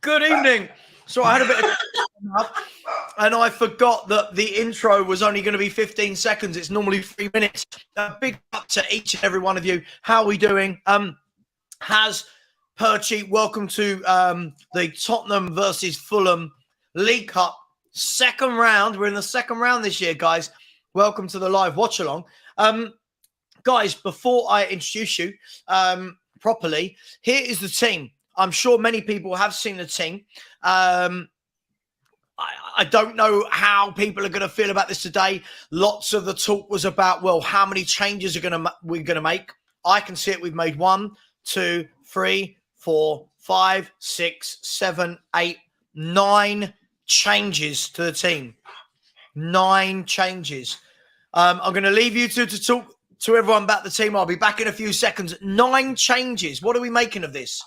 Good evening. So I had a bit of and I forgot that the intro was only going to be 15 seconds. It's normally 3 minutes. Big up to each and every one of you. How are we doing? Has Perchy, welcome to the Tottenham versus Fulham League Cup second round. We're in the second round this year, guys. Welcome to the live watch along. Guys, before I introduce you properly, here is the team. I'm sure many people have seen the team. I don't know how people are going to feel about this today. Lots of the talk was about, well, how many changes we're going to make. I can see it. We've made 1, 2, 3, 4, 5, 6, 7, 8, 9 changes to the team. 9 changes. I'm going to leave you two to talk to everyone about the team. I'll be back in a few seconds. 9 changes. What are we making of this?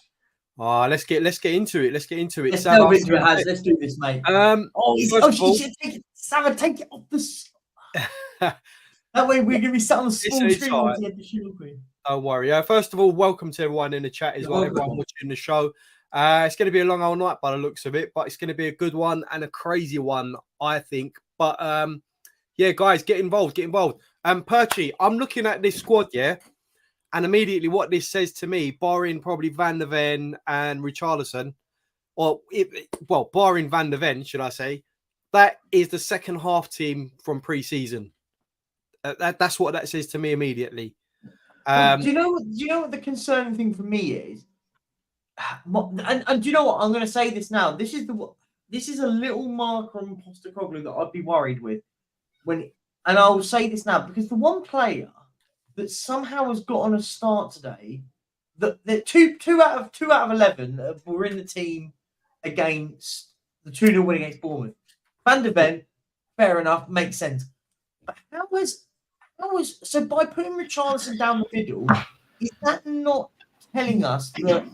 Let's get into it. Let's do this, mate. You should take it. Savva, take it off that way we're going to be sat on the small screen. Don't worry. First of all, welcome to everyone in the chat as well. Everyone watching the show. It's going to be a long old night by the looks of it, but it's going to be a good one and a crazy one, I think. But yeah, guys, get involved. Perchy, I'm looking at this squad, yeah. And immediately what this says to me, barring probably Van der Ven and Richarlison, barring Van der Ven, should I say, that is the second half team from pre-season. That's what that says to me immediately. Do you know what the concerning thing for me is? And do you know what? I'm going to say this now. This is a little marker on Postecoglou that I'd be worried with. And I'll say this now, because the one player that somehow has got on a start today, that two out of 11 were in the team against the 2-0 win against Bournemouth. Van der Ven, fair enough, makes sense. But how was so by putting Richarlison down the middle, is that not telling us that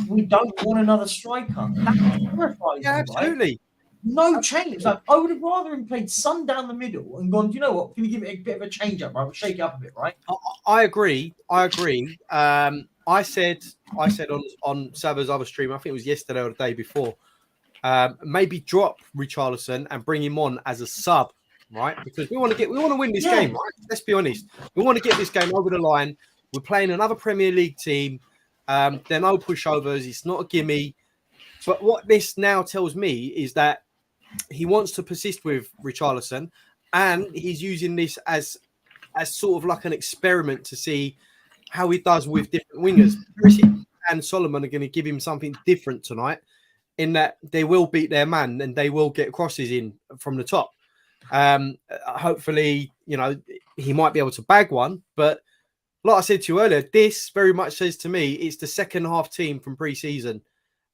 we don't want another striker? That's terrifying. Yeah, absolutely. Right? No change. Like, I would have rather him played Son down the middle and gone, do you know what? Can we give it a bit of a change up, right? We'll shake it up a bit, right? I agree. I said on Savva's other stream, I think it was yesterday or the day before, maybe drop Richarlison and bring him on as a sub, right? Because we want to win this game, right? Let's be honest. We want to get this game over the line. We're playing another Premier League team. There are no pushovers. It's not a gimme. But what this now tells me is that he wants to persist with Richarlison, and he's using this as sort of like an experiment to see how he does with different wingers. Perisic and Solomon are going to give him something different tonight, in that they will beat their man and they will get crosses in from the top. Hopefully, he might be able to bag one. But like I said to you earlier, this very much says to me it's the second half team from pre-season.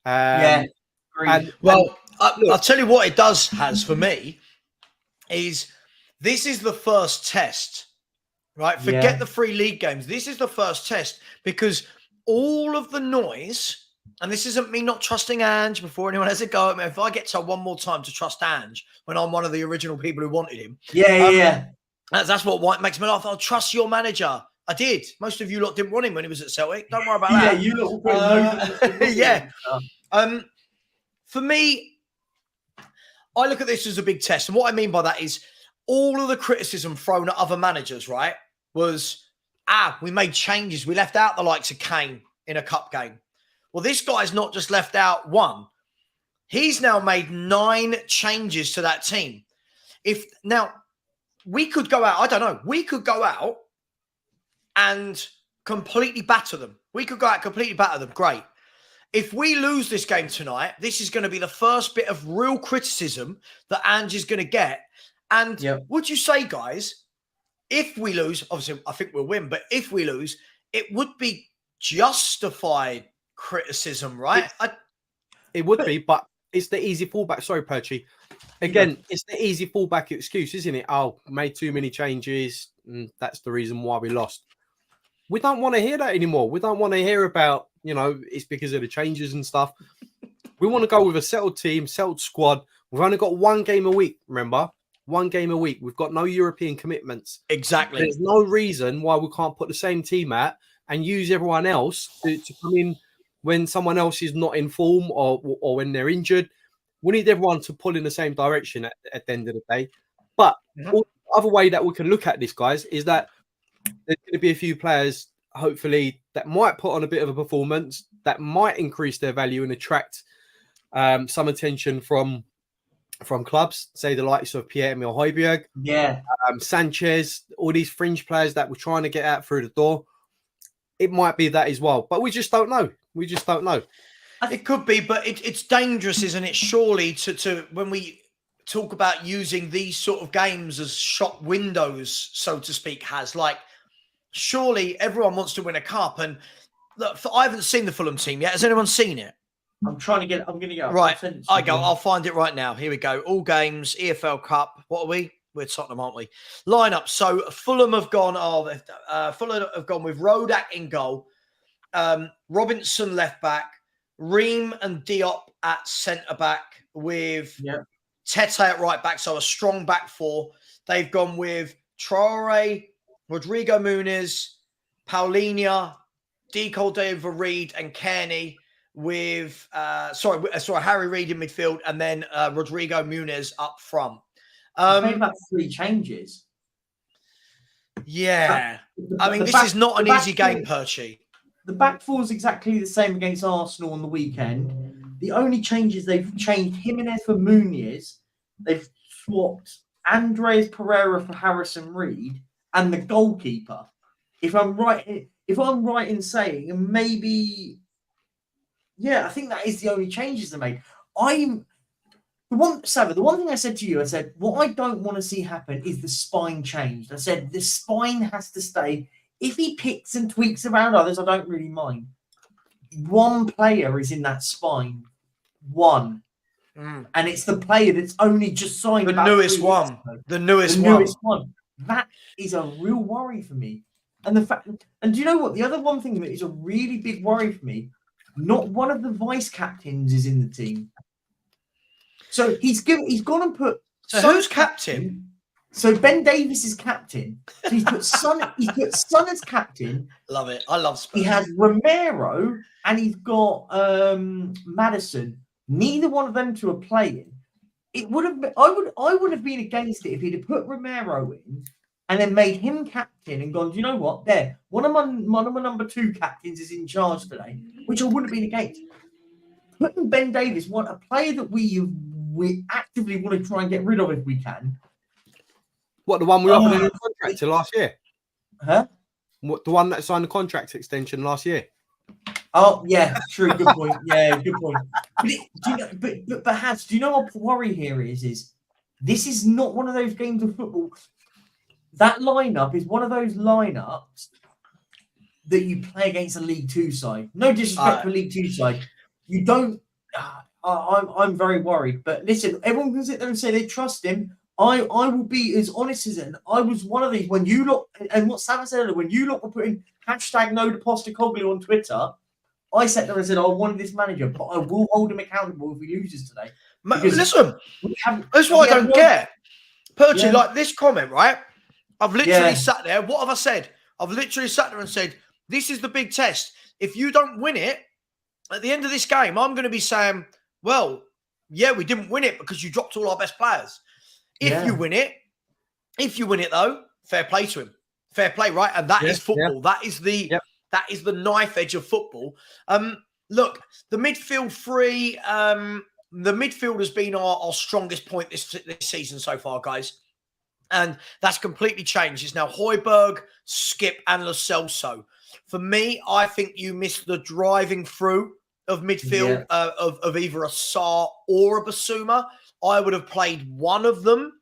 I'll tell you what it has for me is this is the first test, right? Forget the 3 league games. This is the first test because all of the noise, and this isn't me not trusting Ange before anyone has a go at me. If I get told one more time to trust Ange when I'm one of the original people who wanted him. That's what makes me laugh. I'll trust your manager. I did. Most of you lot didn't want him when he was at Celtic. Don't worry about that. Yeah, you lot. For me, I look at this as a big test. And what I mean by that is all of the criticism thrown at other managers, right, was, we made changes. We left out the likes of Kane in a cup game. Well, this guy's not just left out 1. He's now made 9 changes to that team. Now, we could go out, I don't know, we could go out and completely batter them. Great. If we lose this game tonight, this is going to be the first bit of real criticism that Ange is going to get. And would you say, guys, if we lose, obviously I think we'll win, but if we lose, it would be justified criticism, right? It would be, but it's the easy fallback. Sorry, Perchy. Again, it's the easy fallback excuse, isn't it? Made too many changes. That's the reason why we lost. We don't want to hear that anymore. We don't want to hear about, it's because of the changes and stuff. We want to go with a settled team, settled squad. We've only got 1 game a week, remember? 1 game a week. We've got no European commitments. Exactly. There's no reason why we can't put the same team out and use everyone else to come in when someone else is not in form or when they're injured. We need everyone to pull in the same direction at the end of the day. But the other way that we can look at this, guys, is that there's going to be a few players, hopefully, that might put on a bit of a performance, that might increase their value and attract some attention from clubs, say the likes of Pierre-Emile Højbjerg, Sanchez, all these fringe players that we're trying to get out through the door. It might be that as well, but we just don't know. We just don't know. It could be, but it's dangerous, isn't it? Surely to when we talk about using these sort of games as shop windows, so to speak, surely everyone wants to win a cup. And look, I haven't seen the Fulham team yet. Has anyone seen it? I'm going to get right. I'll find it right now. Here we go. All games, EFL Cup. What are we? We're Tottenham, aren't we? Lineup. So Fulham have gone. Fulham have gone with Rodak in goal, Robinson left back, Ream and Diop at centre back, with Tete at right back. So a strong back four. They've gone with Traore, Rodrigo Muniz, Paulinho, Deco David Reed, and Kearney, with Harry Reid in midfield, and then Rodrigo Muniz up front. Made about 3 changes. Yeah, this is not an easy game, Perchy. The back four is exactly the same against Arsenal on the weekend. The only changes, they've changed Jimenez for Muniz. They've swapped Andres Pereira for Harrison Reed, and the goalkeeper. If I'm right in saying, and maybe, I think that is the only changes they made. Savva, the one thing I said to you, I said, what I don't want to see happen is the spine changed. I said, the spine has to stay. If he picks and tweaks around others, I don't really mind. One player is in that spine. One. And it's the player that's only just signed. The newest one. The newest one. That is a real worry for me. And do you know what? The other one thing that is a really big worry for me, not one of the vice captains is in the team. So he's gone and put. So who's captain? So Ben Davies is captain. So he's put Son as captain. Love it. I love Spurs. He has Romero and he's got Maddison. Neither one of them two are playing. It would have been, I would have been against it if he'd have put Romero in and then made him captain and gone, do you know what? There, one of my number 2 captains is in charge today, which I wouldn't have been against. Putting Ben Davies, a player that we actively want to try and get rid of if we can. What, the one we offered in the contract to last year? Huh? What, the one that signed the contract extension last year? Oh, yeah, true. Good point. Yeah, good point. But Haz, do you know what worry here is this is not one of those games of football. That lineup is one of those lineups that you play against a League 2 side. No disrespect for League 2 side. You don't. I'm very worried. But listen, everyone can sit there and say they trust him. I will be as honest as it. I was one of these when you look, and what Savva said earlier, when you look were putting hashtag no to Postecoglou on Twitter, I sat there and said, I wanted this manager, but I will hold him accountable if he loses today. Listen, that's what I don't get. Perchy, like this comment, right? I've literally sat there. What have I said? I've literally sat there and said, this is the big test. If you don't win it, at the end of this game, I'm going to be saying, well, yeah, we didn't win it because you dropped all our best players. If you win it though, fair play to him. Fair play, right? And that is football. That is that is the knife edge of football. Look, the midfield three, the midfield has been our strongest point this season so far, guys. And that's completely changed. It's now Højbjerg, Skip, and Lo Celso. For me, I think you missed the driving through of midfield of either a Sarr or a Basuma. I would have played one of them,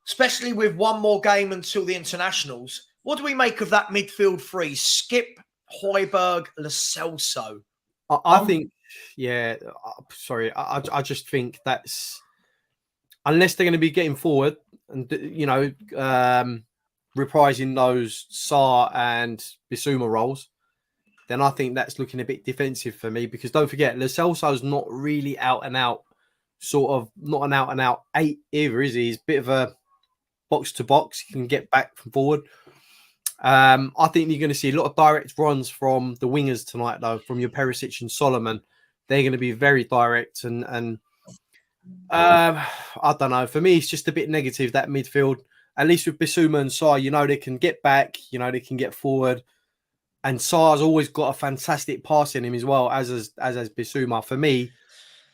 especially with one more game until the internationals. What do we make of that midfield three? Skip, Højbjerg, Lo Celso. I think, I just think that's, unless they're going to be getting forward and, reprising those Sarr and Basuma roles, then I think that's looking a bit defensive for me, because don't forget, Lo Celso's not really out and out, not an out and out 8 either, is he? He's a bit of a box to box. He can get back and forward. I think you're going to see a lot of direct runs from the wingers tonight, though, from your Perisic and Solomon. They're going to be very direct, and I don't know. For me, it's just a bit negative, that midfield. At least with Bissouma and Sarr, you know, they can get back, you know, they can get forward. And Sarr's always got a fantastic pass in him as well, as has Bissouma. For me,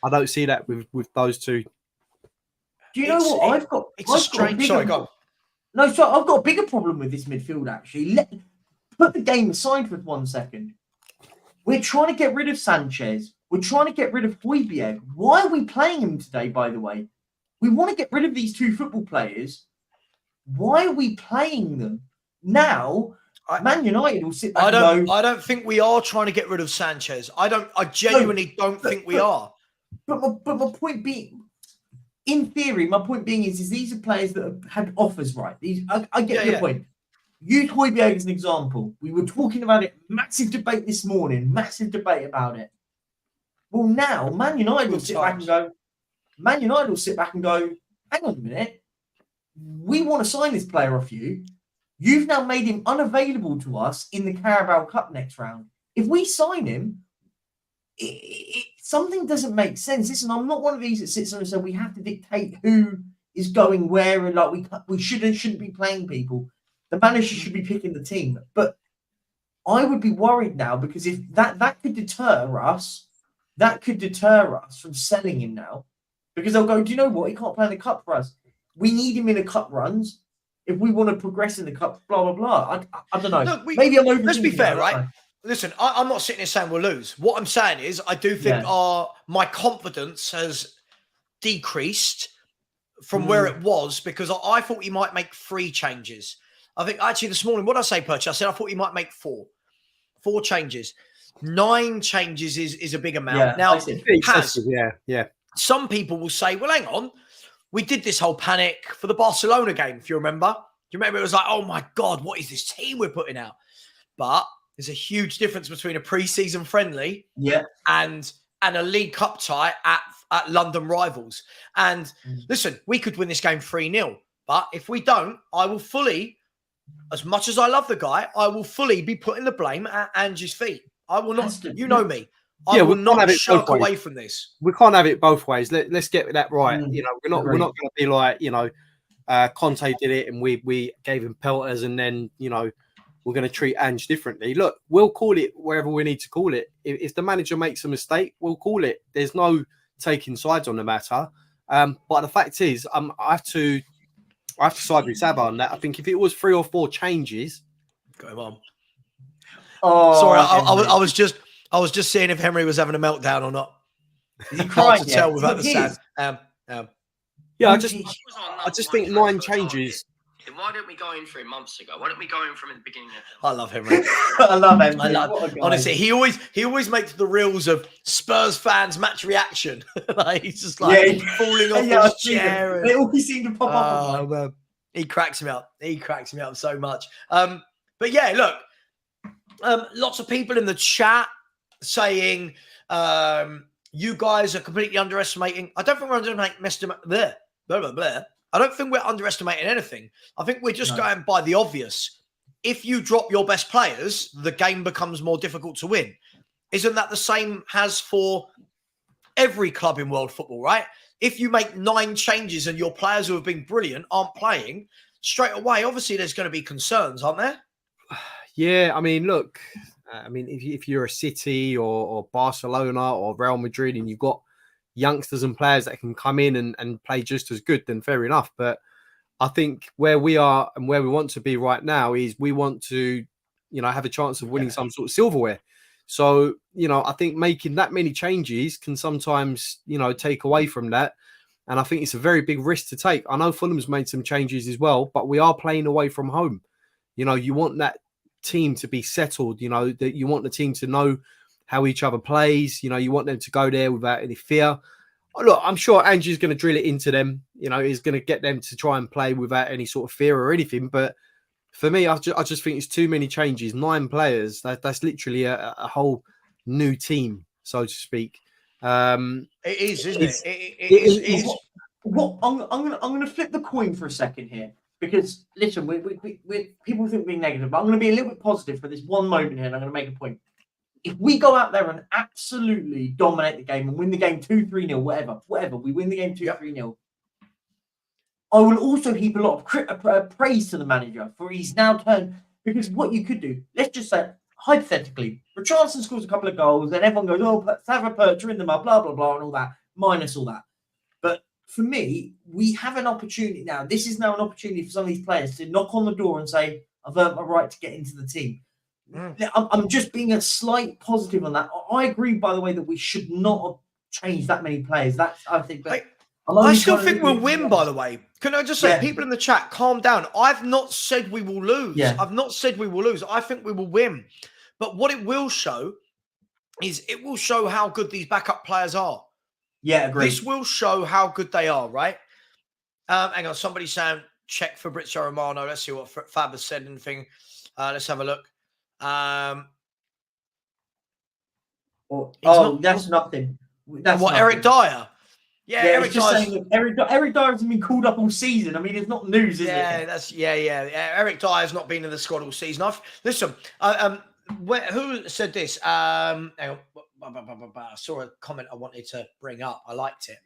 I don't see that with those two. Do you know what? I've got a bigger problem with this midfield, actually. Put the game aside for 1 second. We're trying to get rid of Sanchez. We're trying to get rid of Højbjerg. Why are we playing him today, by the way? We want to get rid of these two football players. Why are we playing them? Now, Man United will sit back and go... I don't think we are trying to get rid of Sanchez. I genuinely don't think we are. But my point being... In theory, my point being is these are players that have had offers, right? I get your point. Use Højbjerg as an example. We were talking about it. Massive debate this morning. Massive debate about it. Well, now Man United will sit back and go. Hang on a minute. We want to sign this player off you. You've now made him unavailable to us in the Carabao Cup next round. If we sign him, something doesn't make sense. Listen, I'm not one of these that sits there and says we have to dictate who is going where, and like we shouldn't be playing people. The manager should be picking the team. But I would be worried now, because if that could deter us, from selling him now, because they'll go, do you know what? He can't play in the cup for us. We need him in the cup runs if we want to progress in the cup. Blah blah blah. I don't know. Look, maybe I'm overthinking. Let's be fair, right? Listen, I'm not sitting here saying we'll lose. What I'm saying is I do think my confidence has decreased from where it was, because I thought he might make 3 changes. I think actually this morning, what did I say, Perch? I said I thought he might make 4 changes. 9 changes is a big amount. Yeah, now, some people will say, well, hang on. We did this whole panic for the Barcelona game, if you remember. Do you remember? It was like, oh, my God, what is this team we're putting out? But there's a huge difference between a pre-season friendly and a League Cup tie at London rivals. And listen, we could win this game 3-0. But if we don't, I will fully, as much as I love the guy, I will fully be putting the blame at Angie's feet. I will not, you know me. I will not shirk away from this. We can't have it both ways. Let's get that right. You know, we're not going to be like, you know, Conte did it and we gave him pelters, and then, you know, we're going to treat Ange differently. Look, we'll call it wherever we need to call it. If the manager makes a mistake, we'll call it. There's no taking sides on the matter. But the fact is, I have to side with Savva on that. I think if it was 3 or 4 changes, go on. Oh, sorry, I was just seeing if Henry was having a meltdown or not. Is he crying? Hard to tell without the sound. Yeah, I just think 9 changes. Why didn't we go in for him months ago? Why didn't we go in from the beginning of I love Henry. I love Henry. Honestly, he always makes the reels of Spurs fans match reaction. Like, he's just like falling off his chair. They always seem to pop up. Man. He cracks me up. He cracks me up so much. But yeah, look, lots of people in the chat saying you guys are completely underestimating. I don't think we're underestimating I don't think we're underestimating anything. I think we're just going by the obvious. If you drop your best players, the game becomes more difficult to win. Isn't that the same as for every club in world football, right? If you make 9 changes and your players who have been brilliant aren't playing, straight away, obviously there's going to be concerns, aren't there? Yeah, I mean, look, if you're a City or Barcelona or Real Madrid and you've got youngsters and players that can come in and play just as good, then fair enough. But I think where we are and where we want to be right now is we want to, you know, have a chance of winning some sort of silverware. So, you know, I think making that many changes can sometimes, you know, take away from that. And I think it's a very big risk to take. I know Fulham's made some changes as well, but we are playing away from home. You know, you want that team to be settled, you know, that you want the team to know how each other plays. You know, you want them to go there without any fear. Look, I'm sure Angie's going to drill it into them. You know, he's going to get them to try and play without any sort of fear or anything. But for me, I just think it's too many changes. 9 players. That's literally a whole new team, so to speak. It is, isn't it? It is. What I'm going to flip the coin for a second here, Because listen, we people think we're being negative, but I'm going to be a little bit positive for this one moment here, and I'm going to make a point. If we go out there and absolutely dominate the game and win the game 2-3-0, whatever, we win the game 2-3-0, I will also heap a lot of praise to the manager for he's now turned. Because what you could do, let's just say, hypothetically, Richarlison scores a couple of goals, and everyone goes, "Oh, Savva Percher in the mud, blah blah blah," and all that, minus all that. But for me, we have an opportunity now. This is now an opportunity for some of these players to knock on the door and say, "I've earned my right to get into the team." I'm just being a slight positive on that. I agree, by the way, that we should not have changed that many players. That's, I think. But I still think we'll win, by the way. Can I just say, people in the chat, calm down. I've not said we will lose. Yeah. I've not said we will lose. I think we will win. But what it will show is it will show how good these backup players are. Yeah, agree. This will show how good they are, right? Hang on, somebody's saying check for Fabrizio Romano. Let's see what Fab has said. Anything? Let's have a look. That's nothing. That's what, nothing. Eric Dyer? Yeah, Eric Dyer's Eric Dyer hasn't been called up all season. I mean, it's not news, is it? Eric Dyer's not been in the squad all season. Listen, who said this? Hang on. I saw a comment I wanted to bring up. I liked it.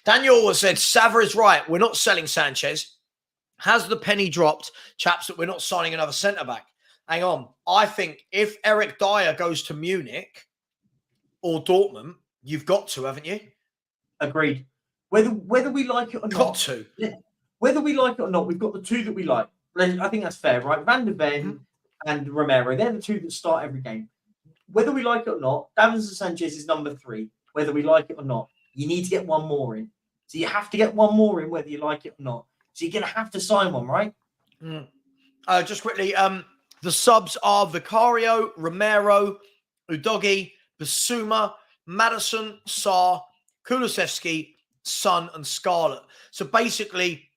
Daniel said, Savva is right. We're not selling Sanchez. Has the penny dropped, chaps, that we're not signing another centre-back? Hang on. I think if Eric Dyer goes to Munich or Dortmund, you've got to, haven't you? Agreed. Whether we like it or not. Got to. Whether we like it or not, we've got the two that we like. I think that's fair, right? Van der Ven and Romero, they're the two that start every game. Whether we like it or not, Davinson Sanchez is number 3. Whether we like it or not, you need to get one more in. So you have to get one more in whether you like it or not. So you're going to have to sign one, right? Just quickly, the subs are Vicario, Romero, Udogi, Basuma, Madison, Sarr, Kulusevski, Son, and Scarlett. So basically,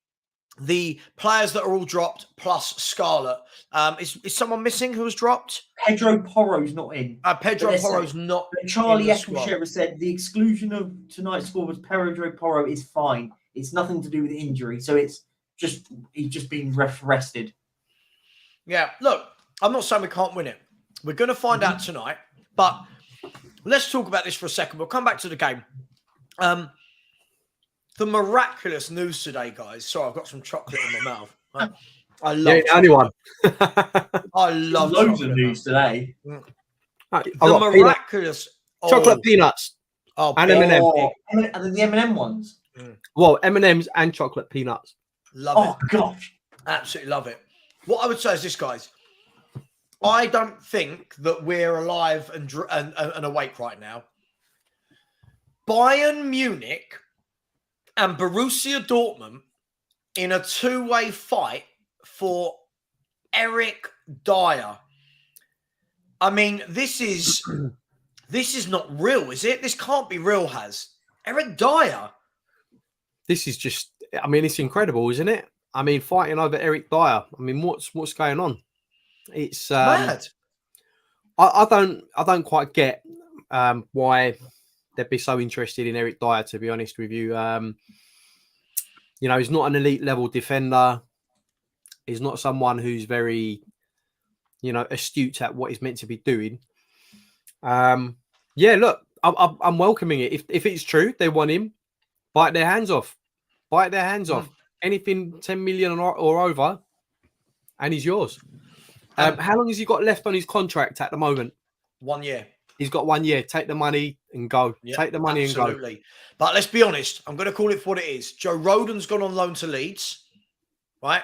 the players that are all dropped plus Scarlett. Is someone missing who was dropped? Pedro Porro's not in. Pedro Porro's not. Charlie Eccleshare said the exclusion of tonight's score was Pedro Porro is fine. It's nothing to do with injury. So it's just he's just been rested. Yeah, look, I'm not saying we can't win it. We're going to find out tonight. But let's talk about this for a second. We'll come back to the game. The miraculous news today, guys. Sorry, I've got some chocolate in my mouth. I love anyone. I love loads of news today. The miraculous chocolate peanuts. And M&M. And the M&M ones. Well, M&M's and chocolate peanuts. Love it. Oh gosh, absolutely love it. What I would say is this, guys. I don't think that we're alive and awake right now. Bayern Munich and Borussia Dortmund in a two-way fight for Eric Dyer. I mean, this is not real, is it? This can't be real, Has. Eric Dyer. This is just, I mean, it's incredible, isn't it? I mean, fighting over Eric Dyer. I mean, what's going on? It's mad. I don't quite get why they'd be so interested in Eric Dyer, to be honest with you. You know, he's not an elite level defender. He's not someone who's very, you know, astute at what he's meant to be doing. Yeah, look, I'm welcoming it. If it's true, they want him, bite their hands off. Bite their hands off. Anything 10 million or over, and he's yours. How long has he got left on his contract at the moment? 1 year. He's got 1 year. Take the money and go. Yep, take the money absolutely. And go. But let's be honest. I'm going to call it for what it is. Joe Rodon's gone on loan to Leeds, right?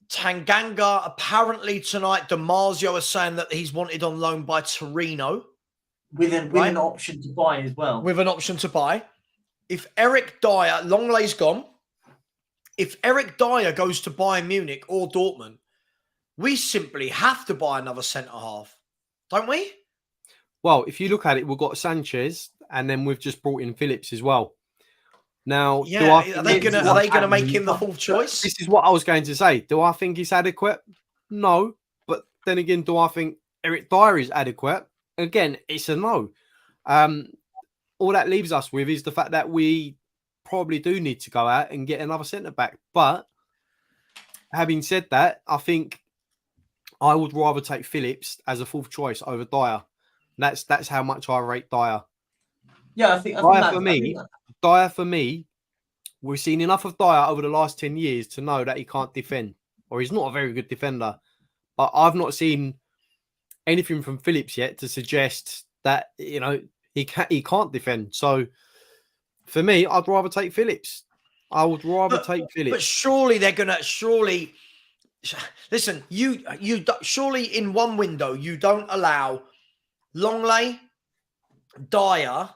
Tanganga, apparently tonight, DiMarzio is saying that he's wanted on loan by Torino. With an option to buy as well. With an option to buy. If Eric Dyer, Longlay's gone. If Eric Dyer goes to Bayern Munich or Dortmund, we simply have to buy another centre-half, don't we? Well, if you look at it, we've got Sanchez, and then we've just brought in Phillips as well. Now, are they going to make him the fourth choice? This is what I was going to say. Do I think it's adequate? No. But then again, do I think Eric Dyer is adequate? Again, it's a no. All that leaves us with is the fact that we probably do need to go out and get another centre-back. But having said that, I think I would rather take Phillips as a fourth choice over Dyer. That's how much I rate Dyer. Yeah, I think Dyer for me, we've seen enough of Dyer over the last 10 years to know that he can't defend, or he's not a very good defender. But I've not seen anything from Phillips yet to suggest that, you know, he can't defend. So for me, I'd rather take Phillips. I would rather take Phillips. But surely they're gonna listen. Surely in one window you don't allow Longley, Dyer,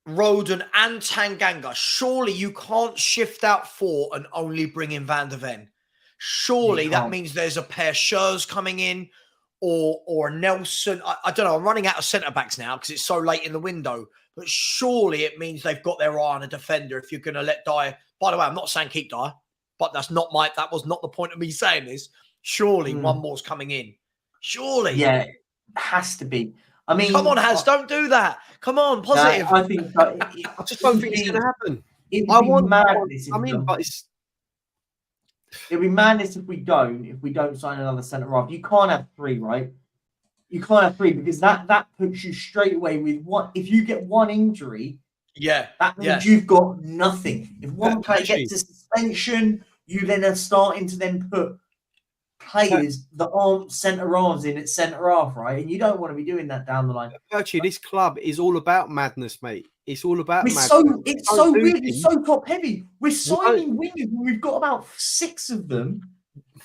Roden, and Tanganga. Surely you can't shift out 4 and only bring in Van der Ven. Surely that means there's a pair of Schurz coming in, or a Nelson. I don't know. I'm running out of centre backs now because it's so late in the window. But surely it means they've got their eye on a defender. If you're going to let Dyer, by the way, I'm not saying keep Dyer, but that was not the point of me saying this. Surely one more's coming in. Surely, yeah, it has to be. I mean, come on, Haz, don't do that. Come on, positive. I think I just don't think it's going to happen. It'd be madness. But it's. It'd be madness if we don't sign another centre half. You can't have 3, right? You can't have 3 because that puts you straight away with one. If you get one injury, that means you've got nothing. If one player gets a suspension, you then are starting to then put players that aren't centre halves in at centre half, right? And you don't want to be doing that down the line. Actually, this club is all about madness, mate. It's all about madness. It's so weird. It's so top heavy. We're signing wingers and we've got about 6 of them.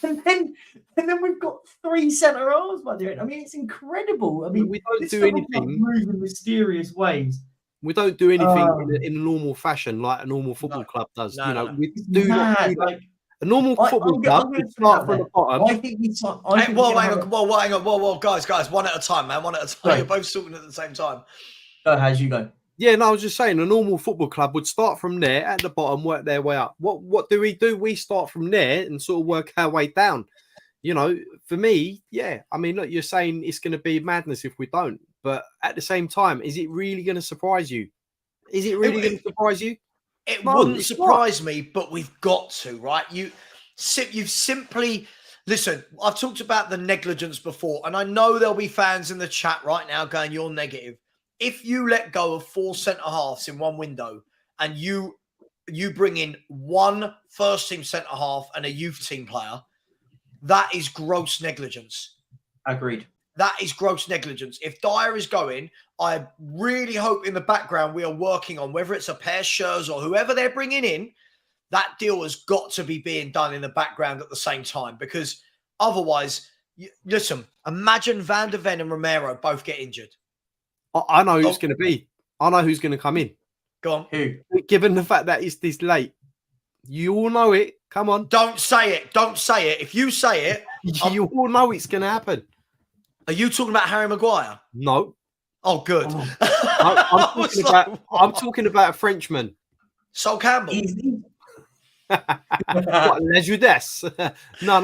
And then we've got 3 centre halves by the end. I mean, it's incredible. I mean, we don't do anything. Move in mysterious ways. We don't do anything in a normal fashion like a normal football club does. We do not do that. A normal football club would start from the bottom. I think we start. Hang on, guys, one at a time, man. One at a time. Right. You're both talking at the same time. Go, Haz, you go. Yeah, no, I was just saying a normal football club would start from there at the bottom, work their way up. What do? We start from there and sort of work our way down. You know, for me, yeah. I mean, look, you're saying it's going to be madness if we don't, but at the same time, is it really going to surprise you? Is it really going to surprise you? It wouldn't surprise me, but we've got to, right? You've simply listen. I've talked about the negligence before, and I know there'll be fans in the chat right now going, "You're negative." If you let go of 4 centre halves in one window and you bring in 1 first team centre half and a youth team player, that is gross negligence. Agreed. That is gross negligence. If Dyer is going, I really hope in the background we are working on whether it's a pair of Schurz or whoever they're bringing in, that deal has got to be being done in the background at the same time, because otherwise, listen, imagine Van der Ven and Romero both get injured. I know who's going to be. I know who's going to come in. Go on. Who? Given the fact that it's this late. You all know it. Come on. Don't say it. Don't say it. If you say it... you all know it's going to happen. Are you talking about Harry Maguire? No. Oh, good. I'm talking about a Frenchman. Sol Campbell. What, Lejudes? No.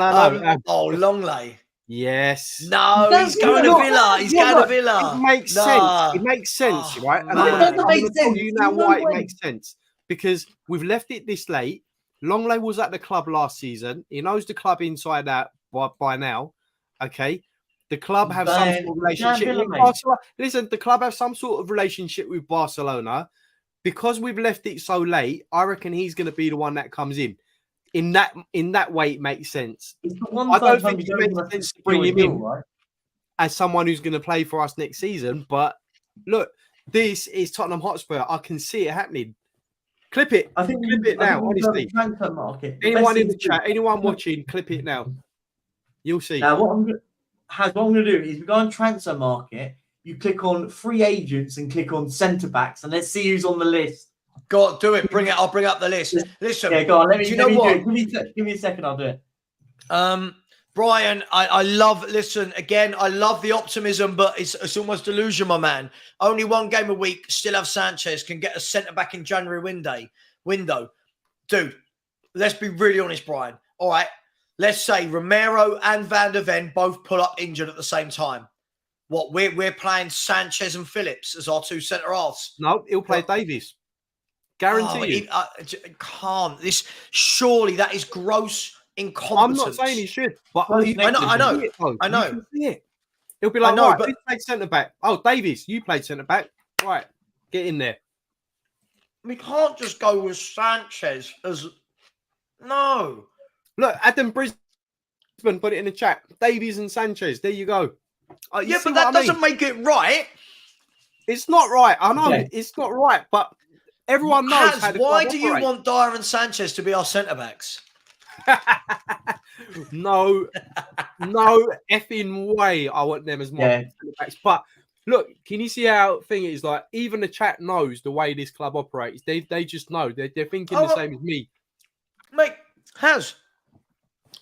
Longley. Yes. No, he's going to Villa. He's going to Villa. It makes sense. It makes sense, right? And I'm going to tell you now why it makes sense. Because we've left it this late. Longley was at the club last season. He knows the club inside out by now. Okay. The club have some sort of relationship with Barcelona. Listen, the club have some sort of relationship with Barcelona. Because we've left it so late, I reckon he's going to be the one that comes in. In that way, it makes sense. I don't think it makes sense to bring him in as someone who's going to play for us next season. But look, this is Tottenham Hotspur. I can see it happening. Clip it. Clip it now, honestly. Anyone in the chat, anyone watching, clip it now. You'll see. Now, what I'm going to do is we go on transfer market. You click on free agents and click on centre backs, and let's see who's on the list. Go on, do it. Bring it. I'll bring up the list. Listen. Yeah, go on. Let me do it. Give me a second. I'll do it. Brian, I love. Listen again. I love the optimism, but it's almost delusion, my man. Only 1 game a week. Still have Sanchez. Can get a centre back in January window. Dude, let's be really honest, Brian. All right. Let's say Romero and Van der Ven both pull up injured at the same time. What we're playing Sanchez and Phillips as our 2 centre halves. No, he'll play Davies. Guarantee you. Can't. Surely that is gross incompetence. I'm not saying he should, but Well, you I know, I know, see it, though. I know. You can see it. It'll be like, know, right, but- who played centre back? Oh, Davies, you played centre back. Right, get in there. We can't just go with Sanchez as no. Look, Adam Brisbane put it in the chat. Davies and Sanchez. There you go. You Yeah, see but that what I mean? doesn't make it right. It's not right. I know Okay. it's not right, but everyone knows how the Why club do you operates. want Dyer and Sanchez to be our centre backs? no effing way. I want them as my centre backs. But look, can you see how thing is like? Even the chat knows the way this club operates. They just know. They're thinking the same as me. Mate,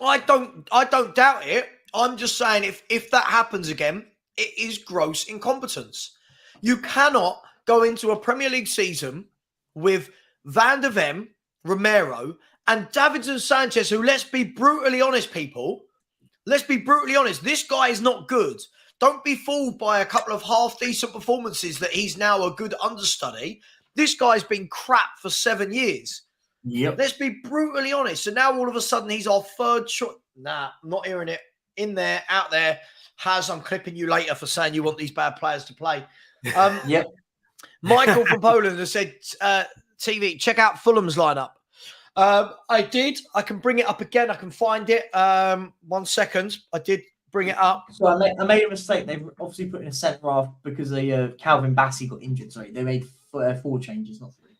I don't doubt it. I'm just saying if that happens again, it is gross incompetence. You cannot go into a Premier League season with Van der Ven, Romero, and Davinson Sanchez, who, let's be brutally honest, people. Let's be brutally honest. This guy is not good. Don't be fooled by a couple of half-decent performances that he's now a good understudy. This guy's been crap for 7 years. Yep. Let's be brutally honest. So now all of a sudden he's our third choice. Nah, I'm not hearing it. In there, out there. I'm clipping you later for saying you want these bad players to play. Yep. Michael from Poland has said, TV, check out Fulham's lineup. I did. I can bring it up again. I can find it. 1 second. I did bring it up. So I made a mistake. They've obviously put in a centre half because Calvin Bassey got injured. Sorry, they made 4 changes, not 3.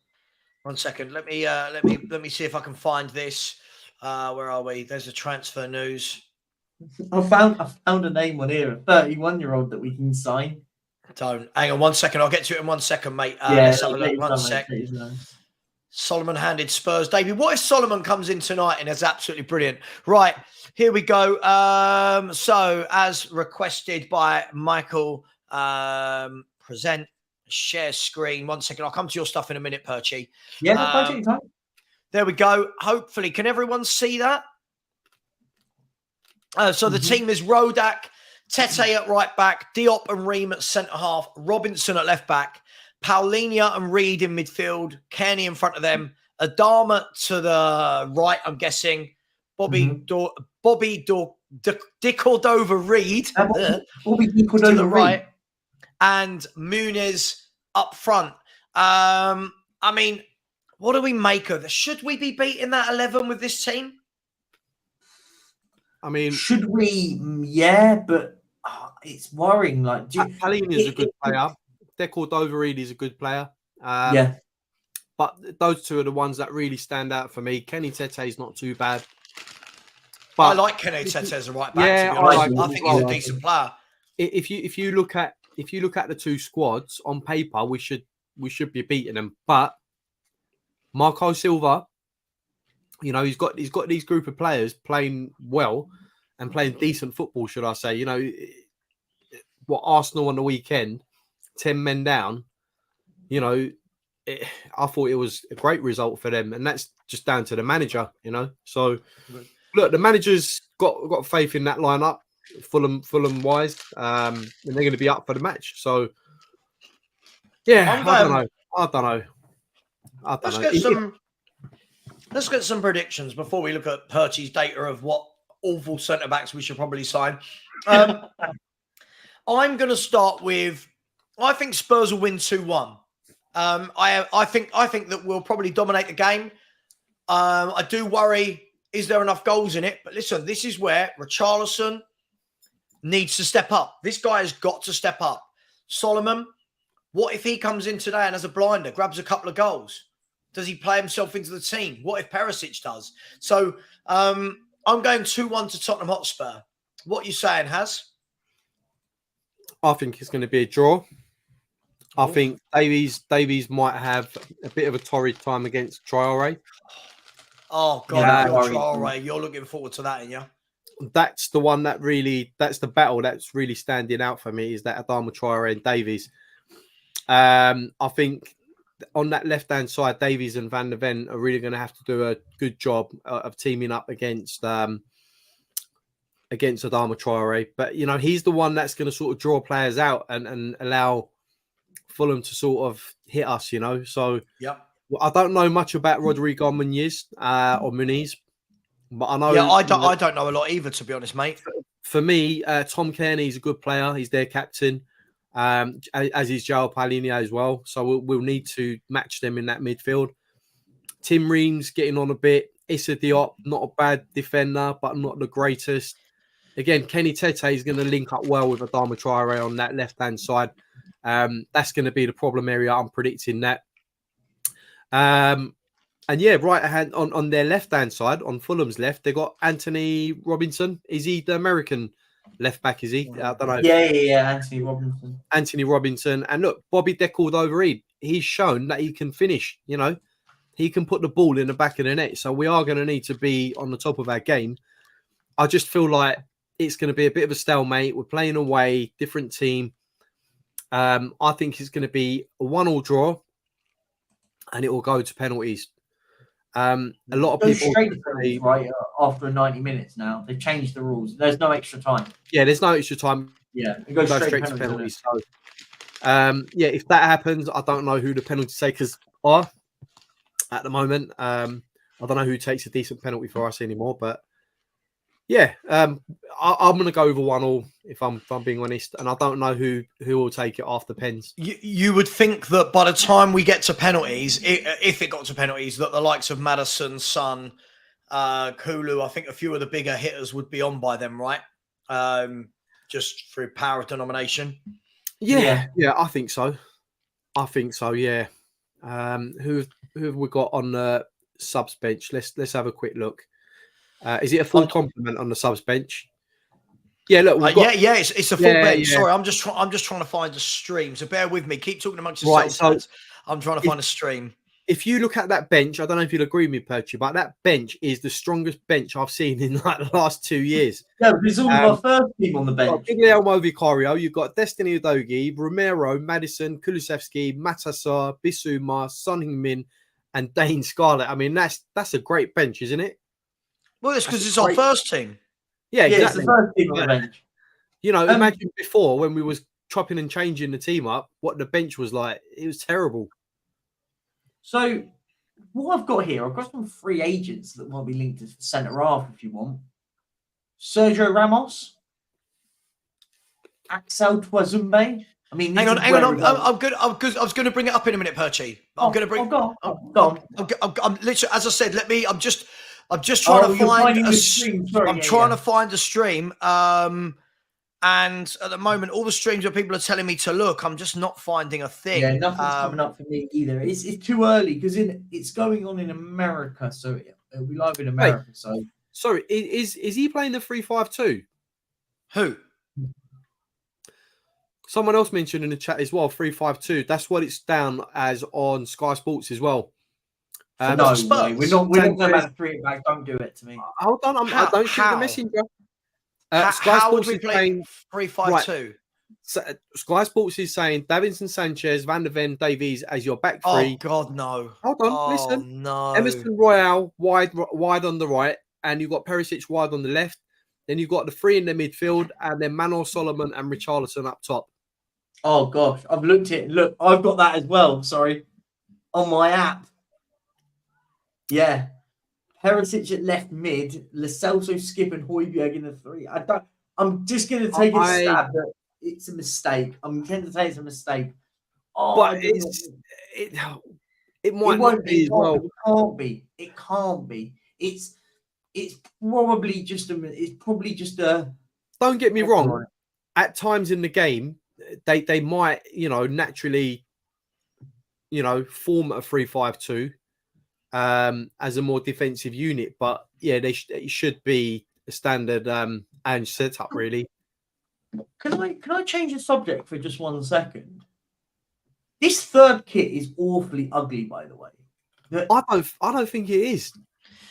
1 second. Let me see if I can find this. Where are we? There's the transfer news. I found a name on here, a 31-year-old that we can sign. Don't hang on 1 second. I'll get to it in 1 second, mate. Yeah, Let's have a look. 1 sec. Solomon handed Spurs debut. What if Solomon comes in tonight and is absolutely brilliant? Right, here we go. So as requested by Michael, present, share screen. 1 second. I'll come to your stuff in a minute, Perchy. Yeah, take your time. There we go. Hopefully, can everyone see that? So the team is Rodak, Tete at right back, Diop and Ream at centre half, Robinson at left back, Paulinho and Reed in midfield, Kearney in front of them, Adama to the right, I'm guessing, Bobby Dicordova Reed to the right, and Muniz up front. I mean, what do we make of this? Should we be beating that 11 with this team? I mean, should we? Yeah, but it's worrying. Like, Paulinho is a good player. Dicordova Reed is a good player. Yeah. But those two are the ones that really stand out for me. Kenny Tete is not too bad. But I like Kenny Tete as a right back. Yeah, I think he's a decent player. If you look at the two squads on paper, we should be beating them. But Marco Silva, you know, he's got these group of players playing well and playing decent football, should I say? You know, what Arsenal on the weekend, 10 men down. You know, I thought it was a great result for them, and that's just down to the manager. You know, so look, the manager's got faith in that lineup, Fulham wise, and they're going to be up for the match. So yeah, I don't know. Let's get some predictions before we look at Perchy's data of what awful centre backs we should probably sign. I'm going to start with, I think Spurs will win 2-1. I think that we'll probably dominate the game. I do worry, is there enough goals in it? But listen, this is where Richarlison needs to step up. This guy has got to step up. Solomon, what if he comes in today and has a blinder, grabs a couple of goals? Does he play himself into the team? What if Perisic does? So I'm going 2-1 to Tottenham Hotspur. What are you saying, Haz? I think it's going to be a draw. I think Davies might have a bit of a torrid time against Traore. Oh, God, Traore. You're looking forward to that, aren't you? That's the one that's the battle that's really standing out for me, is that Adama Traore and Davies. I think on that left-hand side, Davies and Van der Ven are really going to have to do a good job of teaming up against Adama Traore. But, you know, he's the one that's going to sort of draw players out and allow Fulham to sort of hit us, you know. So yeah, I don't know much about Rodrigo Muniz or Muniz, But I know. Yeah, I don't know a lot either, to be honest, mate. For me, Tom Kearney's a good player. He's their captain, as is João Palhinha as well. So we'll need to match them in that midfield. Tim Ream's getting on a bit. Issa Diop, not a bad defender, but not the greatest. Again, Kenny Tete is going to link up well with Adama Traore on that left-hand side. That's going to be the problem area. I'm predicting that. And yeah, right hand on their left-hand side, on Fulham's left, they got Anthony Robinson. Is he the American left back? Is he? I don't know. Yeah, Anthony Robinson. Anthony Robinson. And look, Bobby Decordova-Reid, he's shown that he can finish, you know. He can put the ball in the back of the net. So we are going to need to be on the top of our game. I just feel like it's going to be a bit of a stalemate. We're playing away, different team. I think it's going to be a 1-1 draw, and it will go to penalties. A lot of people straight to penalties, right after 90 minutes now. They've changed the rules. There's no extra time. Yeah, there's no extra time. Yeah, it goes straight to penalties. So, yeah, if that happens, I don't know who the penalty takers are at the moment. I don't know who takes a decent penalty for us anymore, but yeah, I'm going to go over 1-1 if I'm being honest, and I don't know who will take it after pens. You would think that by the time we get to penalties, if it got to penalties, that the likes of Maddison, Son, Kulu, I think a few of the bigger hitters would be on by them, right? Just through power of denomination. Yeah, I think so. Yeah. Who have we got on the subs bench? Let's have a quick look. Is it a full complement on the subs bench? Yeah, look. It's a full bench. Yeah. Sorry, I'm just trying to find the stream. So bear with me. Keep talking amongst yourselves. Right, so I'm trying to find a stream. If you look at that bench, I don't know if you'll agree with me, Perchy, but that bench is the strongest bench I've seen in like the last 2 years. Yeah, there's all of our first team on the bench. Guglielmo Vicario, you've got Destiny Udogie, Romero, Madison, Kulusevski, Matassar, Bissouma, Son Heung-min, and Dane Scarlett. I mean, that's a great bench, isn't it? Well, it's because it's our first team. Yeah, exactly. It's the first team on the bench. You know, imagine before when we was chopping and changing the team up, what the bench was like. It was terrible. So, what I've got here, I've got some free agents that might be linked to centre half if you want. Sergio Ramos, Axel Twazumbe. I mean, hang on. I'm good. I was going to bring it up in a minute, Perchy. I'm going to bring. Go on. I'm literally, as I said, I'm just trying to find a stream. Trying to find a stream. And at the moment, all the streams where people are telling me to look, I'm just not finding a thing. Yeah, nothing's coming up for me either. It's too early because it's going on in America, so it'll be live in America. Wait, so sorry, is he playing the 3-5-2? Who? Someone else mentioned in the chat as well, 3-5-2. That's what it's down as on Sky Sports as well. No way. We're not going about 3 back. Don't do it to me. Hold on, I don't shoot the messenger. How would we play 3-5-2? So, Sky Sports is saying Davinson Sanchez, Van der Ven, Davies as your back three. Oh God, no! Hold on, listen. No. Emerson Royale wide on the right, and you've got Perisic wide on the left. Then you've got the three in the midfield, and then Manor Solomon and Richarlison up top. Oh gosh, I've looked at it. Look, I've got that as well. Sorry, on my app. Yeah. Perisic at left mid, Lo Celso, Skip, and Højbjerg in the 3. I'm just going to take a stab that it's a mistake. I'm going to say it's a mistake. Oh, but it might not be as well. It can't be. It can't be. It's probably just a. Don't get me wrong. At times in the game, they might naturally form a 3-5-2. As a more defensive unit, but yeah, it should be a standard and setup really. Can I change the subject for just 1 second? This third kit is awfully ugly, by the way. I don't think it is.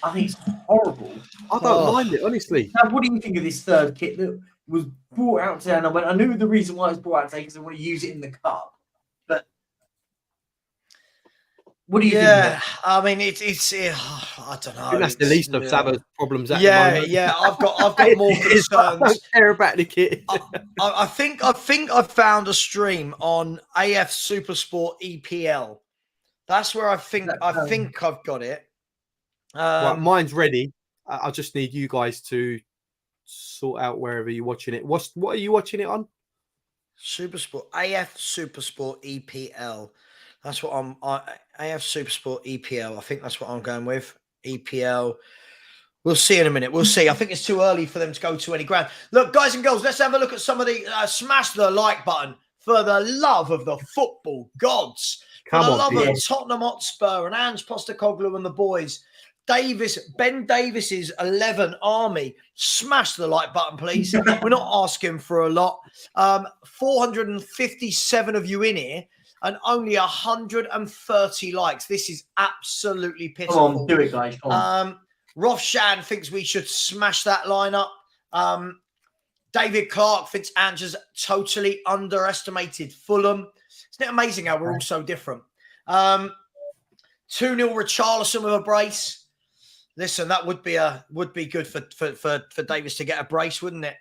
I think it's horrible. I don't mind it, honestly. Now, what do you think of this third kit that was brought out today? And I knew the reason why it was brought out today because I want to use it in the cup. But what do you think? Yeah, I mean, it's I don't know. I think that's the least of Savva's problems at the moment. Yeah, I've got more concerns. I don't care about the kit. I think I've found a stream on AF Supersport EPL. That's where I think I've got it. Right, mine's ready. I just need you guys to sort out wherever you're watching it. What are you watching it on? Supersport, AF Supersport EPL. That's what AF Supersport EPL. I think that's what I'm going with. EPL. We'll see in a minute. We'll see. I think it's too early for them to go to any ground. Look, guys and girls, let's have a look at some of the smash the like button for the love of the football gods. For the love of Tottenham Hotspur and Ange Postecoglou and the boys. Ben Davis's 11 Army. Smash the like button, please. We're not asking for a lot. 457 of you in here and only 130 likes. This is absolutely pitiful. Come on, do it, guys. Come on. Rofshan thinks we should smash that lineup. David Clark thinks Ange has totally underestimated Fulham. Isn't it amazing how we're all so different? 2-0 Richarlison with a brace. Listen, that would be good for Davis to get a brace, wouldn't it?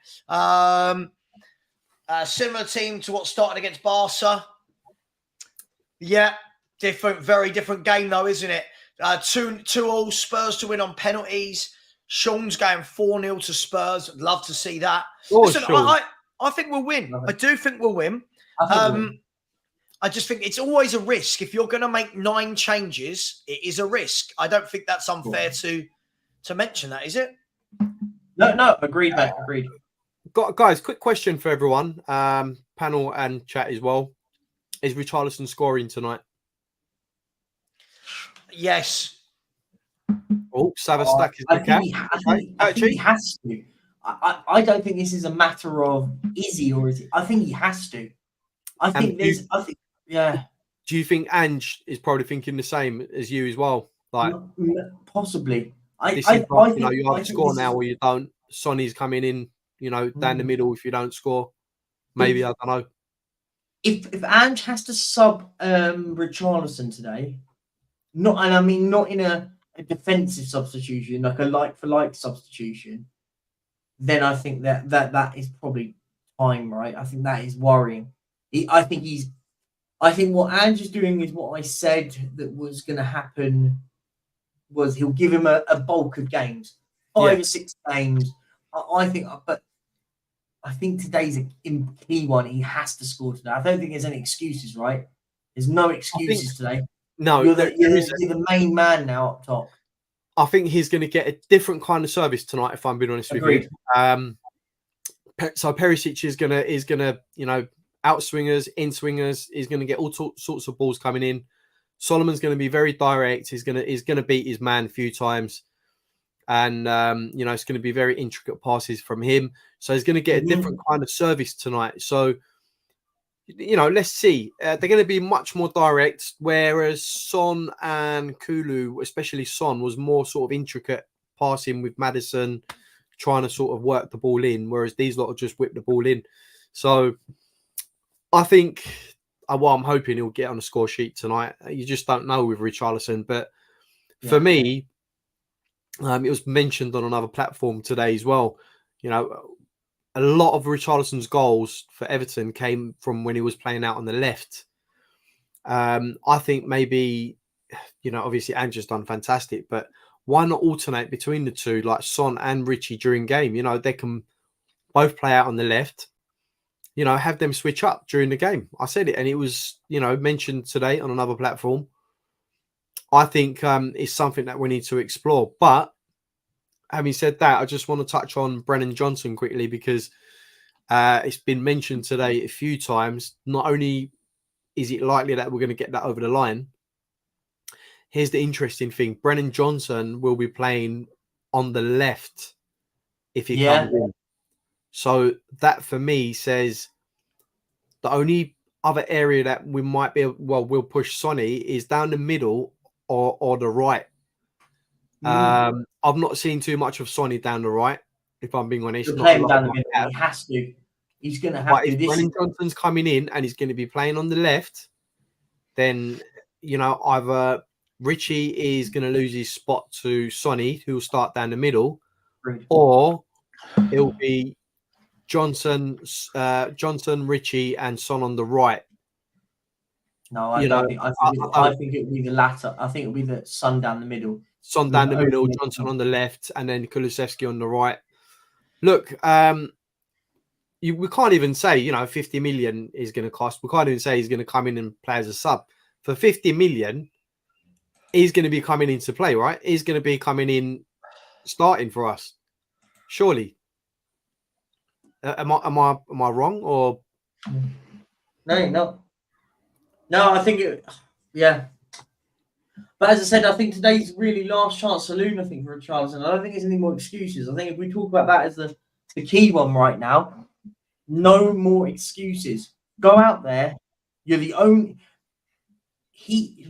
Similar team to what started against Barca. Yeah, very different game though, isn't it? 2-2 Spurs to win on penalties. Sean's going 4-0 to Spurs. I'd love to see that. Listen, I think we'll win. I do think we'll win. I just think it's always a risk. If you're going to make 9 changes, it is a risk. I don't think that's unfair to mention that, is it? No, agreed, mate. Agreed. Guys, quick question for everyone, panel and chat as well. Is Richarlison scoring tonight? Yes. Oh, Savva stack is the cap. I think he has to. I don't think this is a matter of is he or is he. I think he has to. Yeah. Do you think Ange is probably thinking the same as you as well? Like possibly. You either score now or you don't. Sonny's coming in, down the middle if you don't score. Maybe, I don't know. If Ange has to sub Richarlison today, not in a defensive substitution, like a like-for-like substitution, then I think that is probably time, right? I think that is worrying. I think what Ange is doing is what I said that was going to happen. Was he'll give him a bulk of games, 5 or 6 games. I think today's a key one. He has to score today. I don't think there's any excuses, right? There's no excuses today. No, you're the main man now up top. I think he's going to get a different kind of service tonight. If I'm being honest with you, so Perisic is gonna outswingers, in swingers. He's going to get all sorts of balls coming in. Solomon's going to be very direct. He's going to beat his man a few times, and it's going to be very intricate passes from him. So he's going to get a different kind of service tonight. So let's see. They're going to be much more direct, whereas Son and Kulu, especially Son, was more sort of intricate passing with Maddison, trying to sort of work the ball in, whereas these lot will just whip the ball in. So I think. Well, I'm hoping he'll get on the score sheet tonight. You just don't know with Richarlison. But for me, it was mentioned on another platform today as well. A lot of Richarlison's goals for Everton came from when he was playing out on the left. I think maybe, obviously Ange's done fantastic, but why not alternate between the two, like Son and Richie during game? They can both play out on the left. Have them switch up during the game. I said it, and it was, mentioned today on another platform. I think it's something that we need to explore. But having said that, I just want to touch on Brennan Johnson quickly because it's been mentioned today a few times. Not only is it likely that we're going to get that over the line, here's the interesting thing. Brennan Johnson will be playing on the left if he comes in. So that for me says the only other area that we might be we'll push Sonny is down the middle or the right. I've not seen too much of Sonny down the right, if I'm being honest. Play him down the middle. He has to. He's going to have to. If Brennan Johnson's coming in and he's going to be playing on the left, then either Richie is going to lose his spot to Sonny, who will start down the middle, or it'll be Johnson, Richie, and Son on the right. No, I don't think. I think it will be the latter. I think it'll be the Son down the middle Son down the middle, Johnson on the left, and then Kulusevski on the right. Look, we can't even say, 50 million is going to cost. We can't even say he's going to come in and play as a sub. For 50 million, he's going to be coming into play, right? He's going to be coming in, starting for us. Surely. Am I wrong or? No. I think yeah. But as I said, I think today's really last chance saloon, I think, for Richarlison. I don't think there's any more excuses. I think if we talk about that as the key one right now, no more excuses. Go out there. You're the only...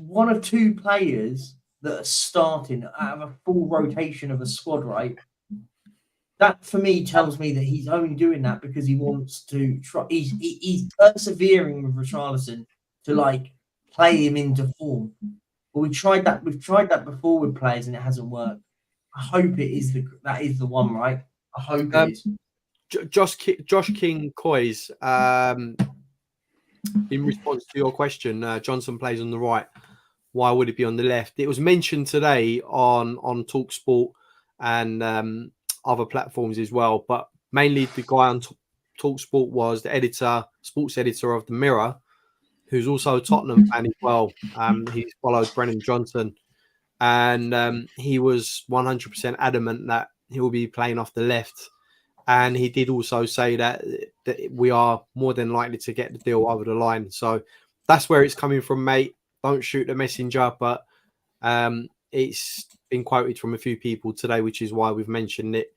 one of two players that are starting out of a full rotation of a squad, right? That, for me, tells me that he's only doing that because he wants to try. He's persevering with Richarlison to, play him into form. But we've tried that before with players and it hasn't worked. I hope that is the one, right? I hope it is. Josh King Coys, in response to your question, Johnson plays on the right. Why would it be on the left? It was mentioned today on TalkSport and other platforms as well, but mainly the guy on TalkSport was the sports editor of the Mirror, who's also a Tottenham fan as well. He's followed Brennan Johnson, and he was 100% adamant that he will be playing off the left. And he did also say that we are more than likely to get the deal over the line. So that's where it's coming from, mate. Don't shoot the messenger, but it's been quoted from a few people today, which is why we've mentioned it.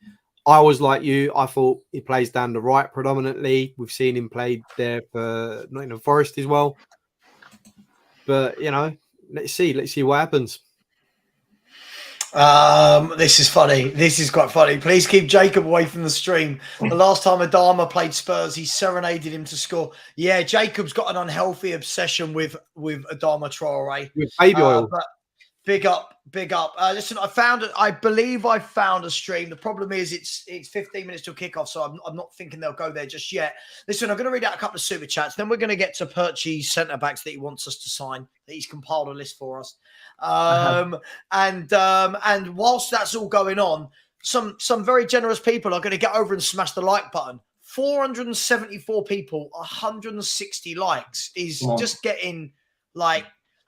I was like you. I thought he plays down the right predominantly. We've seen him play there for Nottingham Forest as well. But, let's see what happens. This is funny. This is quite funny. Please keep Jacob away from the stream. The last time Adama played Spurs, he serenaded him to score. Yeah, Jacob's got an unhealthy obsession with Adama Traore. With baby oil. But big up. Listen, I believe I found a stream. The problem is it's 15 minutes till kickoff, so I'm not thinking they'll go there just yet. Listen, I'm going to read out a couple of super chats. Then we're going to get to Perchy's centre backs that he wants us to sign. That he's compiled a list for us. And whilst that's all going on, some very generous people are going to get over and smash the like button. 474 people, 160 likes is just getting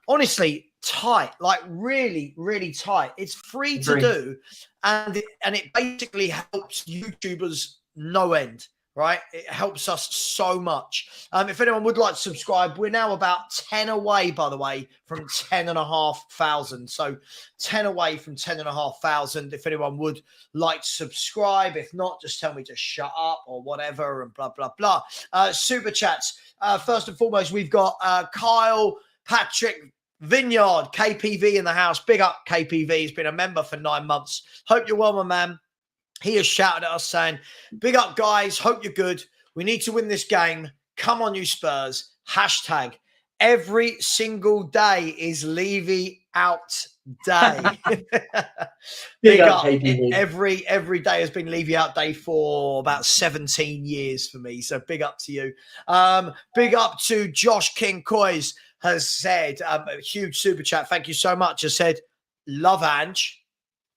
honestly tight, really, really tight. It's free to do, and it basically helps YouTubers no end. Right, it helps us so much. If anyone would like to subscribe, we're now about 10 away, by the way, from 10,500. So 10 away from 10,500. If anyone would like to subscribe, if not, just tell me to shut up or whatever, and blah blah blah. Super chats. First and foremost, we've got Kyle Patrick Vineyard, KPV in the house. Big up KPV. He's been a member for 9 months. Hope you're well, my man. He has shouted at us saying, big up, guys. Hope you're good. We need to win this game. Come on, you Spurs. Hashtag every single day is Levy out day. Big up. Every day has been Levy out day for about 17 years for me. So big up to you. Big up to Josh King Coys has said, a huge super chat. Thank you so much. Has said, love Ange.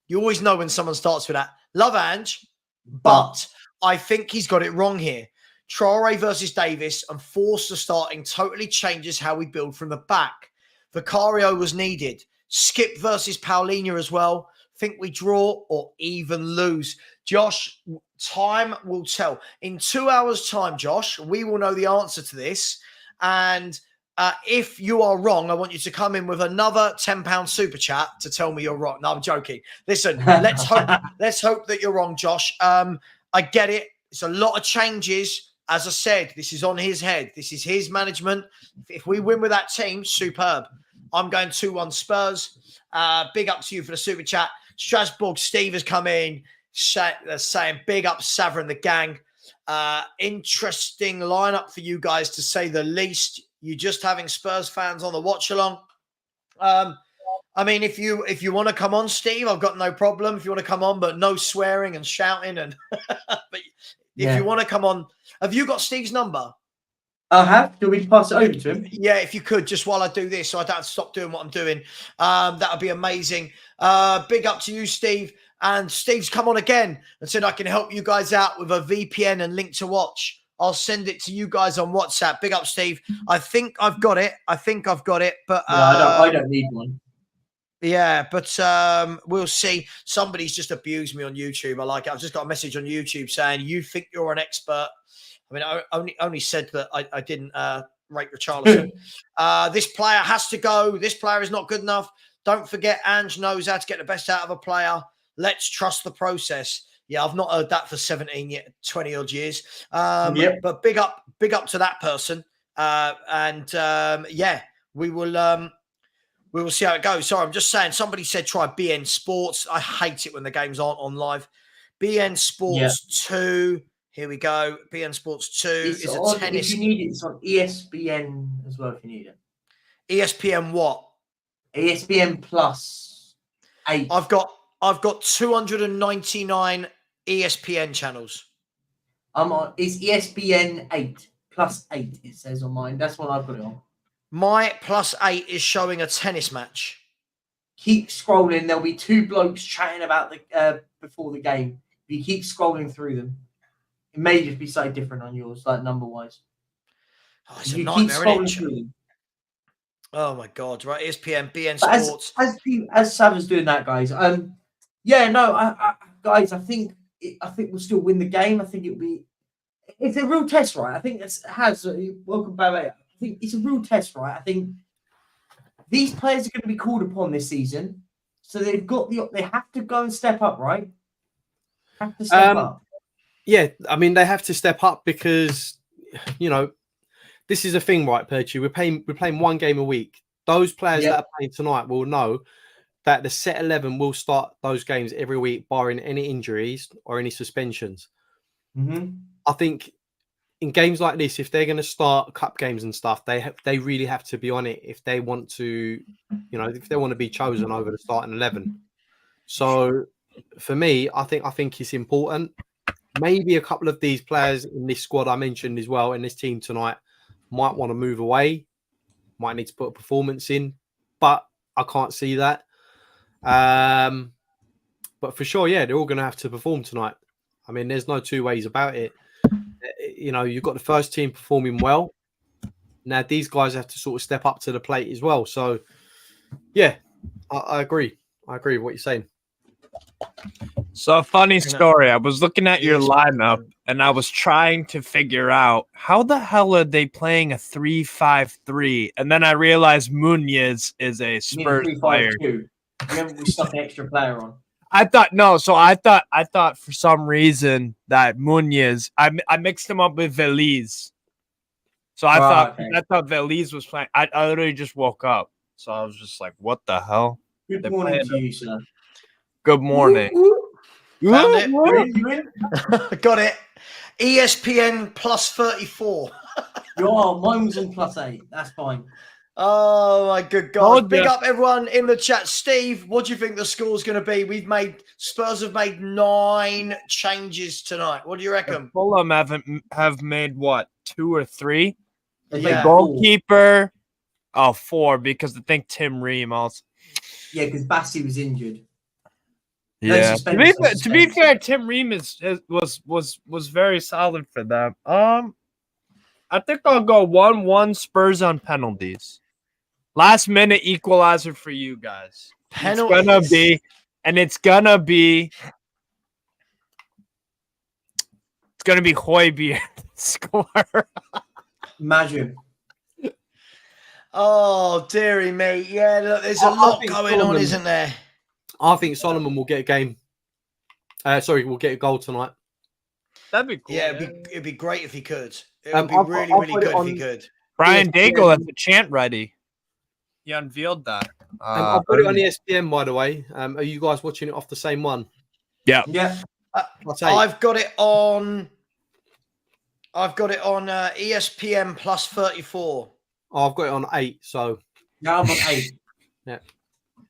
You always know when someone starts with that. Love Ange, but I think he's got it wrong here. Traore versus Davis and Forster starting totally changes how we build from the back. Vicario was needed. Skip versus Paulinho as well. Think we draw or even lose. Josh, time will tell. In 2 hours' time, Josh, we will know the answer to this. And if you are wrong, I want you to come in with another £10 super chat to tell me you're wrong. No, I'm joking. Listen, let's hope that you're wrong, Josh. I get it. It's a lot of changes. As I said, this is on his head. This is his management. If we win with that team, superb. I'm going 2-1 Spurs. Big up to you for the super chat. Strasbourg Steve has come in saying big up Savva and the gang. Interesting lineup for you guys, to say the least. You're just having Spurs fans on the watch along. I mean, if you want to come on, Steve, I've got no problem. If you want to come on, but no swearing and shouting, and but if you want to come on, have you got Steve's number? I have. Do we pass it over to him? Yeah, if you could, just while I do this, so I don't have to stop doing what I'm doing. That would be amazing. Big up to you, Steve. And Steve's come on again and said I can help you guys out with a VPN and link to watch. I'll send it to you guys on WhatsApp. Big up, Steve. I think I've got it. But I don't need one. yeah, but we'll see. Somebody's just abused me on YouTube. I like it. I've just got a message on YouTube saying you think you're an expert. I mean, I only said that I didn't rate Richarlison. This player has to go. This player is not good enough. Don't forget, Ange knows how to get the best out of a player. Let's trust the process. Yeah, I've not heard that for 20 odd years. But big up to that person. Yeah, we will see how it goes. Sorry, I'm just saying. Somebody said try BN Sports. I hate it when the games aren't on live. BN Sports 2. Here we go. BN Sports 2 is a tennis. If you need it, it's on ESPN as well. If you need it. ESPN what? ESPN Plus 8. I've got 299 ESPN channels. It's ESPN 8 plus 8. It says on mine. That's what I've got it on. My plus 8 is showing a tennis match. Keep scrolling. There'll be 2 blokes chatting about the before the game. If you keep scrolling through them, it may just be slightly different on yours, like number wise. Oh, it's a you nightmare, keep scrolling isn't through it? them. Oh my god! Right, ESPN, BN But Sports. as Savva's doing that, guys. Yeah, no, guys, I think we'll still win the game. I think it's a real test, right? I think welcome, Baba. I think it's a real test, right? I think these players are going to be called upon this season, so they have to go and step up, right? Have to step up. Yeah, I mean they have to step up because this is a thing, right, Perchi? We're playing one game a week. Those players that are playing tonight will know that the set 11 will start those games every week, barring any injuries or any suspensions. Mm-hmm. I think in games like this, if they're going to start cup games and stuff, they really have to be on it if they want to, if they want to be chosen over the starting 11. So for me, I think it's important. Maybe a couple of these players in this squad I mentioned as well in this team tonight might want to move away, might need to put a performance in, but I can't see that. But for sure, yeah, they're all going to have to perform tonight. I mean, there's no two ways about it. You've got the first team performing well. Now these guys have to sort of step up to the plate as well. So, yeah, I agree. I agree with what you're saying. So, a funny story. I was looking at your lineup and I was trying to figure out how the hell are they playing a 3-5-3? And then I realized Munoz is a Spurs player. Remember, we stuck an extra player on. I thought for some reason that Munoz, I mixed him up with Veliz. So I thought Veliz was playing. I literally just woke up. So I was just like, what the hell? Good morning to you, sir. Good morning. Found it. Got it. ESPN plus 34. Mine was on plus 8. That's fine. Oh my good God. Big up everyone in the chat. Steve, what do you think the score's going to be? Spurs have made 9 changes tonight. What do you reckon? Fulham have made what, 2 or 3? Yeah. The goalkeeper, 4, because I think Tim Ream also. Yeah, because Bassi was injured. Yeah. To be fair, Tim Ream was very solid for them. I think I'll go 1-1 Spurs on penalties. Last minute equalizer for you guys. Penalties. It's gonna be Højbjerg score. Imagine. Oh, dearie me. Yeah, look, there's a lot going on, isn't there? I think Solomon will get a game. We'll get a goal tonight. That'd be cool. Yeah, it'd be great if he could. It would be really good if he could. Brian Daigle has the chant ready. He unveiled that. I've got it on ESPN, by the way. Are you guys watching it off the same one? Yeah. Yeah. I've got it on ESPN plus 34. Oh, I've got it on 8. So yeah, I'm on 8. Yeah.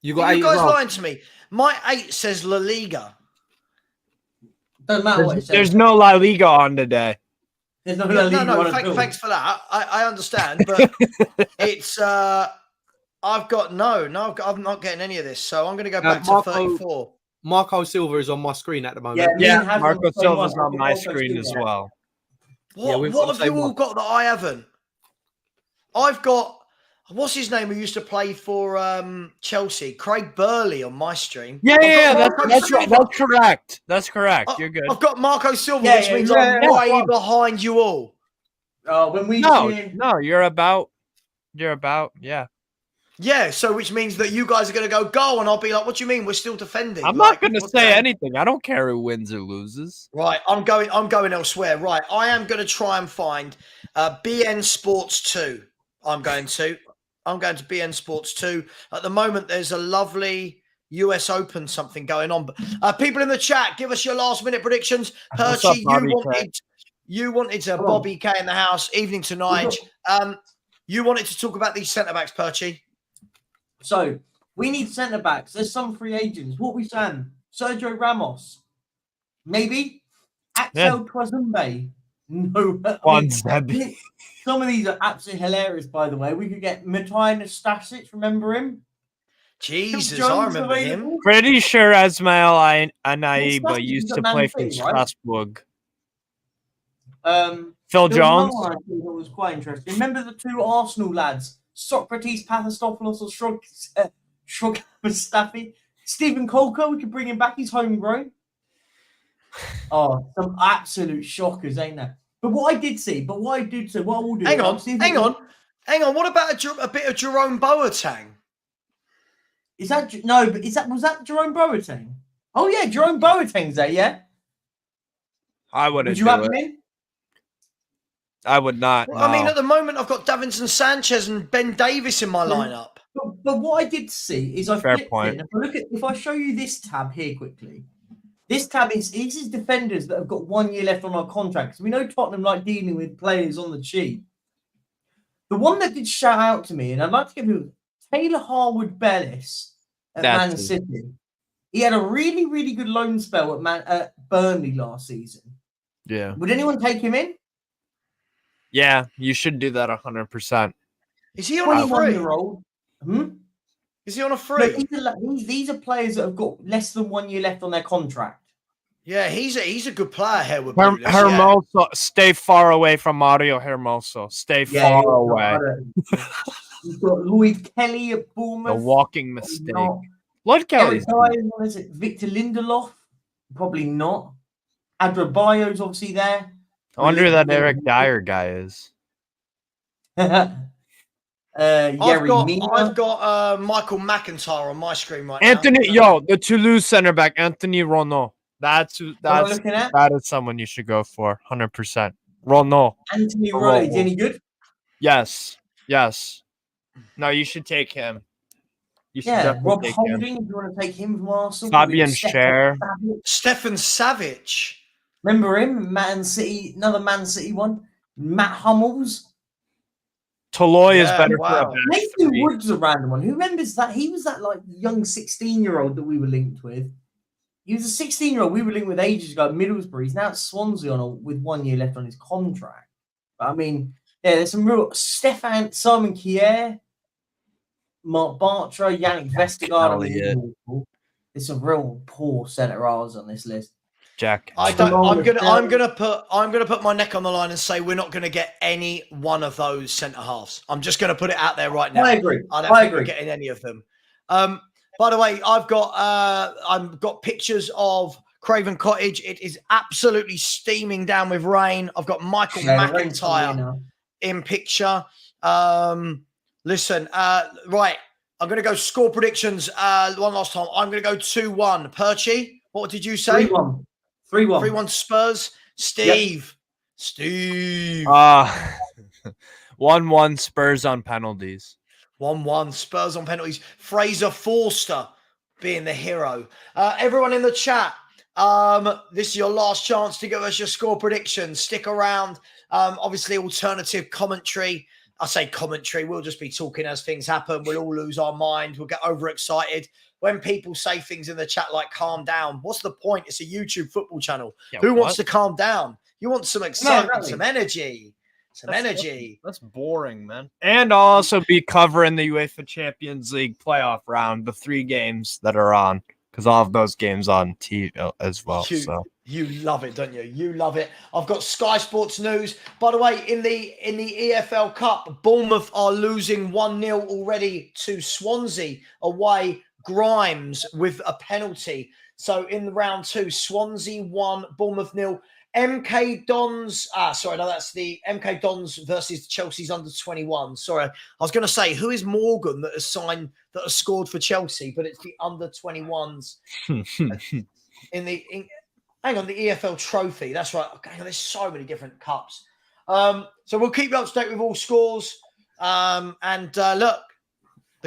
You got 8. You guys lying to me. My 8 says La Liga. Doesn't matter what it says. There's no La Liga on today. There's no Thanks for that. I understand, but it's I'm not getting any of this, so I'm going to go back to 34. Marco Silva is on my screen at the moment. Yeah, Marco Silva's on my screen as well. What have you all got that I haven't? I've got, what's his name who used to play for Chelsea? Craig Burley on my stream. That's correct. That's correct. You're good. I've got Marco Silva, which means I'm way behind you all. You're about. Yeah, so which means that you guys are going to go, and I'll be like, what do you mean? We're still defending. I'm not going to say anything. I don't care who wins or loses. Right, I'm going elsewhere. Right, I am going to try and find BN Sports 2. I'm going to BN Sports 2. At the moment, there's a lovely US Open something going on. But people in the chat, give us your last minute predictions. Perchy, you wanted to Bobby K in the house. Evening to Nige. You wanted to talk about these centre backs, Perchy. So we need centre backs. There's some free agents. What we saying? Sergio Ramos, maybe. Axel Twazumbe. No. Some of these are absolutely hilarious, by the way. We could get Matai Nastasic. Remember him? Jesus, I remember him. Pretty sure Ismail Anaiba used to play for Strasbourg. Phil Jones. That was quite interesting. Remember the two Arsenal lads? Socrates Pathistopoulos or Shrug Mustafi. Stephen Colker, we could bring him back. He's homegrown. Oh, some absolute shockers, ain't there? But what I did see, what I will do. Hang on. What about a bit of Jerome Boateng? Was that Jerome Boateng? Oh yeah, Jerome Boateng's there, yeah. I wouldn't. Would you have him in? I would not. Well, no. I mean, at the moment, I've got Davinson Sanchez and Ben Davis in my lineup. But what I did see is if I show you this tab here quickly, this tab is defenders that have got 1 year left on our contracts. We know Tottenham like dealing with players on the cheap. The one that did shout out to me, and I'd like to give you Taylor Harwood Bellis at Man City. He had a really, really good loan spell at Burnley last season. Yeah. Would anyone take him in? Yeah, you should do that 100%. Is he on a free? Is he on a free? These are players that have got less than 1 year left on their contract. Yeah, he's a good player here with Hermoso. Stay far away from Mario Hermoso. Stay far away. You've got Lloyd Kelly at Bournemouth. A walking mistake. Lloyd Kelly. Victor Lindelof? Probably not. Adrabayo's obviously there. I wonder who that Eric Dyer guy is. I've got Michael McIntyre on my screen right now. The Toulouse center back, Anthony Renaud. That is someone you should go for, 100%. Renaud. Anthony Renaud, is any good? Yes. No, you should take him. Rob Holding, if you want to take him from Arsenal. Fabian Schär. Stefan Savic. Remember him? Man City, another Man City one. Matt Hummels. Toloi is better for a back. Nathan Wood's a random one. Who remembers that? He was that like young 16-year-old that we were linked with. He was a 16-year-old we were linked with ages ago at Middlesbrough. He's now at Swansea with 1 year left on his contract. But I mean, there's some real Simon Kjaer, Mark Bartra, Yannick Vestergaard. It's a real poor centre halves on this list. Jack, I'm gonna put my neck on the line and say we're not gonna get any one of those centre halves. I'm just gonna put it out there right now. I agree. I don't think we're getting any of them. By the way, I've got pictures of Craven Cottage. It is absolutely steaming down with rain. I've got Michael McIntyre in picture. Listen, right. I'm gonna go score predictions. One last time. I'm gonna go 2-1. Perchy, what did you say? 3-1. 3-1 Spurs. Steve. 1-1 Spurs on penalties. 1-1 Spurs on penalties. Fraser Forster being the hero. Everyone in the chat, this is your last chance to give us your score predictions. Stick around. Obviously, alternative commentary. I say commentary. We'll just be talking as things happen. We'll all lose our mind. We'll get overexcited. When people say things in the chat like calm down, what's the point? It's a YouTube football channel. Yeah, who wants to calm down? You want some excitement, exactly. some energy. That's boring, man. And I'll also be covering the UEFA Champions League playoff round, the 3 games that are on, because I'll have those games on TV as well. You love it, don't you? You love it. I've got Sky Sports News. By the way, in the EFL Cup, Bournemouth are losing 1-0 already to Swansea away. Grimes with a penalty. So in the round 2, Swansea 1, Bournemouth 0. MK Dons. That's the MK Dons versus Chelsea's under 21. Sorry, I was going to say, who is Morgan that has scored for Chelsea, but it's the under 21s in the EFL Trophy. That's right. Okay, there's so many different cups. So we'll keep you up to date with all scores. Look, the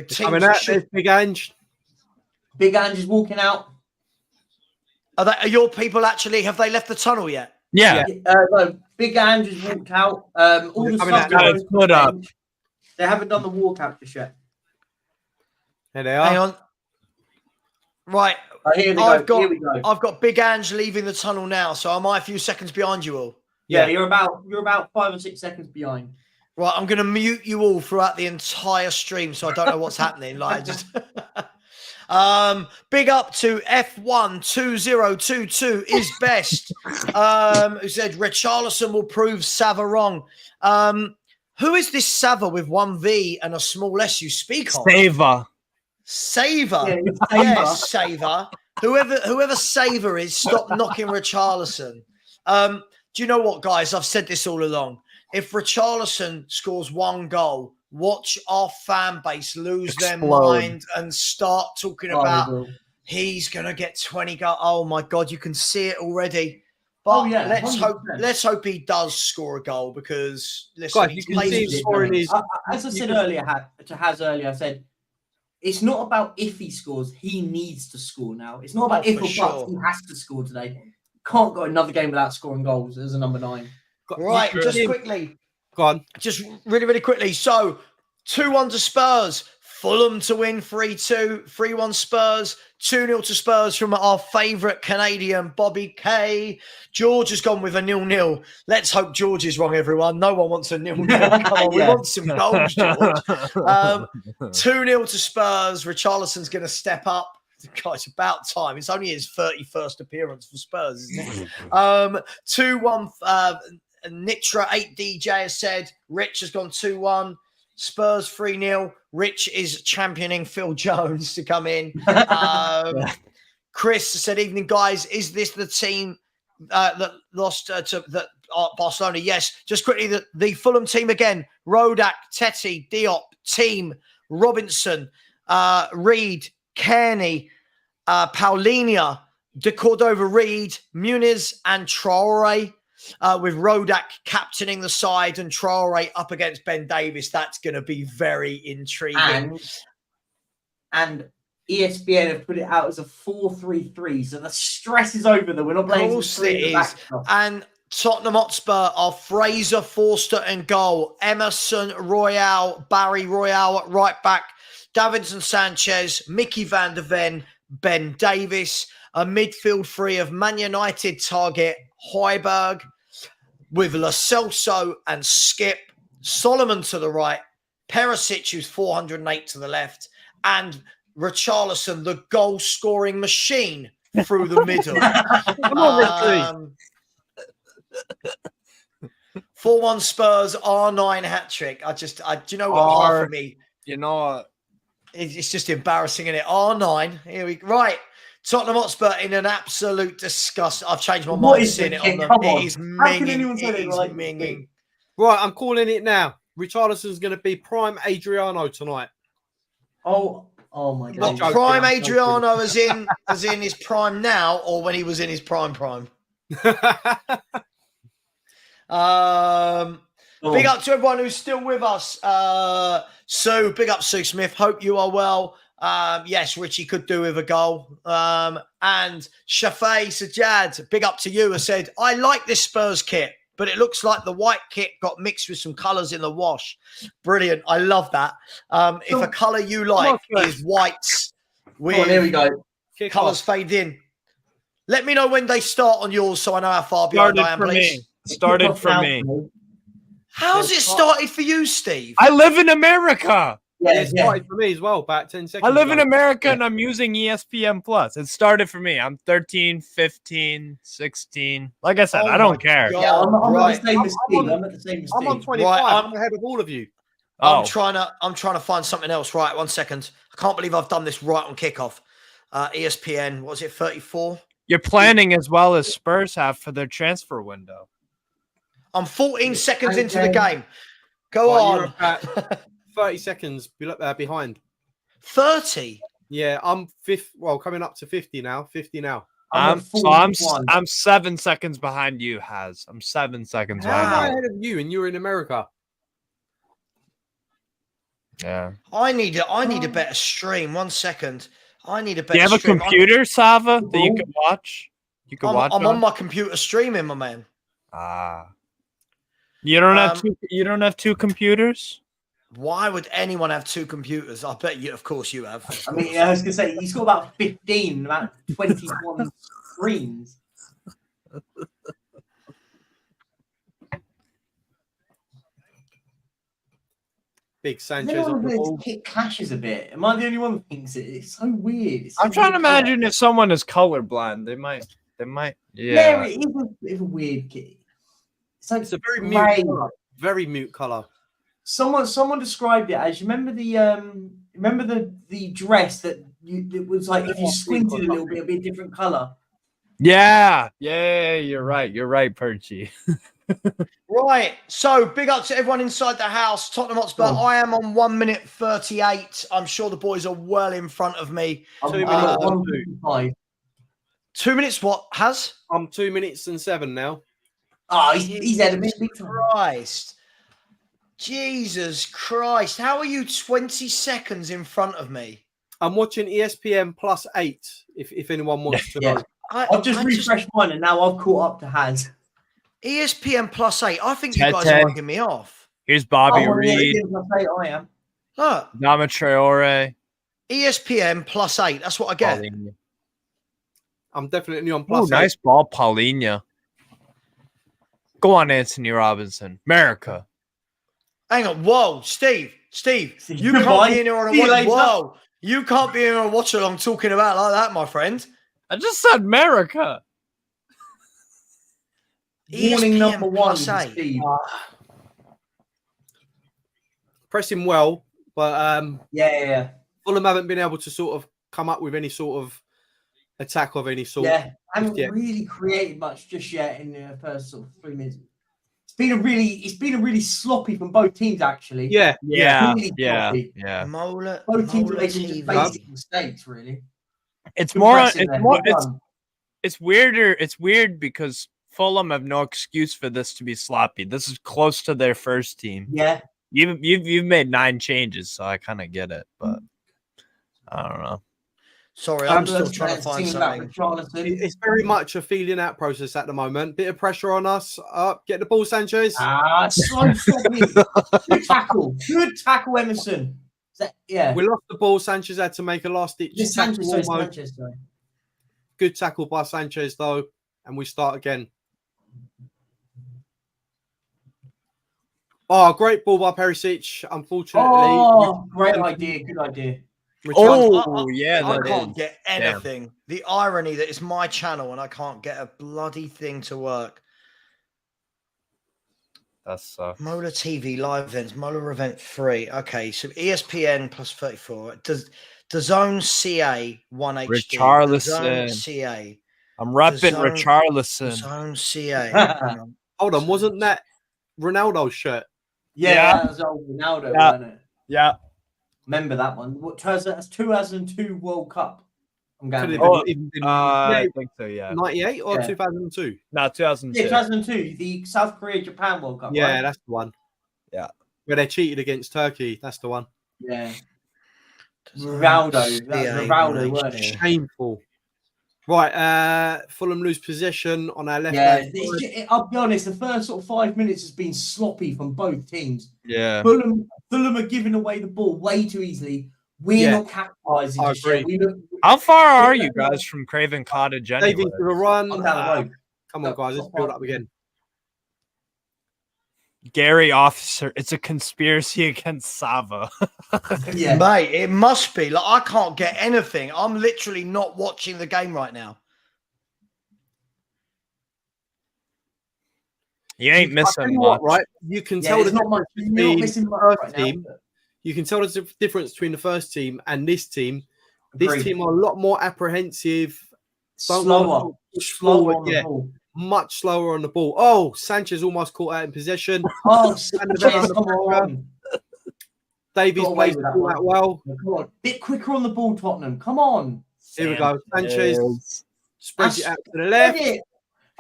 team coming out. There's Big Ange. Big Ange is walking out. Are your people actually? Have they left the tunnel yet? Yeah. No, Big Ange has walked out. All the stuff guys put up. They haven't done the walkout just yet. Here they are. Hang on. Right. Here we go. I've got Big Ange leaving the tunnel now, so am I a few seconds behind you all? Yeah, you're about 5 or 6 seconds behind. Right, I'm going to mute you all throughout the entire stream, so I don't know what's happening. Like, just big up to F12022 is best. Who said Richarlison will prove Savva wrong. Who is this Savva with 1 V and a small S you speak of? Savva. Yes, Savva. Whoever Savva is, stop knocking Richarlison. Do you know what, guys? I've said this all along. If Richarlison scores 1 goal, watch our fan base lose their mind and start talking about he's going to get 20 goals. Oh, my God, you can see it already. But let's hope he does score a goal because, listen, God, you can see him scoring his... As I said earlier, I said, it's not about if he scores, he needs to score now. It's not about if or buts, he has to score today. Can't go another game without scoring goals as a number 9. Right, just quickly. Go on. Just really, really quickly. So, 2-1 to Spurs. Fulham to win 3-2. 3-1 Spurs. 2-0 to Spurs from our favourite Canadian, Bobby K. George has gone with a 0-0. Let's hope George is wrong, everyone. No one wants a 0-0. Come on, we want some goals, George. 2-0 to Spurs. Richarlison's going to step up. God, it's about time. It's only his 31st appearance for Spurs, isn't it? 2-1 Nitra 8DJ has said Rich has gone 2-1. Spurs 3-0. Rich is championing Phil Jones to come in. Chris said, evening, guys. Is this the team that lost to Barcelona? Yes. Just quickly, the Fulham team again. Rodak, Teti, Diop, Team, Robinson, Reed, Kearney, Paulinia, De Cordova-Reid, Muniz, and Traore. With Rodak captaining the side and Traore up against Ben Davis. That's going to be very intriguing. And ESPN have put it out as a 4-3-3, so the stress is over that we're not playing. Of course it is. And Tottenham Hotspur are Fraser, Forster in goal, Emerson, Royale, Barry Royale at right back, Davinson Sanchez, Mickey van der Ven, Ben Davis, a midfield 3 of Man United target Højbjerg with Lo Celso and Skip, Solomon to the right, Perisic, who's 408 to the left, and Richarlison, the goal-scoring machine, through the middle. 4-1 Spurs, R9 hat-trick. Do you know what? For me, you know what? It's just embarrassing, isn't it? R9. Here we go. Right. Tottenham Hotspur in an absolute disgust. I've changed my mind seeing it on them. It is minging. Right, I'm calling it now. Richarlison's going to be prime Adriano tonight. Oh my God. What, prime Adriano as in his prime now or when he was in his prime? Big up to everyone who's still with us. Sue, big up Sue Smith. Hope you are well. Yes, Richie could do with a goal. And Shafay Sajjad, big up to you, has said, I like this Spurs kit, but it looks like the white kit got mixed with some colours in the wash. Brilliant. I love that. If a colour you like is whites with there we go. Colours fade in. Let me know when they start on yours so I know how far behind I am, please. Started for me. How's it started for you, Steve? I live in America. Yeah, it started for me as well, about 10 seconds I live in ago. America and I'm using ESPN Plus. It started for me. I'm 13, 15, 16. Like I said, Oh I don't my care. God. Yeah, I'm Right. at the same as Steve. I'm at the same as I'm on Steve. 25. Right, I'm ahead of all of you. Oh, I'm trying to find something else. Right, 1 second. I can't believe I've done this right on kickoff. ESPN, what was it, 34? you're planning as well as Spurs have for their transfer window. I'm 14 seconds into the game. Go Right, you're on. about 30 seconds behind. 30. Yeah, I'm fifth. Well, coming up to 50 now. 50 now. I'm at 41. 7 seconds behind you, Haz. I'm 7 seconds How am I behind ahead of you and you're in America? you. Yeah. I need a better stream. 1 second. I need a better Do you have a stream. computer, Savva, that you can watch? You can watch. I'm on my computer streaming, my man. You don't have two. You don't have two computers. Why would anyone have two computers? I bet you, of course, you have. I mean, I was going to say, he's got about 15, about 21 screens. Big Sanchez on the ball. It clashes a bit. Am I the only one that thinks it? It's so weird. It's so I'm trying to weird. imagine if someone is colorblind, they might. Yeah, Yeah. it is a bit of a weird kit. It's a very grey. mute color. Very mute color. Someone described it as, you remember the dress that it was like, if you squinted a little bit, it'd be a different color. Yeah. You're right. You're right, Perchy. Right. So big up to everyone inside the house. Tottenham Hotspur. Oh. I am on 1 minute 38. I'm sure the boys are well in front of me. 2 minutes. 1:55. 2 minutes. What has? I'm 2 minutes and 7 now. Oh, he's had a bit big time. Christ. Jesus Christ. How are you 20 seconds in front of me? I'm watching ESPN plus 8. If anyone wants to know. I've just refreshed mine and now I've caught up to Haz. ESPN plus 8. I think you Ted guys Ted. are mugging me off. Here's Bobby Oh, Reed, I am. Look, Dama Traore. ESPN plus 8. That's what I get. Paulinho. I'm definitely on Ooh, plus 8. nice ball, Paulinho. Go on, Anthony Robinson. America. Hang on. Whoa, Steve. You Goodbye. can't be in here on a See you later. Whoa. You can't be in on a watch along talking about like that, my friend. I just said America. Warning ESPN number one, plus 8. Steve. Pressing well, but Yeah. Fulham haven't been able to sort of come up with any sort of attack of any sort. Yeah, haven't Yeah. really created much just yet in the first sort of 3 minutes. It's been a really sloppy from both teams actually. Yeah. Really sloppy. Mola, Both teams are Mola making TV. just basic mistakes, really. It's Good more. pressing It's there. more. Well done. It's weirder. It's weird because Fulham have no excuse for this to be sloppy. This is close to their first team. Yeah. You've made 9 changes, so I kind of get it, but I don't know. Sorry, I'm still trying to find something. Richarlison. It's very much a feeling out process at the moment. Bit of pressure on us. Up, get the ball, Sanchez. So sloppy. Good tackle, Emerson. Yeah. We lost the ball. Sanchez had to make a last-ditch Just tackle. Sanchez, sorry. Good tackle by Sanchez, though, and we start again. Oh, great ball by Perisic. Unfortunately, Oh, great idea. Good idea. Yeah, I that can't is. get anything. The irony that it's my channel and I can't get a bloody thing to work. That sucks. Mola TV live events, Mola event 3. Okay, so ESPN plus 34. Does DAZN CA 1 HD? Richarlison. DAZN CA. I'm repping DAZN Richarlison. DAZN CA. Hang on. hold on. Wasn't that Ronaldo's shirt? Yeah, that was old Ronaldo, Yeah. wasn't it? Yeah. Remember that one? That's 2002 World Cup. I'm Could going. have even been I think so. Yeah. 98 or Yeah. 2002? No, 2002. Yeah, 2002, the South Korea Japan World Cup. Yeah, right? that's the one. Yeah. Where they cheated against Turkey. That's the one. Yeah. DAZN Ronaldo. That's CA Ronaldo, 1 weren't HD. it? Shameful. Right, Fulham lose possession on our left Yeah, hand. I'll be honest. The first sort of 5 minutes has been sloppy from both teams. Yeah. Fulham are giving away the ball way too easily. We're not capitalising. I just yet. agree. How far are you guys from Craven Cottage anyway? Davies with a run. I'm down the road. Come on, guys, let's build up again. Gary officer. It's a conspiracy against Savva. Yeah. Mate, it must be. Like, I can't get anything. I'm literally not watching the game right now. You ain't I'll tell missing you much. what, right? You can Yeah, tell the there's not much. difference You're not between missing the much first right now. team. You can tell the difference between the first team and this team. This Agreed. team are a lot more apprehensive. Don't Slower. want to push Slower forward, on the yeah. ball. Much slower on the ball. Oh, Sanchez almost caught out in possession. Oh, And the Sanchez, under come pressure. on. Davies Got away plays with the that ball one. out well. Come on. Bit quicker on the ball, Tottenham. Come on. Here we go. Sanchez Sanchez. spreads it That's- out to the left. Get it.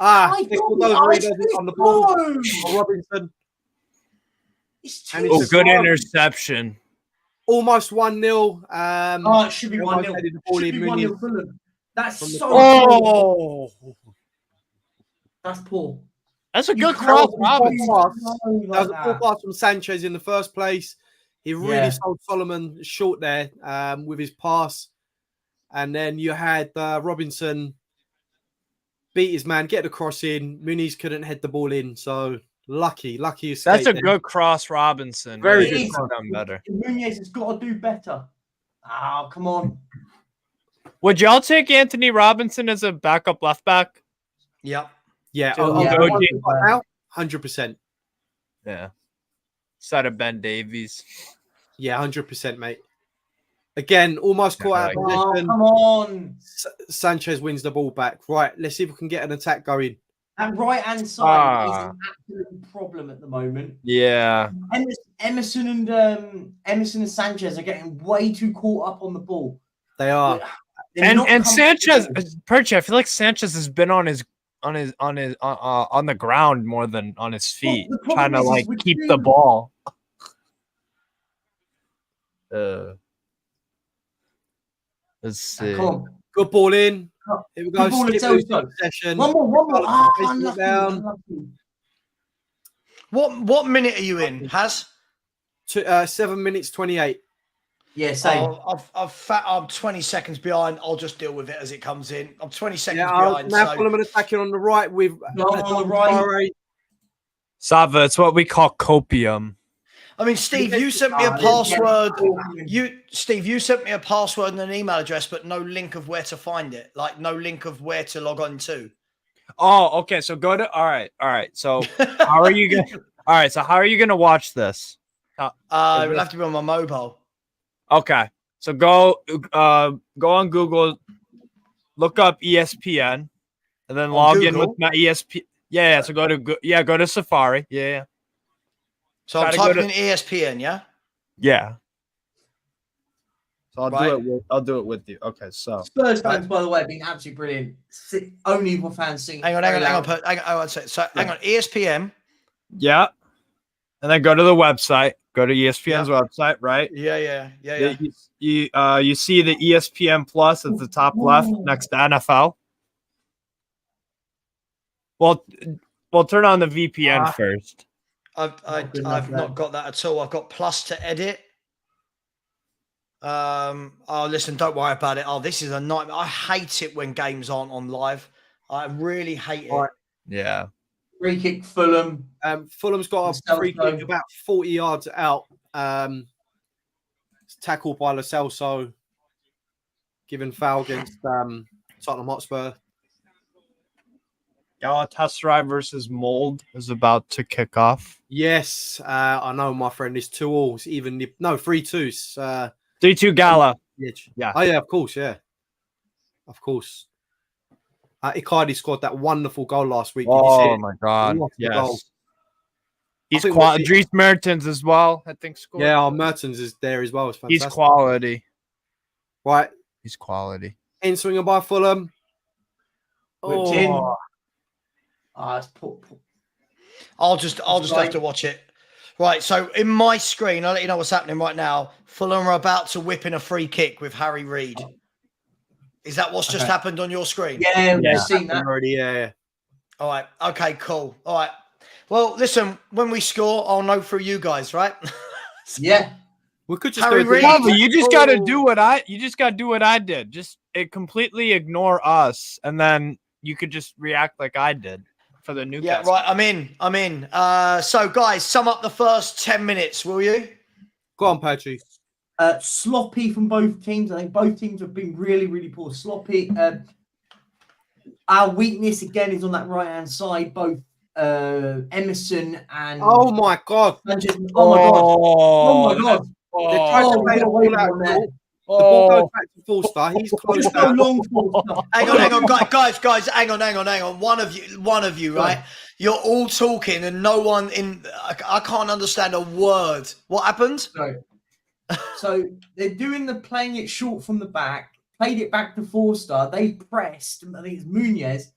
Ah, I Nick got goes it. where he I does it on the said ball. no. Oh, Robinson. It's And too it's Oh, good slow. interception. Almost 1-0. Oh, it should be almost 1-0. headed the ball Should in, be 1-0 Muniz. Fulham. That's From the so corner. poor. Oh, That's poor. that's a You good can't cross, be Robinson. slow That like was a poor that. pass from Sanchez in the first place. He really Yeah. sold Solomon short there with his pass. And then you had Robinson beat his man, get the cross in. Muniz couldn't head the ball in. So lucky escape. That's a there. good cross, Robinson. Very Yeah, good he It could've is. done better. Nunez has got to do better. Oh, come on. Would y'all take Anthony Robinson as a backup left back? Yep. Yeah, Yeah. the one we've got now, 100%. Yeah. Instead of Ben Davies. Yeah, 100%, mate. Again, almost caught out of Oh, position. come on. Sanchez wins the ball back. Right, let's see if we can get an attack going. That right hand side is Ah. an absolute problem at the moment. Yeah. Emerson and Sanchez are getting way too caught up on the ball. They are. They're not And Sanchez, comfortable. Perch, I feel like Sanchez has been on the ground more than on his feet, the problem trying to is like with keep you- the ball. Let's see. Come on. Good ball in. Here we go. Good ball, Skip it's loose Elso. possession. One more. Ah, Chasing it unlucky, down. unlucky. What minute are you in, Has? 7 minutes 28. Yeah, same. Oh, I'm 20 seconds behind. I'll just deal with it as it comes in. I'm 20 seconds Yeah, behind. now So Fulham attacking on the right with on the right. Savva, it's what we call copium. I mean, Steve, you sent me a Ah, password. yeah. You sent me a password and an email address, but no link of where to find it. Like no link of where to log on to. Oh, okay. So go to all right. So how are you gonna? All right. So how are you gonna watch this? It will have to be on my mobile. Okay. So go on Google, look up ESPN, and then log in with my ESP. Yeah. So go to Safari. Yeah. So I'm typing in ESPN. Yeah. Yeah. So Right. I'll do it with you. Okay. So Spurs fans, by the way, have been absolutely brilliant. Only the fans sing. Hang on. Hang on. So hang on. ESPN. yeah, and then go to the website. Go to ESPN's website. Right. Yeah. You see the ESPN Plus at the top left next to NFL. Well, turn on the VPN first. I've not got that at all. I've got Plus to edit. Oh, listen, don't worry about it. Oh, this is a nightmare. I hate it when games aren't on live. I really hate it. Right. Yeah. Free kick, Fulham. Fulham's got a free kick about 40 yards out. It's tackled by Lo Celso, given foul against Tottenham Hotspur. Galatasaray versus Mold is about to kick off. Yes, I know, my friend. It's 2-2. It's even 3-2. 3-2 Gala. Yeah. Oh yeah, of course. Yeah, of course. Icardi scored that wonderful goal last week. Did you see Oh it? my God! What a Yes. goal. He's think quality. Dries Mertens as well. I think scored. Yeah, Mertens is there as well. It's fantastic. He's quality. Right, He's quality. in swinger by Fulham. Whipped in. It's poor. I'll just have to watch it. Right, so in my screen, I'll let you know what's happening right now. Fulham are about to whip in a free kick with Harry Reid. Is that what's just happened on your screen? Yeah, we've seen that. Already, yeah. All right. Okay, cool. All right. Well, listen, when we score, I'll know through you guys, right? Yeah. We could just Harry do Reid. Savva, you just got to do what I did. Just completely ignore us, and then you could just react like I did. for the Yeah, Newcastle. right. I'm in. So, guys, sum up the first 10 minutes, will you? Go on, Patrick. Sloppy from both teams. I think both teams have been really, really poor. Sloppy. Our weakness again is on that right hand side. Both Emerson and Oh my God! Sanchez. Oh my God! Oh my God! They're trying to play the ball out. The ball goes back to Forster. He's closed Just go out. long for stuff. Hang on, guys, hang on. One of you, right? You're all talking and no one I can't understand a word. What happened? So they're doing playing it short from the back, played it back to Forster. They pressed, I think it's Munez,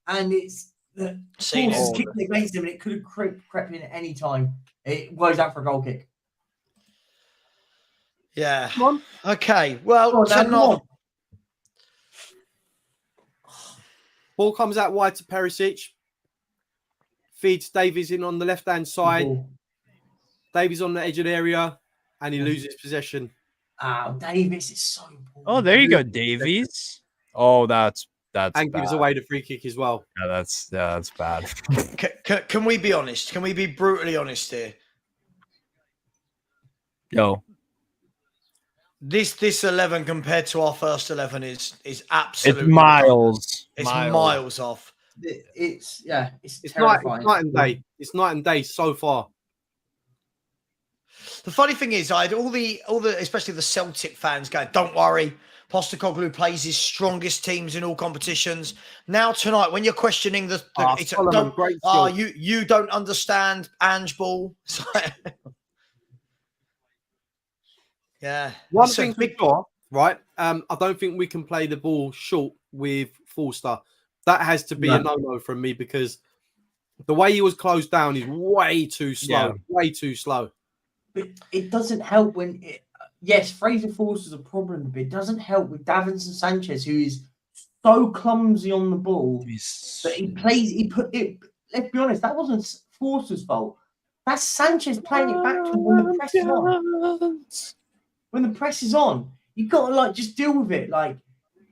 and it's the Forster's kicked it against him, and it could have crept in at any time. It goes out for a goal kick. Yeah. Okay. Well, ball comes out wide to Perisic. Feeds Davies in on the left-hand side. Davies on the edge of the area, and he loses possession. Oh, Davies is so important. Oh, there you go, Davies. Oh, that's and bad. Gives away the free kick as well. Yeah, that's bad. Can we be honest? Can we be brutally honest here? Yo, this 11 compared to our first 11 is absolutely it's miles. It's miles off. It's terrifying. It's night and day. It's night and day so far. The funny thing is, I had all the especially the Celtic fans going, "Don't worry, Postecoglou plays his strongest teams in all competitions." Now tonight, when you're questioning you don't understand Ange ball. Yeah. One thing for sure, right? I don't think we can play the ball short with Forster. That has to be a no-no from me because the way he was closed down is way too slow. Yeah. Way too slow. But it doesn't help when yes, Fraser Forster's a problem, but it doesn't help with Davinson Sanchez, who is so clumsy on the ball that let's be honest, that wasn't Forster's fault. That's Sanchez playing it back to him when the press is on. When the press is on, you gotta just deal with it.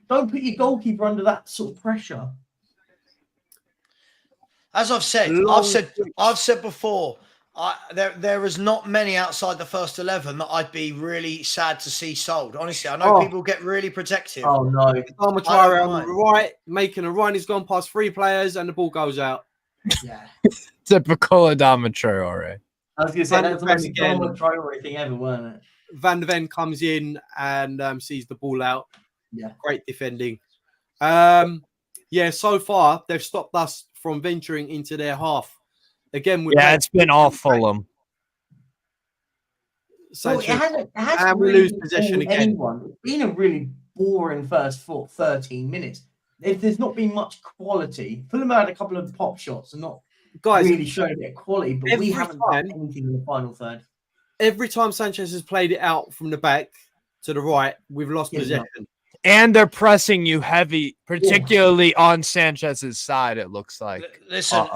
Don't put your goalkeeper under that sort of pressure. As I've said before, there is not many outside the first 11 that I'd be really sad to see sold. Honestly, I know people get really protective. Oh no, Armatara on the right, making a run. He's gone past 3 players, and the ball goes out. Yeah, typical Adama Traore. I was going to say that's the most Adama Traore thing ever, wasn't it? Van de Ven comes in and sees the ball out. Yeah, great defending. So far they've stopped us from venturing into their half. Again, it's been all Fulham. So it hasn't and we lose possession again. It's been a really boring first 13 minutes. If there's not been much quality, Fulham had a couple of pop shots and not really showing a bit of quality, but we haven't done anything in the final third. Every time Sanchez has played it out from the back to the right, we've lost possession. And they're pressing you heavy, particularly on Sanchez's side, it looks like. Listen,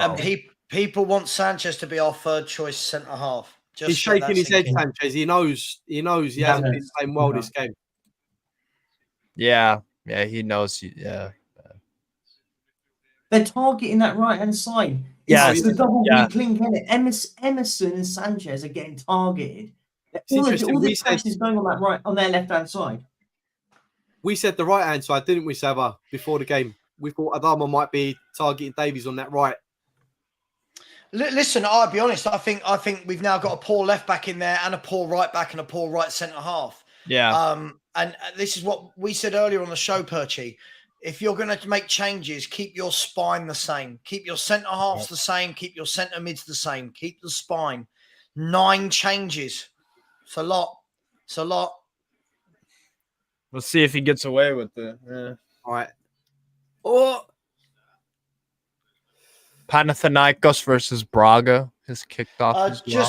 people want Sanchez to be our third choice centre half. He's shaking his head, Sanchez. He knows he hasn't been playing well this game. Yeah, he knows. Yeah. They're targeting that right-hand side. It's the double weak link, isn't it? Emerson and Sanchez are getting targeted. All the press is going on their left-hand side. We said the right-hand side, didn't we, Savva, before the game? We thought Adama might be targeting Davies on that right. Listen, I'll be honest. I think we've now got a poor left back in there and a poor right back and a poor right centre half. Yeah. And this is what we said earlier on the show, Perchy. If you're going to make changes, keep your spine the same. Keep your centre halves the same. Keep your centre mids the same. Keep the spine. 9 changes. It's a lot. We'll see if he gets away with it. Yeah. All right. Panathinaikos versus Braga has kicked off as well.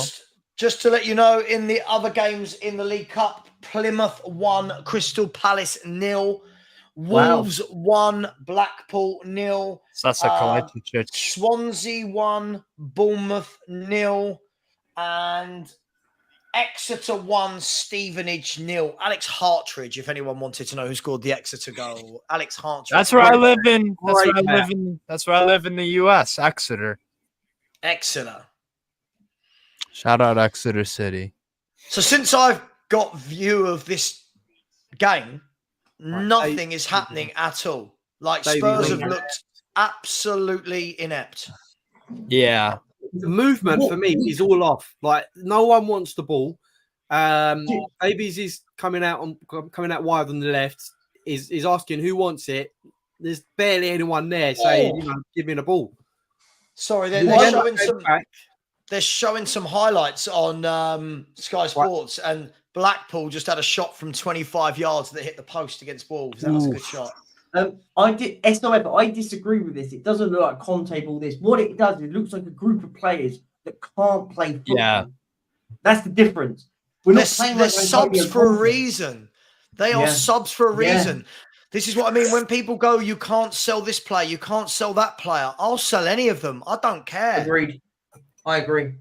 Just to let you know, in the other games in the League Cup, Plymouth 1, Crystal Palace 0. Wolves 1, Blackpool 0. Swansea 1, Bournemouth 0. And Exeter 1, Stevenage 0. Alex Hartridge, if anyone wanted to know who scored the Exeter goal. Alex Hartridge. That's where I live in. That's Great where I man. live in. That's where I live in the U.S. Exeter. Exeter. Shout out Exeter City. So since I've got view of this game, nothing is happening at all. Like Spurs have looked absolutely inept. Yeah. The movement for me is all off. Like no one wants the ball. Davies is coming out wide on the left. Is asking who wants it. There's barely anyone there saying, give me the ball. Sorry, they're showing some highlights on Sky Sports, and Blackpool just had a shot from 25 yards that hit the post against Wolves. That was a good shot. I disagree with this. It doesn't look like Conte all this. What it does, it looks like a group of players that can't play football. Yeah. That's the difference. They're subs for a reason. They are subs for a reason. This is what I mean. When people go, you can't sell this player, you can't sell that player. I'll sell any of them. I don't care. Agreed. I agree.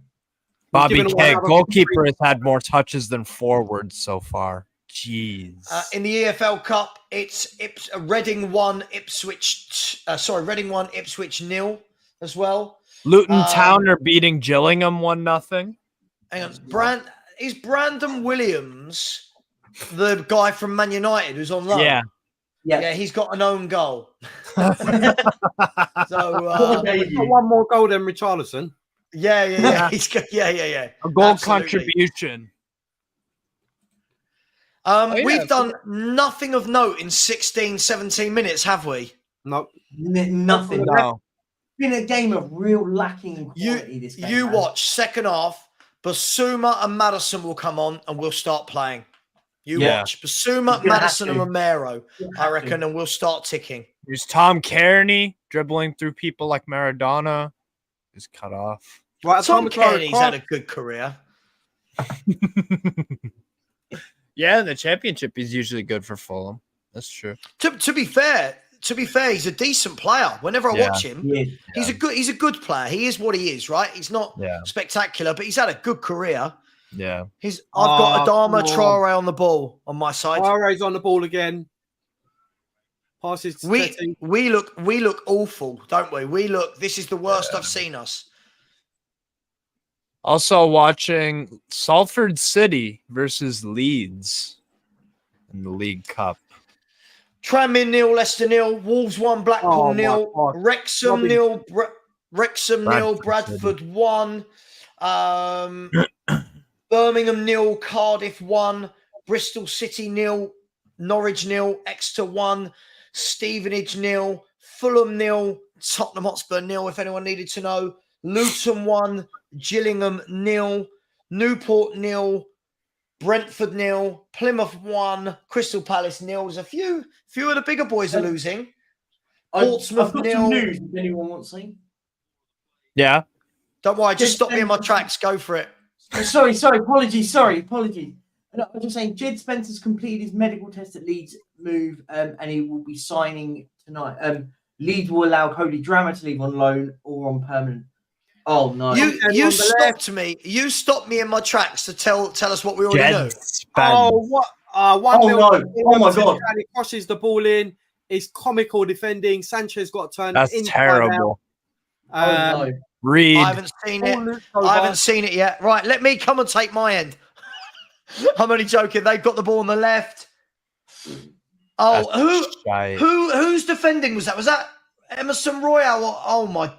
Bobby K, goalkeeper has had more touches than forwards so far. Jeez. In the EFL Cup, it's Reading 1, Ipswich 0 as well. Luton Town are beating Gillingham 1-0. Hang on. Is Brandon Williams the guy from Man United who's on loan? Yeah, he's got an own goal. So he's got one more goal than Richarlison. Yeah. He's got a goal contribution. We've done nothing of note in 16, 17 minutes, have we? No. Nothing. No. It's been a game of real lacking quality this game. You watch second half, Basuma and Maddison will come on and we'll start playing. You watch Basuma, Maddison and Romero, I reckon, and we'll start ticking. There's Tom Kearney dribbling through people like Maradona. He's cut off. Right, Tom Kearney's had a good career. Yeah, in the championship, he's usually good for Fulham. That's true. To be fair, he's a decent player. Whenever I watch him, he's a good player. He is what he is, right? He's not spectacular, but he's had a good career. Yeah. I've got Adama Traore on the ball on my side. Traore's on the ball again. Passes to Tete. We look awful, don't we? This is the worst I've seen us. Also watching Salford City versus Leeds in the League Cup. Tranmere 0, Leicester 0, Wolves 1, Blackpool 0, Wrexham 0, Wrexham 0, Bradford 1, Birmingham 0, Cardiff 1, Bristol City 0, Norwich 0, Exeter 1, Stevenage 0, Fulham 0, Tottenham Hotspur 0, if anyone needed to know, Luton 1, Gillingham 0, Newport 0, Brentford 0, Plymouth 1, Crystal Palace 0. There's a few of the bigger boys are losing. Portsmouth 0. News, if anyone wants to see. Yeah. Don't worry, just stop me in my tracks. Go for it. Sorry. Apologies. No, I'm just saying, Jed Spencer's completed his medical test at Leeds move, and he will be signing tonight. Leeds will allow Cody Drammer to leave on loan or on permanent. Oh no! You stopped me. You stopped me in my tracks to tell us what we already know. Oh what? 1-0. No! Oh my god! He crosses the ball in. It's comical defending. Sanchez got turned. That's terrible. No! Reed. I haven't seen it. I haven't seen it yet. Right, let me come and take my end. I'm only joking. They've got the ball on the left. Oh, who's defending? Was that Emerson Royale? Oh my!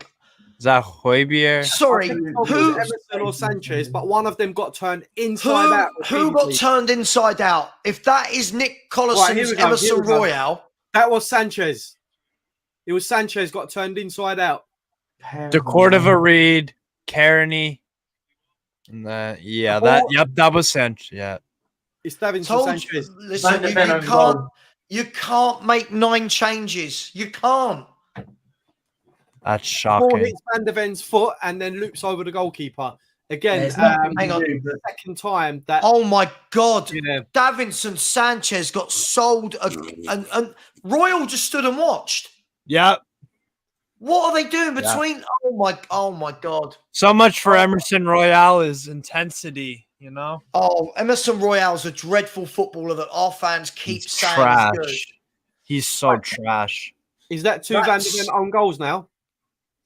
Is that Højbjerg? Sorry, who Emerson or Sanchez? But one of them got turned inside out. Who got turned inside out? If that is Nick Collison's Emerson Royale, that was Sanchez. It was Sanchez got turned inside out. De Cordova, Reed, Kearney. And that was Sanchez. Yeah. It's Davinson Sanchez. Listen, you can't make 9 changes. You can't. That's shocking. Ball hits Van der Ven's foot and then loops over the goalkeeper. Again, hang on. The second time that. Oh my God. Davinson Sanchez got sold and Royal just stood and watched. Yeah. What are they doing between? Yeah. Oh my God. So much for Emerson Royale is intensity. You know? Oh, Emerson Royale's a dreadful footballer that our fans keep He's saying trash. is good. He's so trash. Is that two Van de Ven own goals now?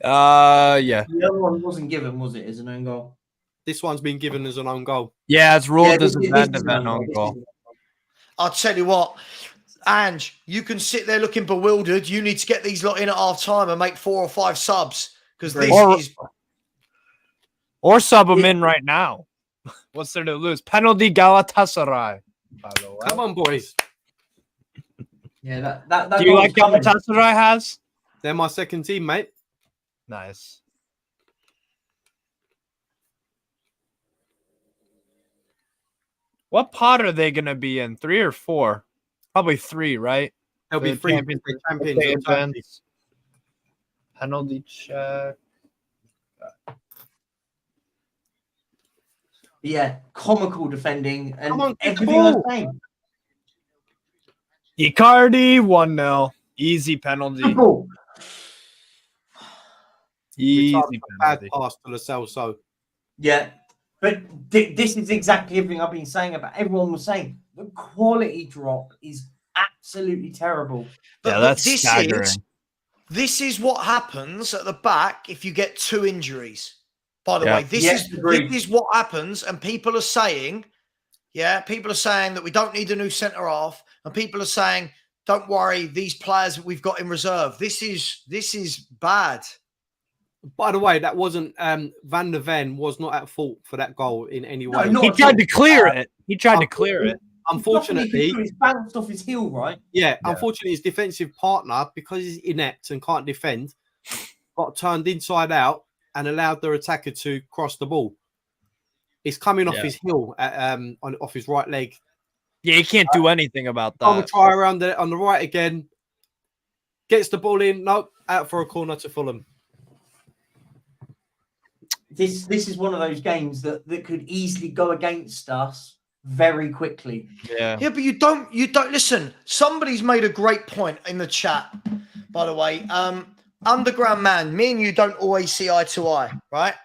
Yeah. The other one wasn't given, was it, as an own goal? This one's been given as an own goal. Yeah, it's ruled as a this Van de is Ven an own goal. I'll tell you what, Ange, you can sit there looking bewildered. You need to get these lot in at half time and make 4 or 5 subs because this is. Or sub him in right now. What's there to lose? Penalty Galatasaray. By the way. Come on, boys. Yeah, that Do you like Galatasaray has? They're my second team, mate. Nice. What pot are they going to be in? 3 or 4? Probably 3, right? They'll be The free champions- champions. Okay, of Turkey. advance. Penalty check. Yeah, comical defending and Come on, get the everything I was ball. saying. Icardi 1-0. Easy penalty. Simple. Easy Bad penalty. pass to the Celso. Yeah, but this is exactly everything I've been saying about. Everyone was saying the quality drop is absolutely terrible. Yeah, that's this staggering. This is what happens at the back if you get 2 injuries. By the Yeah. way, this Yes, agreed. is what happens, and people are saying, that we don't need a new centre half, and people are saying, don't worry, these players that we've got in reserve. This is bad. By the way, that wasn't Van de Ven was not at fault for that goal in any way. not He at tried all. to clear it. He tried to clear it. Unfortunately, It's bounced off his heel, right? yeah, unfortunately, his defensive partner, because he's inept and can't defend, got turned inside out and allowed the attacker to cross the ball. It's coming off his heel, off his right leg. Yeah, he can't do anything about I'm gonna that. try around on the right again. Gets the ball in. Nope, out for a corner to Fulham. This is one of those games that could easily go against us very quickly. Yeah. Yeah, but you don't listen. Somebody's made a great point in the chat, by the way. Underground man, me and you don't always see eye to eye, right?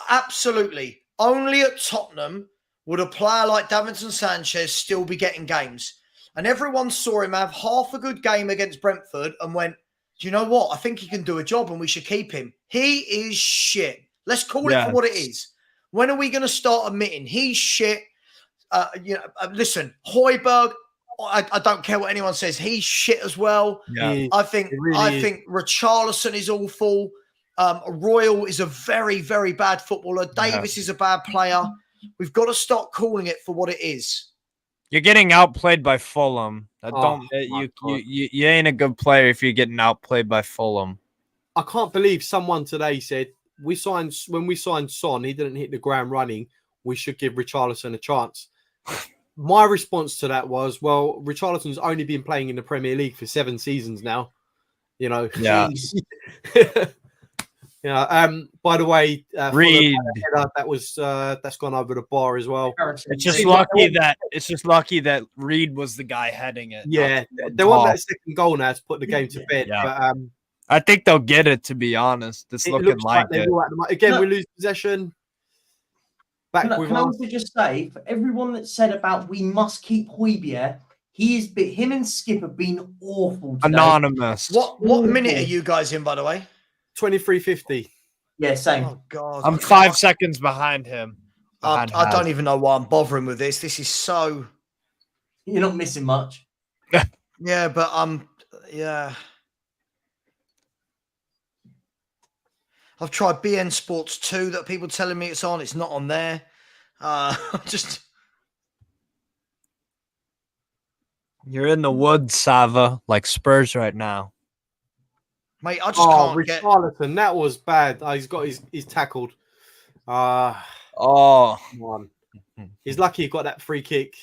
Absolutely. Only at Tottenham would a player like Davinson Sanchez still be getting games. And everyone saw him have half a good game against Brentford and went, do you know what? I think he can do a job and we should keep him. He is shit. Let's call it for what it is. When are we going to start admitting he's shit? Listen, Højbjerg, I don't care what anyone says. He's shit as well. Yeah. I think Richarlison is awful. Royal is a very, very bad footballer. Davis is a bad player. We've got to stop calling it for what it is. You're getting outplayed by Fulham. You ain't a good player if you're getting outplayed by Fulham. I can't believe someone today said when we signed Son, he didn't hit the ground running. We should give Richarlison a chance. My response to that was, well, Richarlison's only been playing in the Premier League for 7 seasons now. You know. Yeah. By the way, Reed, that's gone over the bar as well. it's just lucky that Reed was the guy heading it. Yeah, they want that second goal now to put the game to bed. Yeah. But I think they'll get it, to be honest. It's it looking looks like they it. will at the moment. Again, we lose possession. Can I also just say, for everyone that said about we must keep Højbjerg, him and Skip have been awful today. Anonymous. What minute are you guys in, by the way? 23:50. Yeah, same. Oh, God. I'm 5 seconds behind him. I don't even know why I'm bothering with this. This is so... You're not missing much. Yeah, but I've tried BN Sports 2 that people telling me it's on. It's not on there. You're in the woods, Savva, like Spurs right now. Mate, I just can't get... Richarlison, that was bad. He's tackled. Oh. Come on. He's lucky he got that free kick.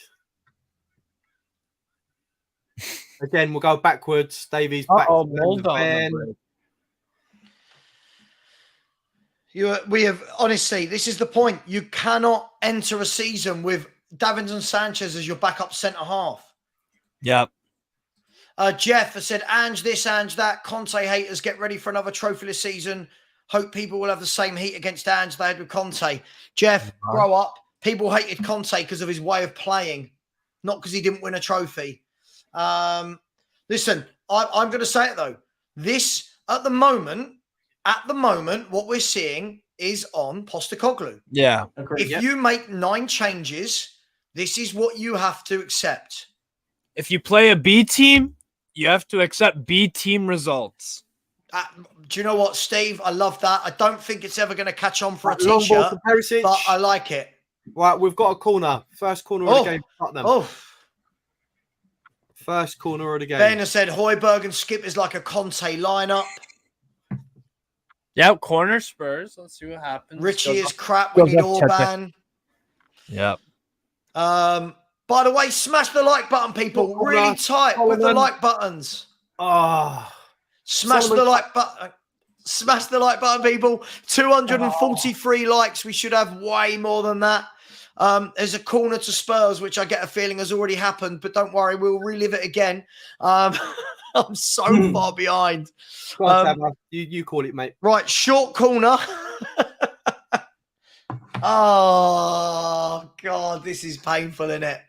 Again, we'll go backwards. Davies back. We have, honestly, this is the point. You cannot enter a season with Davinson Sanchez as your backup centre half. Yep. Jeff has said, Ange this, Ange that. Conte haters, get ready for another trophyless season. Hope people will have the same heat against Ange they had with Conte. Jeff, grow up. People hated Conte because of his way of playing, not because he didn't win a trophy. Listen, I'm going to say it though. This at the moment, what we're seeing is on Postecoglou. Yeah. If you make 9 changes, this is what you have to accept. If you play a B team, you have to accept B team results. Do you know what, Steve? I love that. I don't think it's ever going to catch on for a Long ball t-shirt, for Perisic. but I like it. Right, we've got a corner. First corner of the game. Tottenham. Oh, first corner of the game. Ben has said Højbjerg and Skip is like a Conte lineup. Yep, corner Spurs. Let's see what happens. Richie is crap. We need Orban. Yep. By the way, smash the like button, people. Really tight with the like buttons. Smash the like button. Smash the like button, people. 243 likes. We should have way more than that. There's a corner to Spurs, which I get a feeling has already happened, but don't worry, we'll relive it again. I'm so far behind. You call it, mate. Right, short corner. Oh God, this is painful, isn't it?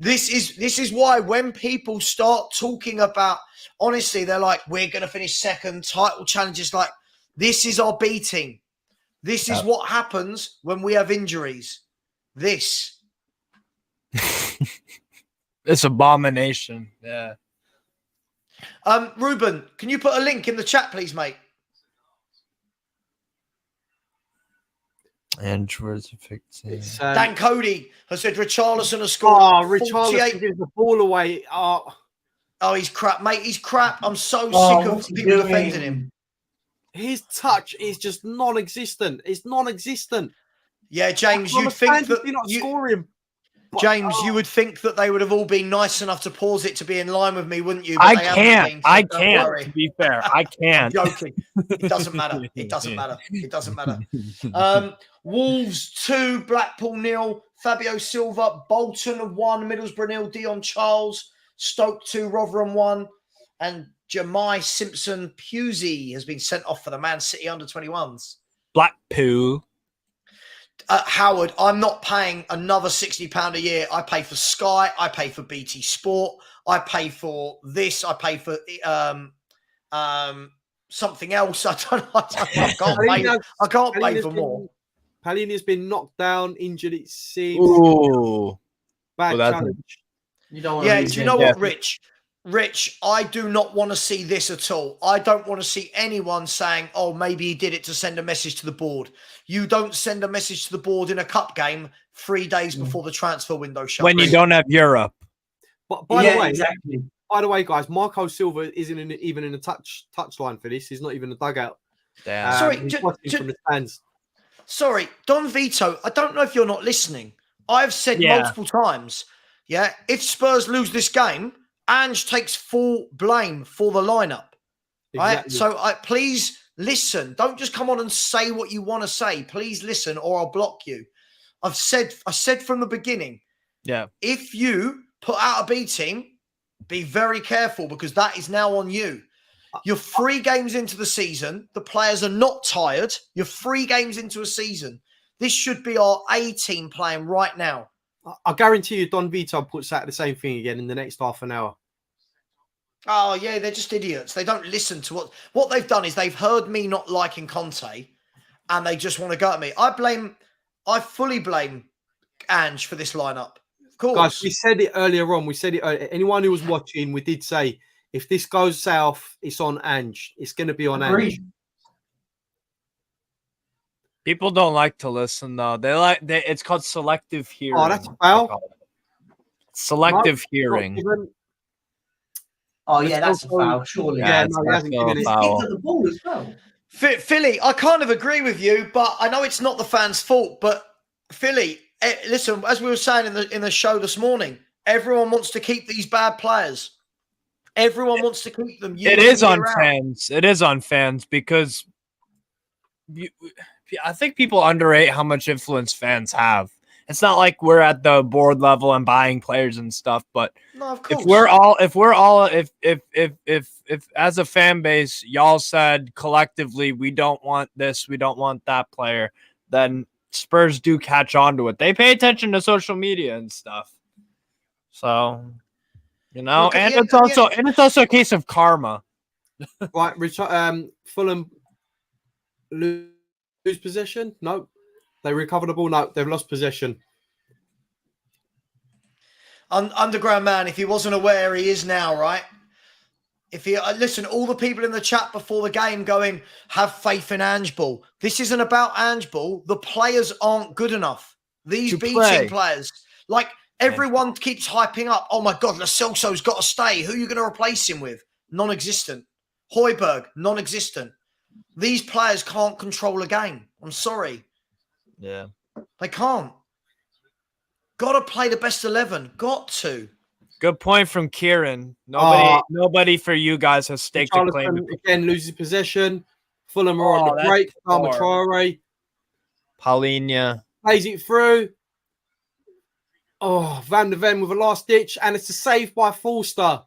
This is why when people start talking about, honestly, they're like, we're going to finish second, title challenges. Like, this is our B team. This is what happens when we have injuries. This. It's abomination. Yeah. Ruben, can you put a link in the chat, please, mate? And towards fixing. Dan Cody has said Richarlison has scored. Richarlison gives the ball away. Oh, he's crap, mate. He's crap. I'm so sick of people defending him. His touch is just non-existent. It's non-existent. Yeah, James, you'd think that not score him. James, you would think that they would have all been nice enough to pause it to be in line with me, wouldn't you? But I can't. I can't. To be fair, I can't. I'm joking. It doesn't matter. It doesn't matter. It doesn't matter. Wolves 2, Blackpool 0, Fabio Silva, Bolton 1, Middlesbrough 0, Dion Charles, Stoke 2, Rotherham 1, and Jemai Simpson Pusey has been sent off for the Man City under-21s. Blackpool. Howard, I'm not paying another £60 a year. I pay for Sky. I pay for BT Sport. I pay for this. I pay for something else. I can't pay for more. Palhinha's been knocked down, injured, it seems. Ooh. Bad challenge. You don't want do you know what, Rich? Rich, I do not want to see this at all. I don't want to see anyone saying, oh, maybe he did it to send a message to the board. You don't send a message to the board in a cup game 3 days before the transfer window shuts. When you don't have Europe. But by the way, guys, Marco Silva isn't even in the touchline for this. He's not even a dugout. Sorry, from the stands. Sorry, Don Vito, I don't know if you're not listening. I've said multiple times, if Spurs lose this game, Ange takes full blame for the lineup. Right? Exactly. So please listen. Don't just come on and say what you want to say. Please listen or I'll block you. I said from the beginning, if you put out a B team, be very careful because that is now on you. You're 3 games into the season. The players are not tired. You're 3 games into a season. This should be our A team playing right now. I guarantee you Don Vito puts out the same thing again in the next half an hour. Oh, yeah, they're just idiots. They don't listen to what they've done is they've heard me not liking Conte and they just want to go at me. I fully blame Ange for this lineup. Of course. Guys, we said it earlier on. Anyone who was watching, we did say, if this goes south, it's on Ange. It's going to be on Ange. People don't like to listen, though. It's called selective hearing. Oh, that's a foul. Selective hearing. Oh, yeah, that's a foul, surely. Yeah, no, he hasn't given it. He's at the ball as well. Philly, I kind of agree with you, but I know it's not the fans' fault. But Philly, listen, as we were saying in the show this morning, everyone wants to keep these bad players. Everyone wants to keep them. It is on fans. It is on fans because I think people underrate how much influence fans have. It's not like we're at the board level and buying players and stuff, but no, of course. if as a fan base, y'all said collectively, we don't want this, we don't want that player, then Spurs do catch on to it. They pay attention to social media and stuff. So, you know, Look, and it's also a case of karma. Right, Fulham lose possession? No. They recover the ball? No, they've lost possession. Underground man, if he wasn't aware, he is now, right? If he listen, all the people in the chat before the game going, have faith in Ange Ball. This isn't about Ange Ball. The players aren't good enough. These B team players, like everyone keeps hyping up. Oh my God, Lo Celso's got to stay. Who are you going to replace him with? Non-existent. Højbjerg, non-existent. These players can't control a game. I'm sorry. Yeah. They can't. Got to play the best 11. Got to. Good point from Kieran. Nobody for you guys has staked a claim. Again, loses possession. Fulham are on the break. Traore. Paulinho. Plays it through. Oh, Van der Ven with a last ditch. And it's a save by Forster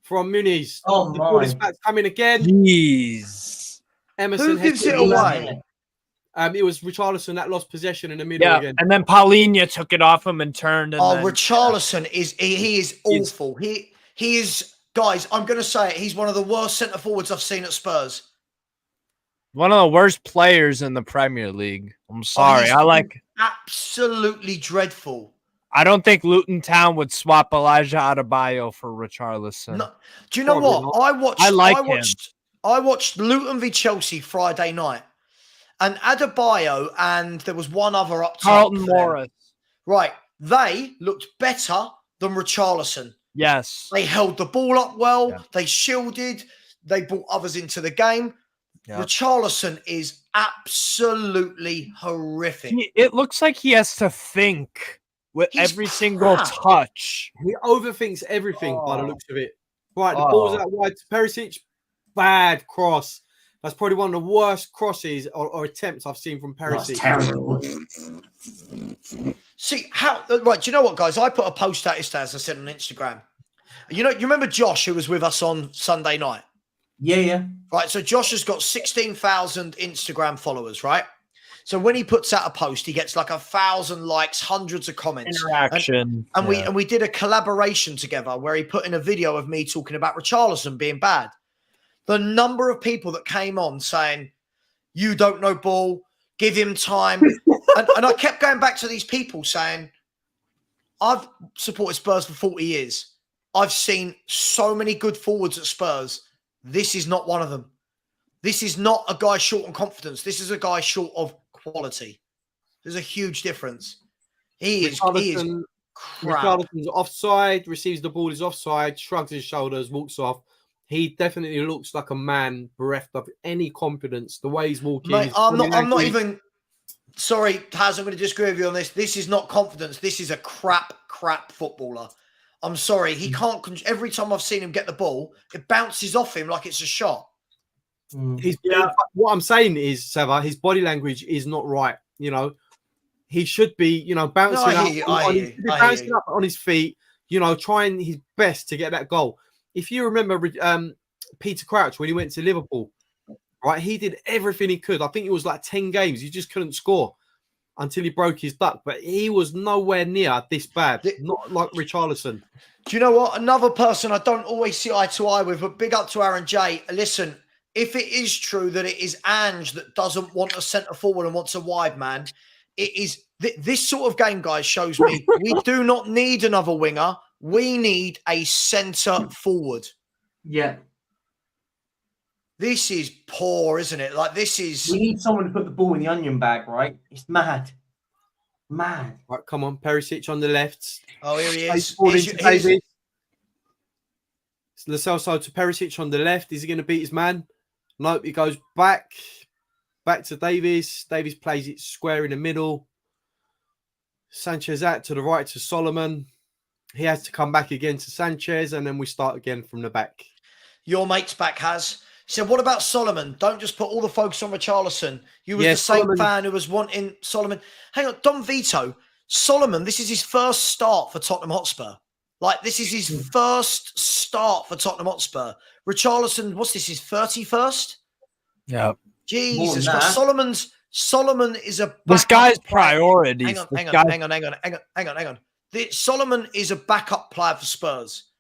from Muniz. Oh, the ball is back coming again. Jeez. Emerson. Who gives it away? It was Richarlison that lost possession in the middle again. And then Paulinho took it off him and turned. And Richarlison is awful. He is, guys, I'm going to say it. He's one of the worst centre forwards I've seen at Spurs. One of the worst players in the Premier League. I'm sorry. Absolutely dreadful. I don't think Luton Town would swap Elijah Adebayo for Richarlison. No. Do you know what? I watched Luton v Chelsea Friday night. And Adebayo and there was one other up top. Carlton Morris. Right. They looked better than Richarlison. Yes. They held the ball up well. Yeah. They shielded. They brought others into the game. Yeah. Richarlison is absolutely horrific. It looks like he has to think with every single touch. He overthinks everything by the looks of it. Right, the ball's out wide to Perisic. Bad cross. That's probably one of the worst crosses or attempts I've seen from Perisic. That's terrible. See, right, do you know what, guys? I put a post out yesterday, as I said on Instagram. You remember Josh, who was with us on Sunday night? Yeah. Right, so Josh has got 16,000 Instagram followers, right? So when he puts out a post, he gets like 1,000 likes, hundreds of comments. Interaction. And we did a collaboration together where he put in a video of me talking about Richarlison being bad. The number of people that came on saying, you don't know ball, give him time. and I kept going back to these people saying, I've supported Spurs for 40 years. I've seen so many good forwards at Spurs. This is not one of them. This is not a guy short on confidence. This is a guy short of quality. There's a huge difference. He is crap. Richarlison's offside, receives the ball, is offside, shrugs his shoulders, walks off. He definitely looks like a man bereft of any confidence. The way he's walking. Mate, I'm not even. Sorry, Taz, I'm going to disagree with you on this. This is not confidence. This is a crap footballer. I'm sorry. He can't. Every time I've seen him get the ball, it bounces off him like it's a shot. What I'm saying is, Savva, his body language is not right. He should be, bouncing up on his feet. Trying his best to get that goal. If you remember Peter Crouch when he went to Liverpool, right? He did everything he could. I think it was like 10 games. He just couldn't score until he broke his duck. But he was nowhere near this bad. Not like Richarlison. Do you know what? Another person I don't always see eye to eye with, but big up to Aaron J. Listen, if it is true that it is Ange that doesn't want a centre forward and wants a wide man, it is this sort of game, guys, shows me we do not need another winger. We need a centre forward. Yeah. This is poor, isn't it? Like, this is... We need someone to put the ball in the onion bag, right? It's mad. Mad. Right, come on. Perisic on the left. Oh, here he is. Lo Celso to Perisic on the left. Is he going to beat his man? Nope. He goes back to Davies. Davies plays it square in the middle. Sanchez out to the right to Solomon. He has to come back again to Sanchez, and then we start again from the back. Your mate's back has. He said, what about Solomon? Don't just put all the focus on Richarlison. You was the same fan who was wanting Solomon. Hang on, Don Vito. Solomon, this is his first start for Tottenham Hotspur. Like, this is his first start for Tottenham Hotspur. Richarlison, what's this, his 31st? Yeah. Jesus Christ. Solomon is a This backup guy's player. priorities. Hang on. Solomon is a backup player for Spurs.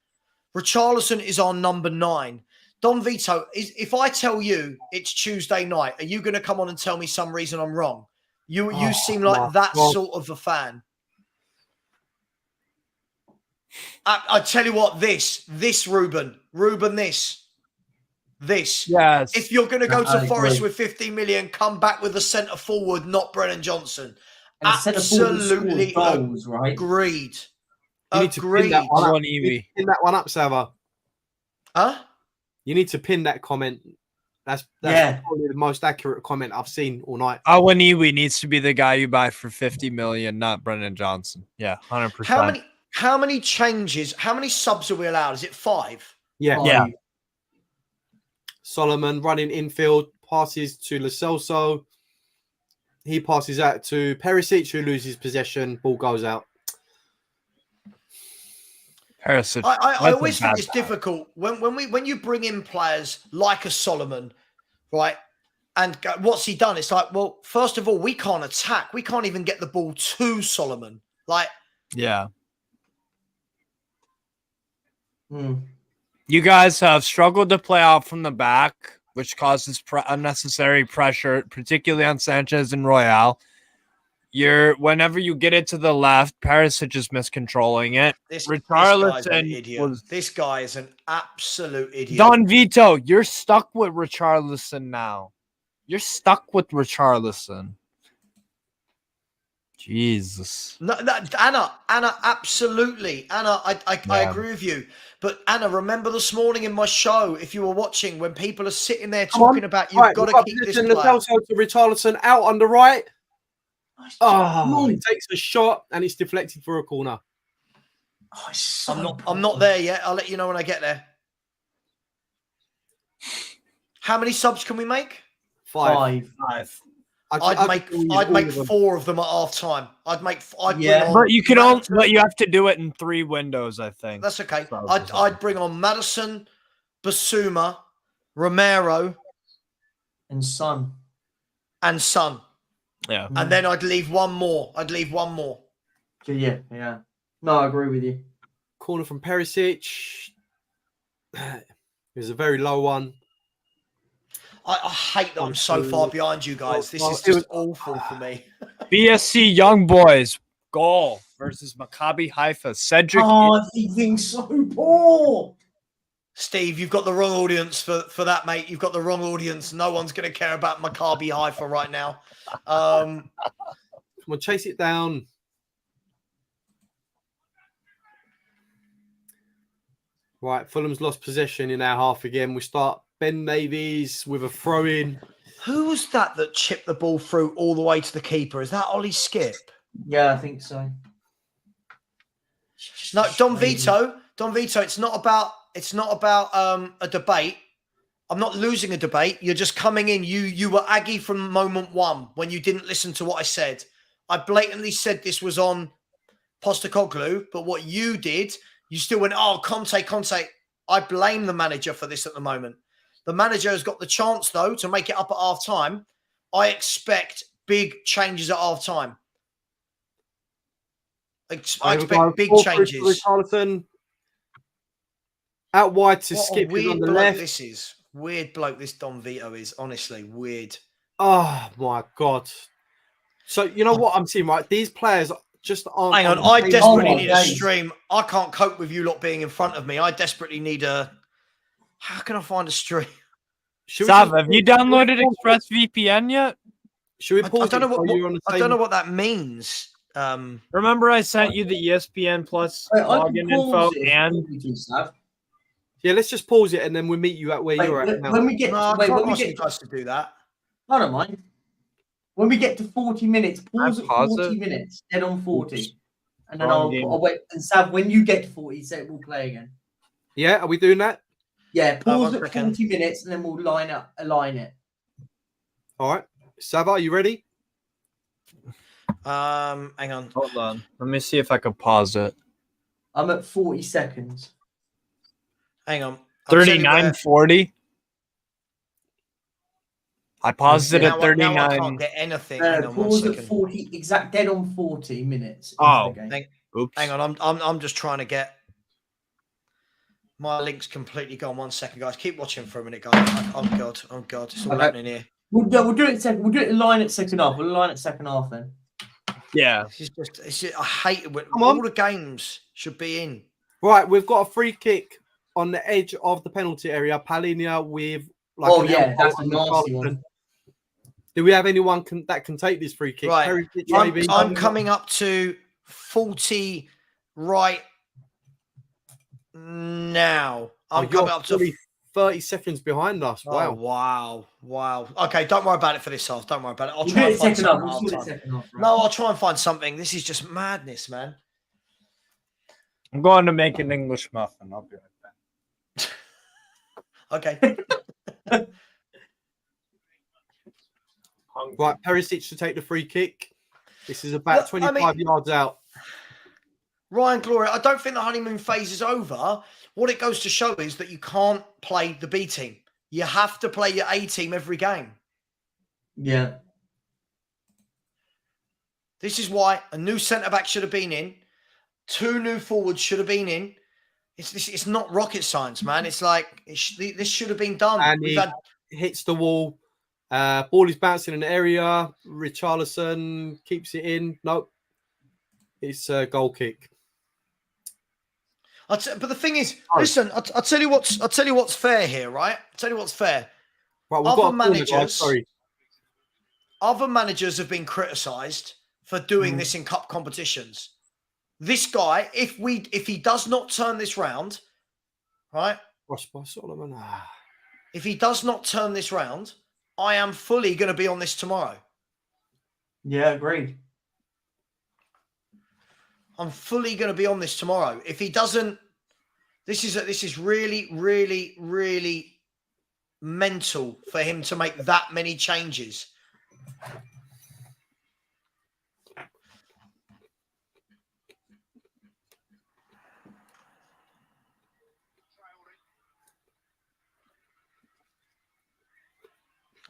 Richarlison is our number 9. Don Vito, if I tell you it's Tuesday night, are you going to come on and tell me some reason I'm wrong? You seem like that sort of a fan. I tell you what, this Ruben, this. Yes. If you're going to go to Forest with 50 million, come back with a centre forward, not Brennan Johnson. And Absolutely goals, right? agreed. You need to pin that one up. You need to pin that one up, Savva. Huh? You need to pin that comment. That's probably the most accurate comment I've seen all night. Awaniwi needs to be the guy you buy for 50 million, not Brennan Johnson. Yeah, 100%. How many changes? How many subs are we allowed? Is it 5? Yeah. 5. Yeah. Solomon running infield, passes to Lo Celso. He passes out to Perisic, who loses possession. Ball goes out. Perisic. I always think it's difficult when you bring in players like a Solomon, right? And what's he done? It's like, well, first of all, we can't attack. We can't even get the ball to Solomon. Like, yeah. You guys have struggled to play out from the back, which causes unnecessary pressure, particularly on Sanchez and Royale. Whenever you get it to the left, Perisic is miscontrolling it. This guy is an absolute idiot. Don Vito, you're stuck with Richarlison now. You're stuck with Richarlison. Jesus. No, Anna, absolutely. Anna, I agree with you. But Anna, remember this morning in my show, if you were watching, when people are sitting there talking about you've got to keep this player. To Richarlison out on the right. He takes a shot and it's deflected for a corner. I'm not there yet. I'll let you know when I get there. How many subs can we make? 5. I'd make 4 of them at half time. But you have to do it in 3 windows, I think. That's okay. I'd bring on Maddison, Basuma, Romero, and Son. Yeah. And then I'd leave one more. Yeah. No, I agree with you. Corner from Perisic. It was a very low one. I hate that I'm so far behind you guys. This is just awful for me. BSC Young Boys goal versus Maccabi Haifa. Cedric. Everything's so poor. Steve, you've got the wrong audience for that, mate. You've got the wrong audience. No one's going to care about Maccabi Haifa right now. Come on, chase it down. Right, Fulham's lost possession in our half again. We start Ben Davies with a throw-in. Who was that chipped the ball through all the way to the keeper? Is that Ollie Skip? Yeah, I think so. No, Don Vito, it's not about a debate. I'm not losing a debate. You're just coming in. You were Aggie from moment 1 when you didn't listen to what I said. I blatantly said this was on Postecoglou, but what you did, you still went, Conte. I blame the manager for this at the moment. The manager has got the chance, though, to make it up at half time. I expect big changes at half time. I expect big changes. Out wide to Skip on the left. This is weird bloke. This Don Vito is honestly weird. Oh my God. So you know what I'm seeing, right? These players just aren't. Hang on, I desperately need a stream. I can't cope with you lot being in front of me. I desperately need a. How can I find a stream? Savva, have you downloaded ExpressVPN yet? Should we pause? I don't know what that means. Remember, I sent you the ESPN Plus login info and. Yeah, let's just pause it and then we'll meet you at where you're at now. When we get to do that. I don't mind. When we get to 40 minutes, pause at 40 minutes, dead on 40. And then I'll wait. And Sav, when you get to 40, we'll play again. Yeah, are we doing that? Yeah, pause at 40 minutes and then we'll align it. All right. Savva, are you ready? Hang on. Hold on. Let me see if I can pause it. I'm at 40 seconds. Hang on. 39:40. I paused it Now, at now I 39. can't get anything. Hang on one Pause at second. 40, exact dead on 40 minutes. into Oh. the game. Hang, Oops. hang on, I'm just trying to get my link's completely gone. 1 second, guys. Keep watching for a minute, guys. Oh god, it's all happening here. We'll do it second. We'll do it in line at second half. We'll line at second half then. Yeah. It's just I hate it when Come all on. the games should be in. Right, we've got a free kick on the edge of the penalty area. Palinia with like Oh an yeah, elbow that's a on the nasty Richarlison. one. Do we have anyone that can take this free kick? Right. Perisic, I'm, maybe? I'm coming up to 40 right now. I'm you're coming up to 30 seconds behind us. Oh, Wow. wow. Okay, don't worry about it for this half. Don't worry about it. I'll We'll try do and it find second half. something. We'll at do it half-time. second half. Right? No, I'll try and find something. This is just madness, man. I'm going to make an English muffin. I'll be right back. Okay. Right, Perisic to take the free kick. This is about Look, I 25 mean- yards out. Ryan Gloria, I don't think the honeymoon phase is over. What it goes to show is that you can't play the B team. You have to play your A team every game. Yeah. This is why a new centre back should have been in. 2 new forwards should have been in. It's not rocket science, man. It's like this should have been done. And We've he had hits the wall. Ball is bouncing in an area. Richarlison keeps it in. Nope. It's a goal kick. but the thing is, listen, I'll tell you what's fair here, right? I'll tell you what's fair. Right, we've Other got a corner, guys. managers- Sorry. Other managers have been criticised for doing this in cup competitions. This guy, if he does not turn this round, right? Ross by Solomon. If he does not turn this round, I am fully going to be on this tomorrow. Yeah, agreed. I'm fully going to be on this tomorrow. If he doesn't, this is really, really, really mental for him to make that many changes.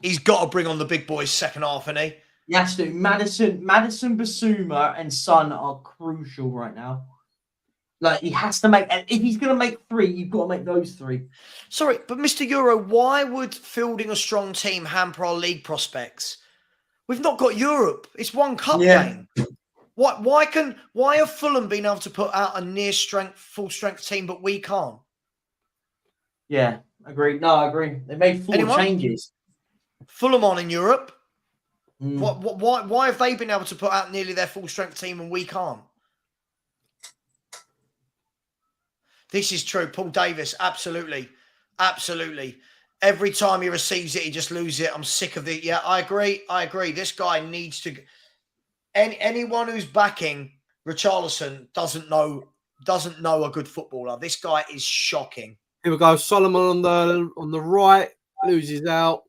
He's got to bring on the big boys second half, hasn't he? He has to. Madison, Basuma, and Son are crucial right now. Like he has to make. If he's going to make 3, you've got to make those 3. Sorry, but Mr. Euro, why would fielding a strong team hamper our league prospects? We've not got Europe. It's one cup game. Why have Fulham been able to put out a full strength team, but we can't? Yeah, agreed. No, I agree. They made 4 Anyone? changes. Fulham on in Europe. Mm. Why have they been able to put out nearly their full strength team and we can't? This is true. Paul Davis, absolutely. Absolutely. Every time he receives it, he just loses it. I'm sick of it. Yeah, I agree. This guy needs to... Anyone who's backing Richarlison doesn't know a good footballer. This guy is shocking. Here we go. Solomon on the right. Loses out.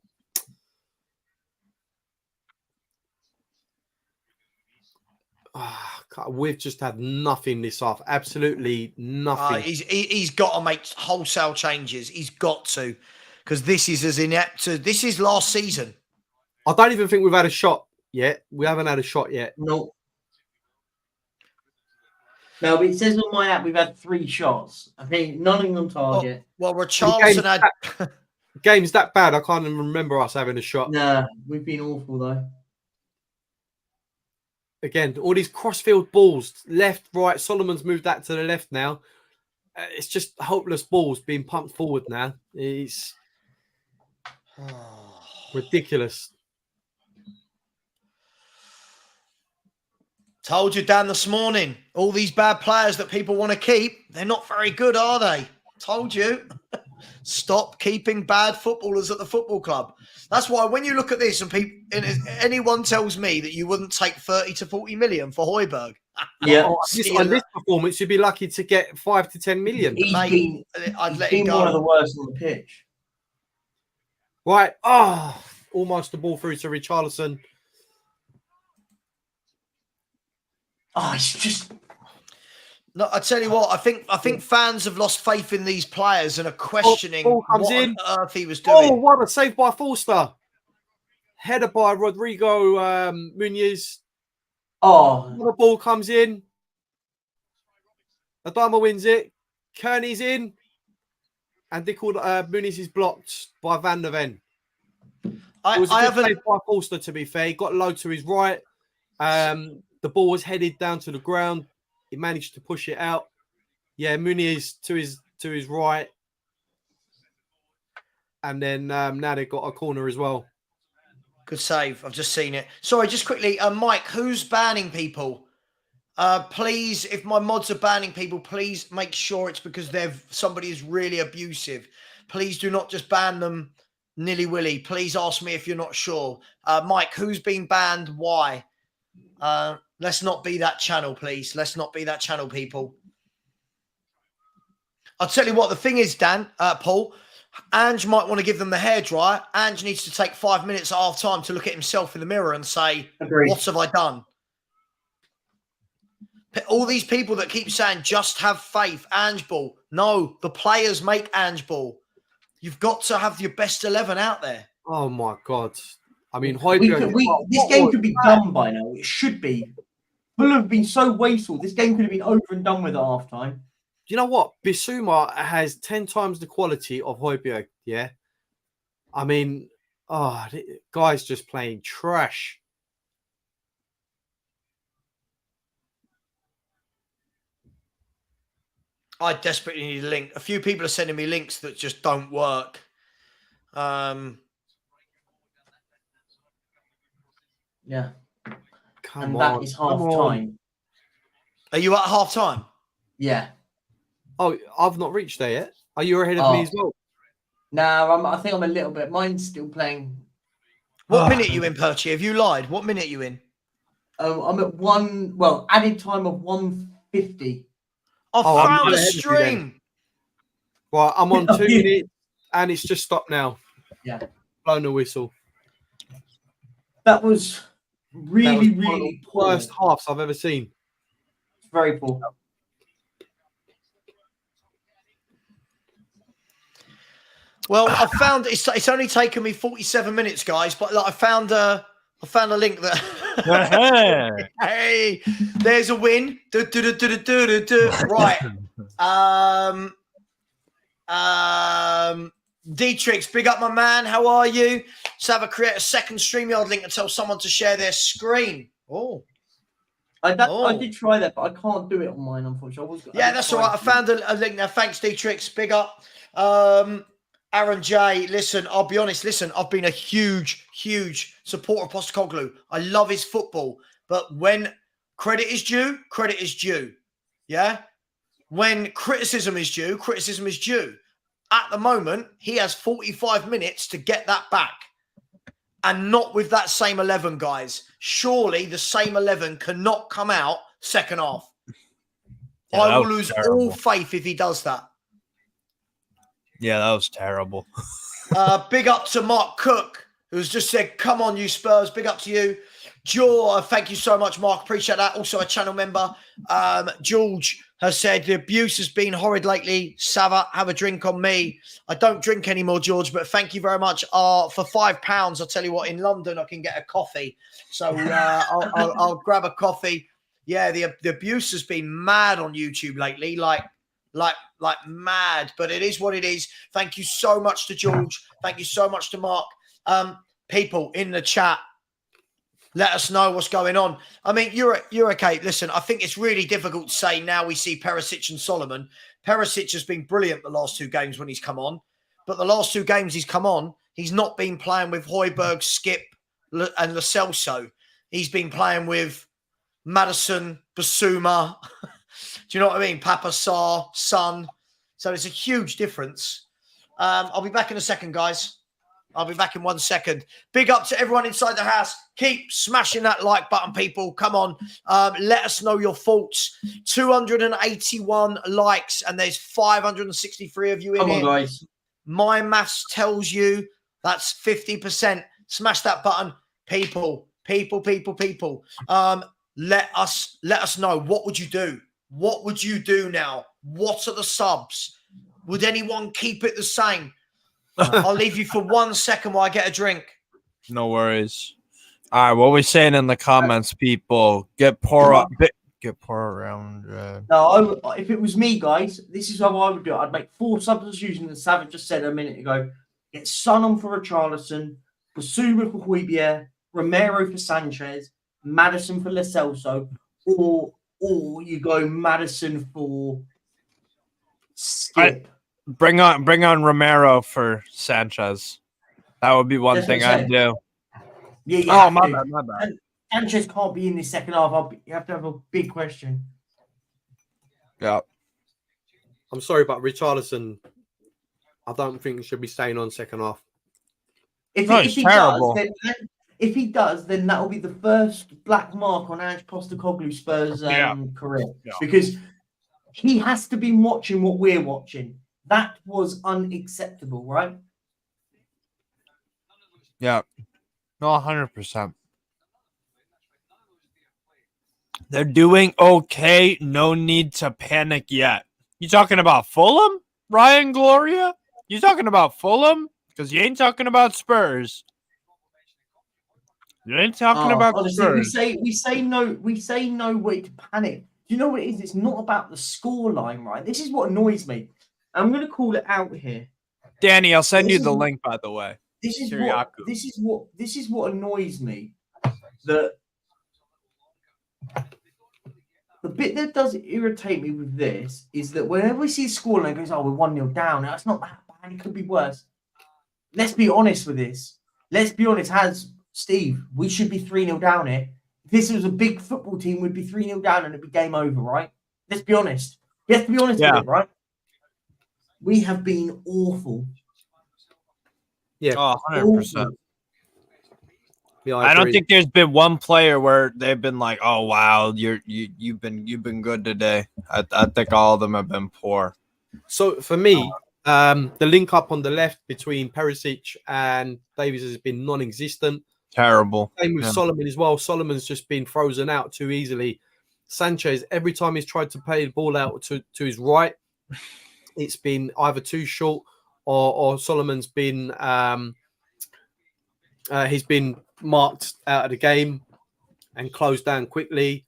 We've just had nothing this half. Absolutely nothing. He's got to make wholesale changes. He's got to, because this is as inept. This is last season. I don't even think we've had a shot yet. We haven't had a shot yet. No. No, but it says on my app we've had 3 shots. I think none of them target. Well, Richarlison had... Game's that bad. I can't even remember us having a shot. Nah, we've been awful though. Again, all these crossfield balls, left, right. Solomon's moved that to the left now. It's just hopeless balls being pumped forward now. It's ridiculous. Told you, Dan, this morning. All these bad players that people want to keep, they're not very good, are they? Told you. Stop keeping bad footballers at the football club. That's why when you look at this and anyone tells me that you wouldn't take 30 to 40 million for Højbjerg. Yeah. On this performance, you'd be lucky to get 5 to 10 million. I'd let He's it been one of the go. worst on the pitch. Right. Oh, almost the ball through to Richarlison. Oh, it's just... No, I tell you what, I think fans have lost faith in these players and are questioning Ball comes what in. on earth he was doing. Oh, what a save by Forster. Header by Rodrigo Muniz. Oh, The ball comes in. Adama wins it. Kearney's in. And Muniz is blocked by Van der Ven. It was a good play by Forster, to be fair. He got low to his right. The ball was headed down to the ground. He managed to push it out. Yeah, Muniz to his right. And then now they've got a corner as well. Good save. I've just seen it. Sorry, just quickly, Mike, who's banning people? Please, if my mods are banning people, please make sure it's because somebody is really abusive. Please do not just ban them nilly-willy. Please ask me if you're not sure. Mike, who's been banned? Why? Let's not be that channel, please. Let's not be that channel, people. I'll tell you what, the thing is, Paul, Ange might want to give them the hairdryer. Ange needs to take 5 minutes at half time to look at himself in the mirror and say, agreed. What have I done? All these people that keep saying, just have faith, Ange ball. No, the players make Ange ball. You've got to have your best 11 out there. Oh, my God. I mean, this game could be done by now. It should be. Fulham have been so wasteful. This game could have been over and done with at half time. You know what? Bissouma has 10 times the quality of Højbjerg, yeah? I mean, guy's just playing trash. I desperately need a link. A few people are sending me links that just don't work. Yeah. Come on. That is half time. Are you at half time? Yeah. Oh, I've not reached there yet. Are you ahead of me as well? No, I think I'm a little bit. Mine's still playing. What minute are you in, Perchy? Have you lied? What minute are you in? I'm at added time of 1:50. I found the stream. Right, I'm on 2 minutes and it's just stopped now. Yeah. Blown the whistle. That was really poor. Worst halves I've ever seen. It's very poor. Well, I found it's only taken me 47 minutes, guys, but I found a link that hey, there's a win. Right. Dietrich, big up my man. How are you? Savva, create a second StreamYard link and tell someone to share their screen. I did try that, but I can't do it on mine, unfortunately. That's all right. I found a link now. Thanks, Dietrich. Big up. Aaron J, listen, I'll be honest. Listen, I've been a huge supporter of Postecoglou. I love his football. But when credit is due, credit is due. Yeah? When criticism is due, criticism is due. At the moment, he has 45 minutes to get that back. And not with that same 11, guys. Surely the same 11 cannot come out second half. Yeah, I will lose all faith if he does that. Yeah, that was terrible. Big up to Mark Cook, who's just said, come on, you Spurs. Big up to you. Jaw, thank you so much, Mark. Appreciate that. Also a channel member. George has said, the abuse has been horrid lately. Savva, have a drink on me. I don't drink anymore, George, but thank you very much. For £5, I'll tell you what, in London, I can get a coffee. So I'll grab a coffee. Yeah, the abuse has been mad on YouTube lately, like mad, but it is what it is. Thank you so much to George. Thank you so much to Mark. People in the chat, let us know what's going on. I mean, you're okay. Listen, I think it's really difficult to say now we see Perisic and Solomon. Perisic has been brilliant the last 2 games when he's come on, but the last 2 games he's come on, he's not been playing with Højbjerg, Skip, and Lo Celso. He's been playing with Maddison, Bissouma. Do you know what I mean? Papa Sarr, Son. So it's a huge difference. I'll be back in a second, guys. I'll be back in 1 second. Big up to everyone inside the house. Keep smashing that like button, people. Come on. Let us know your thoughts. 281 likes, and there's 563 of you in here. Guys. My maths tells you that's 50%. Smash that button. People. Let us know. What would you do? What would you do now? What are the subs? Would anyone keep it the same? I'll leave you for 1 second while I get a drink. No worries. All right, what are we saying in the comments, people? Get poor around. No, if it was me, guys, this is how I would do it. I'd make 4 substitutions, as Savva just said a minute ago. Get Son on for Richarlison, Basuma for Højbjerg, Romero for Sanchez, Madison for Lo Celso, or you go Madison for Skip. Bring on Romero for Sanchez. That would be one thing I'd do. Yeah, oh, my bad. And Sanchez can't be in this second half. You have to have a big question. Yeah. I'm sorry, but Richarlison, I don't think he should be staying on second half. If he does, then that will be the first black mark on Ange Postecoglou's Spurs career. Yeah. Because he has to be watching what we're watching. That was unacceptable, right? Yeah. No, 100%. They're doing okay. No need to panic yet. You talking about Fulham, Ryan Gloria? You talking about Fulham? Because you ain't talking about Spurs. You ain't talking about honestly, Spurs. We say no way to panic. Do you know what it is? It's not about the scoreline, right? This is what annoys me. I'm going to call it out here. Danny, I'll send you the link, by the way. This is what annoys me. The bit that does irritate me with this is that whenever we see a scoreline, it goes, "Oh, we're 1-0 down." Now, it's not that bad. It could be worse. Let's be honest with this. Let's be honest. Steve, we should be 3-0 down here. If this was a big football team, we'd be 3-0 down and it'd be game over, right? Let's be honest. We have to be honest with it, right? We have been awful. Yeah, 100%. Yeah, I don't think there's been one player where they've been like, "Oh wow, you've been good today." I think all of them have been poor. So for me, the link up on the left between Perisic and Davies has been non-existent. Terrible. Same with Solomon as well. Solomon's just been frozen out too easily. Sanchez, every time he's tried to play the ball out to his right, it's been either too short or Solomon's been he's been marked out of the game and closed down quickly.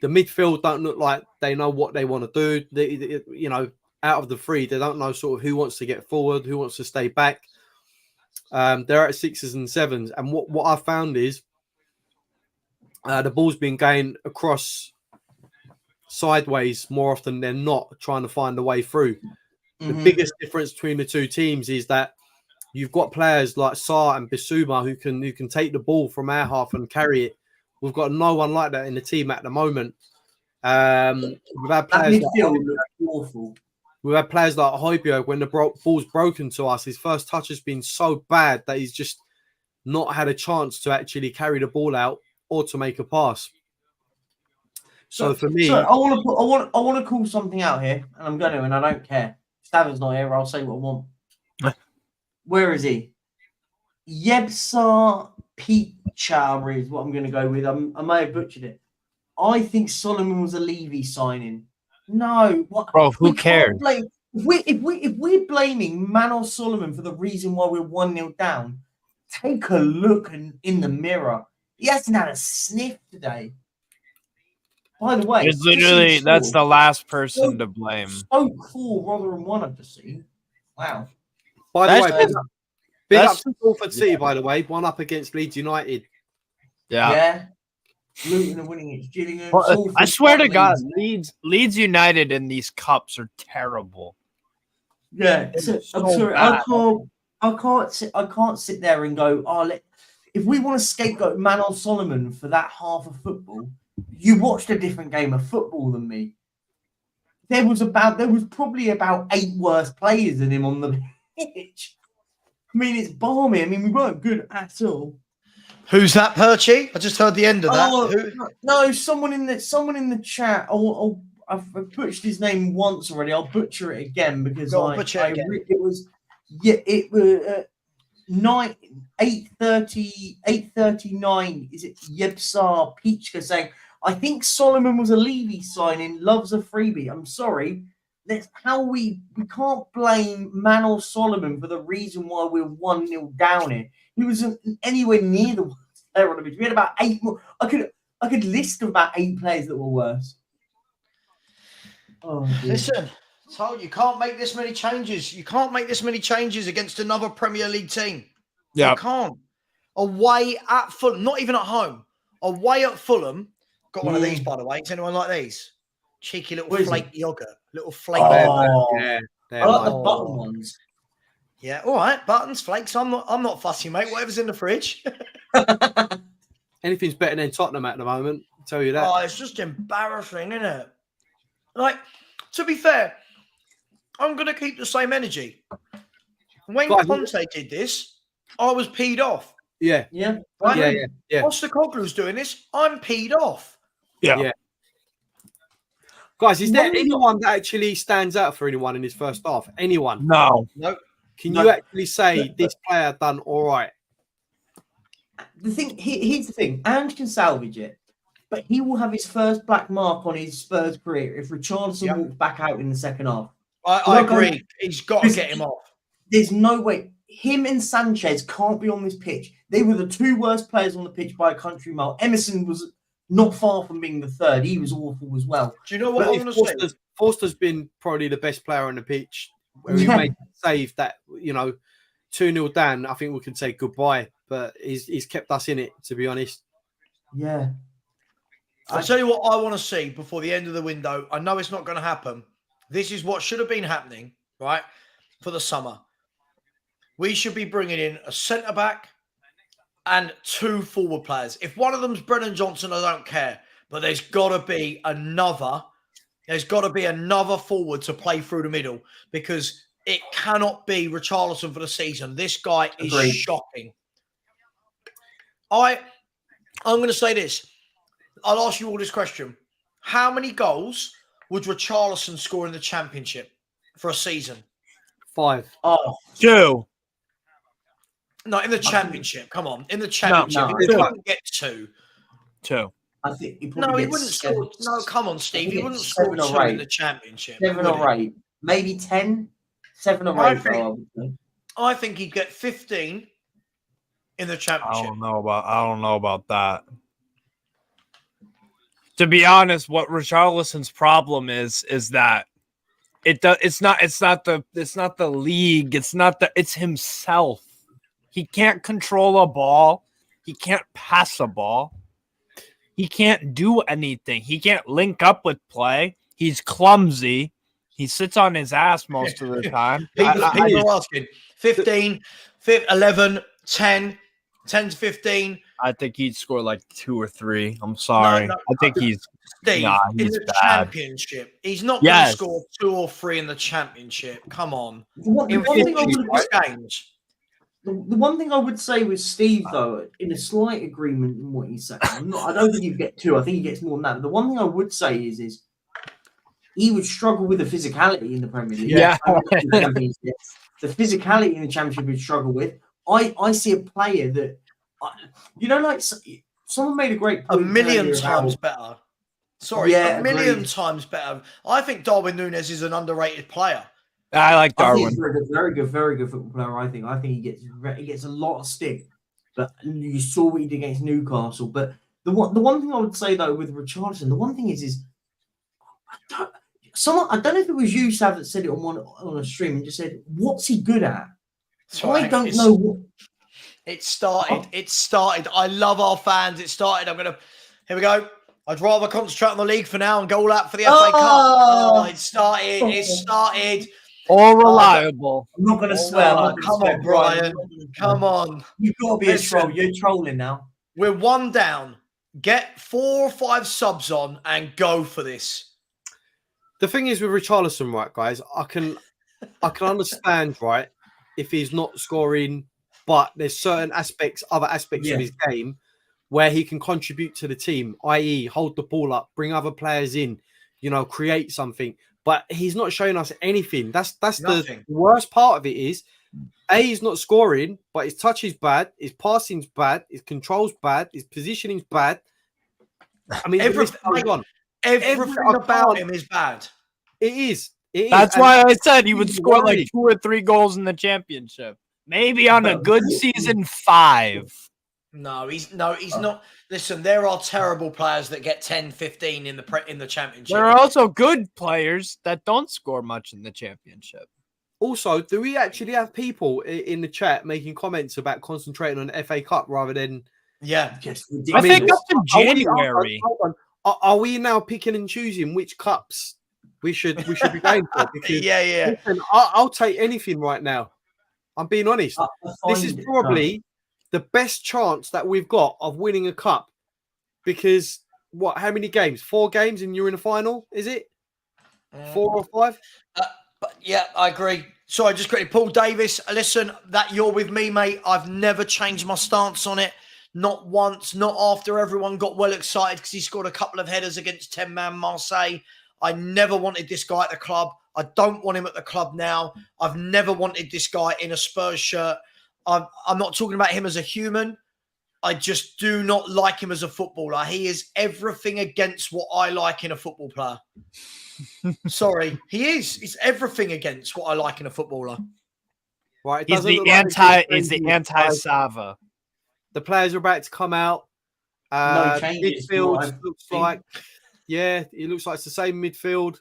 The midfield don't look like they know what they want to do. Out of the 3, they don't know sort of who wants to get forward, who wants to stay back. They're at 6s and 7s. And what I found is the ball's been going across sideways more often than not, trying to find a way through. Mm-hmm. The biggest difference between the 2 teams is that you've got players like Sarr and Bissouma who can take the ball from our half and carry it. We've got no one like that in the team at the moment. We've had players awful. We've had players like Højbjerg, when the ball's broken to us, his first touch has been so bad that he's just not had a chance to actually carry the ball out or to make a pass. So for me, I want to call something out here, and I'm going to, and I don't care. Stavron's not here. I'll say what I want. Where is he? Yebsa Pichar is what I'm going to go with. I may have butchered it. I think Solomon was a Levy signing. No, what? Bro, who cares? If we're blaming Manor Solomon for the reason why we're 1-0 down, take a look in the mirror. He hasn't had a sniff today. By the way, it's literally that's the last person to blame. Stoke 4 rather than 1 I've just seen. Wow. By the way, big up to Salford City, by the way, 1 up against Leeds United. Yeah. Luton are winning against Gillingham. I swear to God, Leeds United in these cups are terrible. Yeah, I'm sorry. I can't sit there and go, if we want to scapegoat Manor Solomon for that half of football, you watched a different game of football than me. There was probably about 8 worse players than him on the pitch. I mean, it's balmy. I mean, we weren't good at all. Who's that, Perchy? I just heard the end of that. No, someone in the chat. I've butchered his name once already. I'll butcher it again because it was 8:39. Is it Yebsar Peachka saying, I think Solomon was a Levy signing, loves a freebie. I'm sorry. that's how we can't blame Manor Solomon for the reason why we're 1-0 down here. He wasn't anywhere near the worst player on the pitch. We had about 8 more. I could list about 8 players that were worse. Oh, dear. Listen, told you can't make this many changes. You can't make this many changes against another Premier League team. Yeah. You can't. Away at Fulham, not even at home. Away at Fulham. Got one of these, by the way. Does anyone like these? Cheeky little flake yogurt. Little flake. Yeah, I like the button ones. Yeah, all right. Buttons, flakes. I'm not fussy, mate. Whatever's in the fridge. Anything's better than Tottenham at the moment. I'll tell you that. Oh, it's just embarrassing, isn't it? Like, to be fair, I'm going to keep the same energy. When Conte did this, I was peed off. Yeah. Yeah. Right? Yeah. Postecoglou's doing this, I'm peed off. Yeah. Guys, is there anyone that actually stands out for anyone in his first half? Anyone? No. Can you actually say this player done all right? The thing, here's the thing. Ange can salvage it, but he will have his first black mark on his Spurs career if Richarlison walks back out in the second half. I agree. He's got to get him off. There's no way. Him and Sanchez can't be on this pitch. They were the 2 worst players on the pitch by a country mile. Emerson was not far from being the 3rd. He was awful as well. Do you know what I'm going to say? Forster's been probably the best player on the pitch. Where he made a save that, 2-0 down, I think we can say goodbye. But he's kept us in it, to be honest. Yeah. I'll tell you what I want to see before the end of the window. I know it's not going to happen. This is what should have been happening, right, for the summer. We should be bringing in a centre-back and 2 forward players. If one of them's Brennan Johnson, I don't care. But there's got to be another. There's got to be another forward to play through the middle because it cannot be Richarlison for the season. This guy is shocking. I'm going to say this. I'll ask you all this question. How many goals would Richarlison score in the Championship for a season? 5. Oh. 2. No, in the Championship. Come on. In the Championship. No. He wouldn't get 2. 2. I think he No, he wouldn't score. No, come on, Steve. He wouldn't score 2 in the Championship. 7 or 8. Maybe 10. 7 or 8. I think he'd get 15 in the Championship. I don't know about that. To be honest, what Richarlison's problem is that it's not the league, it's himself. He can't control a ball, he can't pass a ball, he can't do anything, he can't link up with play, he's clumsy, he sits on his ass most of the time. People are asking 15, 11, 10 to 15. I think he'd score like 2 or 3. I'm sorry. No, I think he's Steve, in the bad. Championship. He's not going to score 2 or 3 in the Championship. Come on. The one thing I would say with Steve, though, in a slight agreement in what he's saying, I don't think he'd get 2. I think he gets more than that. But the one thing I would say is he would struggle with the physicality in the Premier League. Yeah. The physicality in the Championship he'd struggle with. I see a player that, like someone made a great point. A million times better. Sorry, Yeah, a million agreed. times better. I think Darwin Núñez is an underrated player. I like Darwin. I think he's very good football player. I think he gets a lot of stick, but you saw what he did against Newcastle. But the one thing I would say though with Richarlison, the one thing is I don't know if it was you, Sav, that said it on a stream and just said, "What's he good at?" Sorry, I don't know what. It started. It started. I love our fans. It started. Here we go. I'd rather concentrate on the league for now and go all out for the FA Cup. Oh, it started. All reliable. I'm not going to swear. Come on, Brian. Come on. You've got to be a troll. You're trolling now. We're 1 down. Get 4 or 5 subs on and go for this. The thing is with Richarlison, right, guys, I can understand, right, if he's not scoring, but there's certain other aspects of his game where he can contribute to the team, i.e. hold the ball up, bring other players in, create something. But he's not showing us anything. That's the worst part of it is, he's not scoring, but his touch is bad, his passing's bad, his control's bad, his positioning's bad. I mean, everything about him is bad. It That's why I said he would score like 2 or 3 goals in the championship. Maybe on a good season, 5. No, he's not. Listen, there are terrible players that get 10, 15 in the championship. There are also good players that don't score much in the championship. Also, do we actually have people in the chat making comments about concentrating on FA Cup rather than? Yeah, Just I think ridiculous. up to January. Are we now picking and choosing which cups we should be going for? Because, yeah. listen, I'll take anything right now. I'm being honest. This is probably the best chance that we've got of winning a cup because how many games? 4 games and you're in the final, is it? 4 or 5? But yeah, I agree. Sorry, just quickly, Paul Davis. Listen, that you're with me, mate. I've never changed my stance on it. Not once, not after everyone got well excited because he scored a couple of headers against 10-man Marseille. I never wanted this guy at the club. I don't want him at the club now. I've never wanted this guy in a Spurs shirt. I'm not talking about him as a human. I just do not like him as a footballer. He is everything against what I like in a football player. Sorry, he is. He's everything against what I like in a footballer. Right, He's the anti-Savva. The players are about to come out. No changes. Midfield looks like, it looks like it's the same midfield.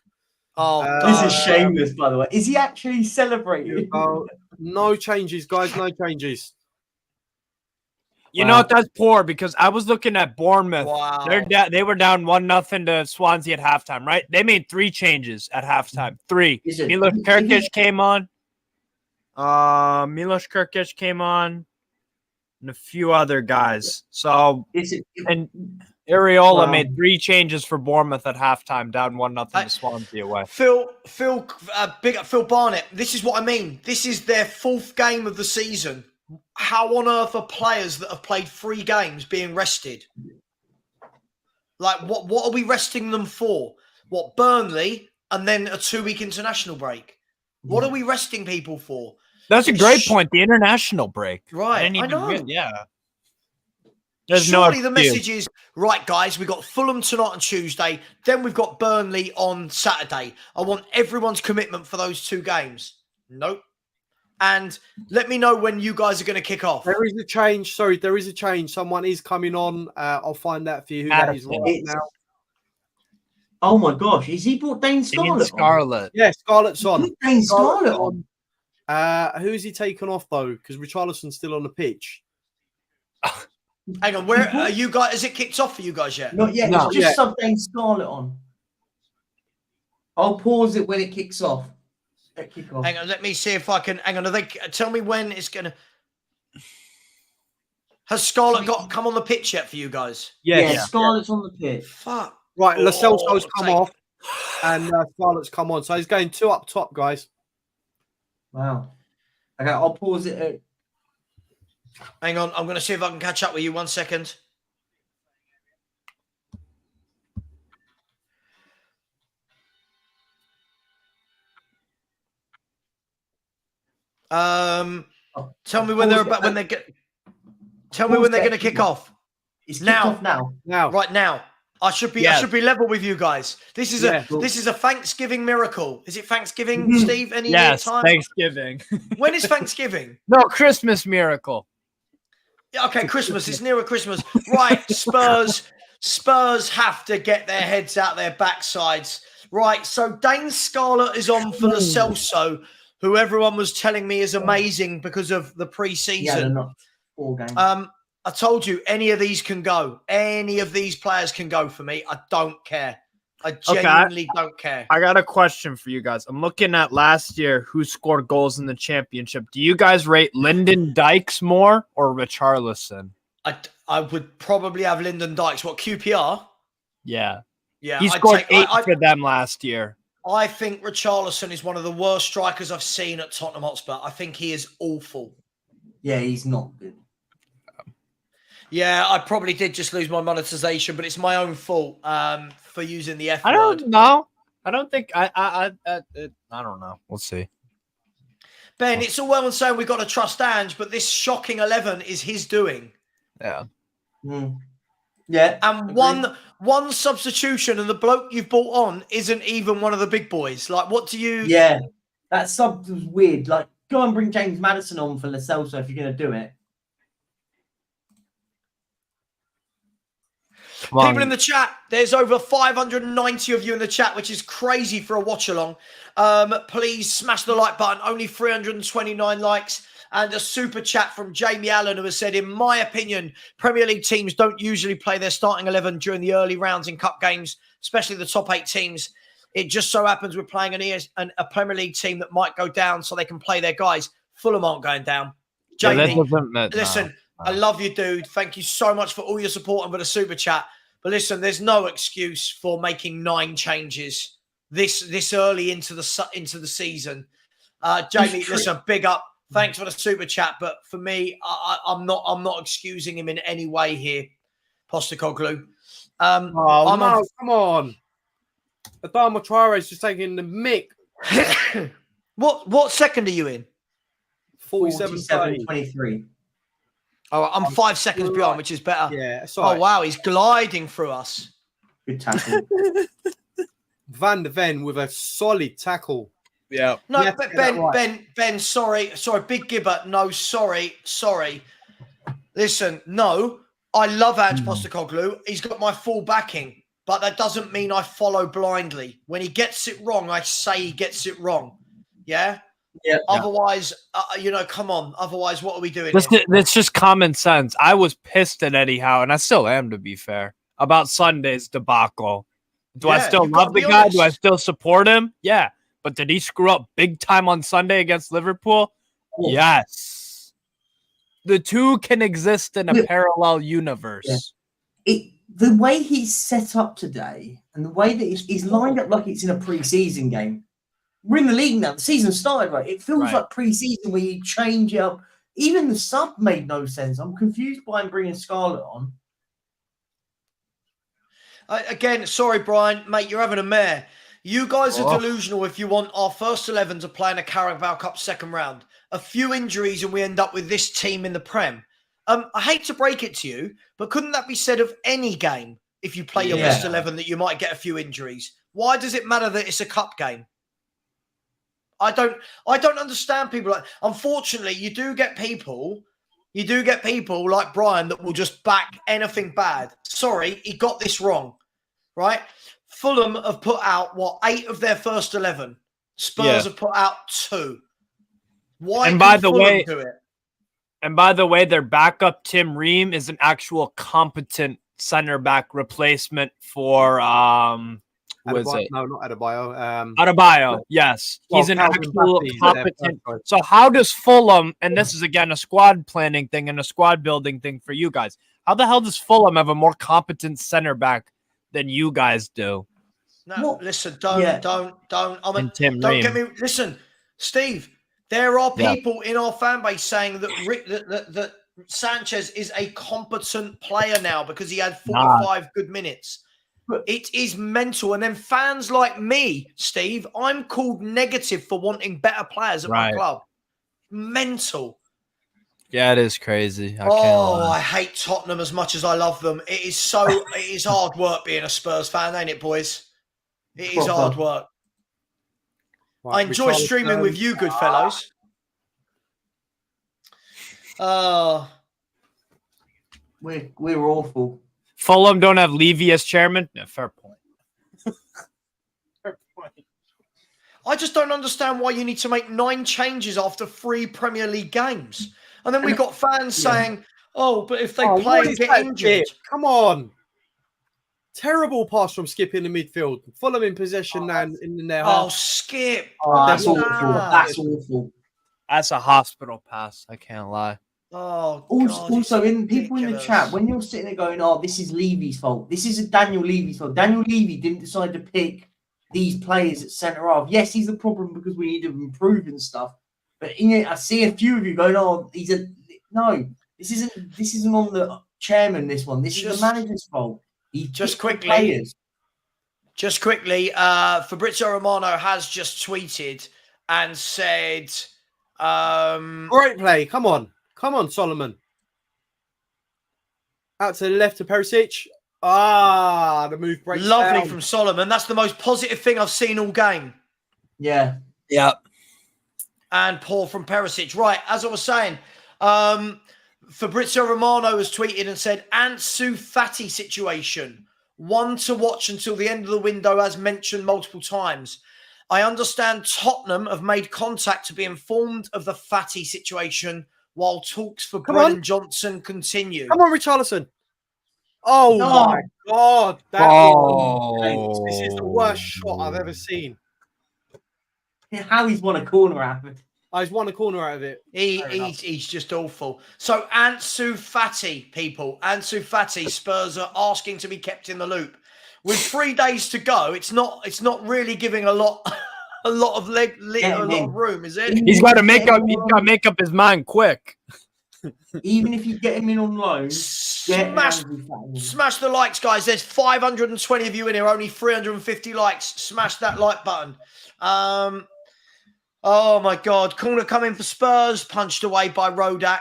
This is shameless, by the way. Is he actually celebrating? No changes, guys. No changes. You know what? That's poor because I was looking at Bournemouth. Wow. They were down 1-0 to Swansea at halftime, right? They made 3 changes at halftime. 3. Milos Kirkic came on. Milos Kirkic came on. And a few other guys. So and Areola made 3 changes for Bournemouth at halftime, down 1-0 to Swansea away. Phil, big up Phil Barnett. This is what I mean. This is their 4th game of the season. How on earth are players that have played 3 games being rested? Like, what are we resting them for? What, Burnley and then a 2-week international break? What are we resting people for? That's a great point. The international break. Right. I know. There's Surely the message is, right, guys, we've got Fulham tonight on Tuesday. Then we've got Burnley on Saturday. I want everyone's commitment for those 2 games. Nope. And let me know when you guys are going to kick off. There is a change. Sorry, there is a change. Someone is coming on. I'll find out for you who that is right now. Oh my gosh, is he brought Dane Scarlett? Yeah, Scarlett's on. Dane Scarlett on. Who is he taking off though? Because Richarlison's still on the pitch. Hang on, where are you guys? Has it kicked off for you guys yet? Not yet. No, it's just sub Dane Scarlett on. I'll pause it when it kicks off. Hang on, let me see if I can. Hang on, tell me when it's gonna. Has Scarlett come on the pitch yet for you guys? Yeah, Scarlett's on the pitch. Fuck. Right, Lo Celso's come off, and Scarlett's come on. So he's going 2 up top, guys. Wow. Okay, I'll pause it. Hang on, I'm going to see if I can catch up with you. 1 second. Tell me when they're about when they get. Tell me when they're going to kick off. It's now. Now. Right now. I should be level with you guys. This is a Thanksgiving miracle. Is it Thanksgiving, Steve? Any yes, time? Thanksgiving. When is Thanksgiving? No, Christmas miracle. Yeah, okay, Christmas. It's nearer Christmas. Right, Spurs have to get their heads out their backsides. Right, so Dane Scarlett is on for Lo Celso, who everyone was telling me is amazing because of the pre-season. Yeah, they're not 4 games. I told you, any of these can go. Any of these players can go for me. I don't care. I genuinely don't care. I got a question for you guys. I'm looking at last year who scored goals in the championship. Do you guys rate Lyndon Dykes more or Richarlison? I would probably have Lyndon Dykes. What, QPR? Yeah. Yeah. He scored 8 for them last year. I think Richarlison is one of the worst strikers I've seen at Tottenham Hotspur. I think he is awful. Yeah, he's not good. Yeah, I probably did just lose my monetization, but it's my own fault for using the F word. I don't know. I don't think I don't know. We'll see. Ben, it's all well and saying we've got to trust Ange, but this shocking 11 is his doing. Yeah. Yeah. And one substitution, and the bloke you've brought on isn't even one of the big boys. Like, what do you? Yeah, that sub was weird. Like, go and bring James Maddison on for Lo Celso if you're going to do it. People in the chat, there's over 590 of you in the chat, which is crazy for a watch along. Please smash the like button. Only 329 likes. And a super chat from Jamie Allen, who has said, in my opinion, Premier League teams don't usually play their starting 11 during the early rounds in cup games, especially the top 8 teams. It just so happens we're playing a Premier League team that might go down so they can play their guys. Fulham aren't going down. Jamie, listen, I love you, dude. Thank you so much for all your support and for the super chat. But listen, there's no excuse for making 9 changes this early into the season. Jamie, listen, big up. Thanks for the super chat, but for me, I'm not excusing him in any way here, Postecoglou. Come on. Adama Traore's just taking the mick. What second are you in? 47-23. Oh, I'm 5 seconds behind, which is better. Yeah. Oh, wow, he's gliding through us. Good tackle. Van de Ven with a solid tackle. Yeah. No, Ben, sorry, Big Gibber. No, sorry. Listen, no, I love Ange Postecoglou. He's got my full backing, but that doesn't mean I follow blindly. When he gets it wrong, I say he gets it wrong. Yeah? Yeah. Otherwise, come on. Otherwise, what are we doing? It's just common sense. I was pissed at Eddie Howe, and I still am, to be fair, about Sunday's debacle. Do I still love the guy? Do I still support him? Yeah. But did he screw up big time on Sunday against Liverpool? Oh. Yes. The two can exist in a parallel universe. Yeah. The way he's set up today and the way that he's lined up like it's in a pre-season game. We're in the league now. The season started, right? It feels like pre-season where you change up. Even the sub made no sense. I'm confused by him bringing Scarlett on. Again, sorry, Brian. Mate, you're having a mare. You guys are delusional if you want our first 11 to play in a Carabao Cup second round. A few injuries and we end up with this team in the Prem. I hate to break it to you, but couldn't that be said of any game if you play your best 11 that you might get a few injuries? Why does it matter that it's a cup game? I don't understand people like. Unfortunately, you do get people like Brian that will just back anything bad. Sorry, he got this wrong, right? Fulham have put out 8 of their first 11. Spurs have put out 2. Why? And by the way, do it? And by the way, their backup Tim Ream is an actual competent center back replacement for Adebayo. No, not Adebayo. Adebayo, yes. He's an actual competent. So how does Fulham, and this is again a squad planning thing and a squad building thing for you guys, how the hell does Fulham have a more competent center back than you guys do? No, listen, don't get me. Listen, Steve, there are people in our fan base saying that Sanchez is a competent player now because he had 45 good minutes. It is mental. And then fans like me, Steve, I'm called negative for wanting better players at my club. Mental. Yeah, it is crazy. I hate Tottenham as much as I love them. It is hard work being a Spurs fan, ain't it, boys? It is hard work. I enjoy streaming with you, good fellows. We're awful. Fulham don't have Levy as chairman? No, fair point. Fair point. I just don't understand why you need to make 9 changes after 3 Premier League games. And then we've got fans saying, but if they play and get injured. Come on. Terrible pass from Skip in the midfield. Fulham in possession and in their half. Skip. That's awful. That's awful. That's a hospital pass. I can't lie. Also, in people in the chat, when you're sitting there going, this is Levy's fault. This isn't Daniel Levy's fault. Daniel Levy didn't decide to pick these players at centre half. Yes, he's the problem because we need to improve and stuff. But I see a few of you going, this isn't on the chairman. This one, this is the manager's fault. Just quickly, Fabrizio Romano has just tweeted and said, "Great play! Come on, Solomon." Out to the left to Perisic. The move breaks Lovely down. from Solomon. That's the most positive thing I've seen all game. Yeah. Yeah. And poor from Perisic. Right, as I was saying, Fabrizio Romano has tweeted and said, Ansu Fati situation. One to watch until the end of the window, as mentioned multiple times. I understand Tottenham have made contact to be informed of the Fati situation while talks for Brennan Johnson continue. Come on, Richarlison. Oh, my God. This is the worst shot I've ever seen. How he's won a corner out of it. He's won a corner out of it. He's just awful. So Ansu Fati, people. Ansu Fati, Spurs are asking to be kept in the loop. With 3 days to go, it's not really giving a lot of room, is it? He's got to make up his mind quick. Even if you get him in on loan, smash the likes, guys. There's 520 of you in here, only 350 likes. Smash that like button. Oh my God, corner coming for Spurs, punched away by Rodak.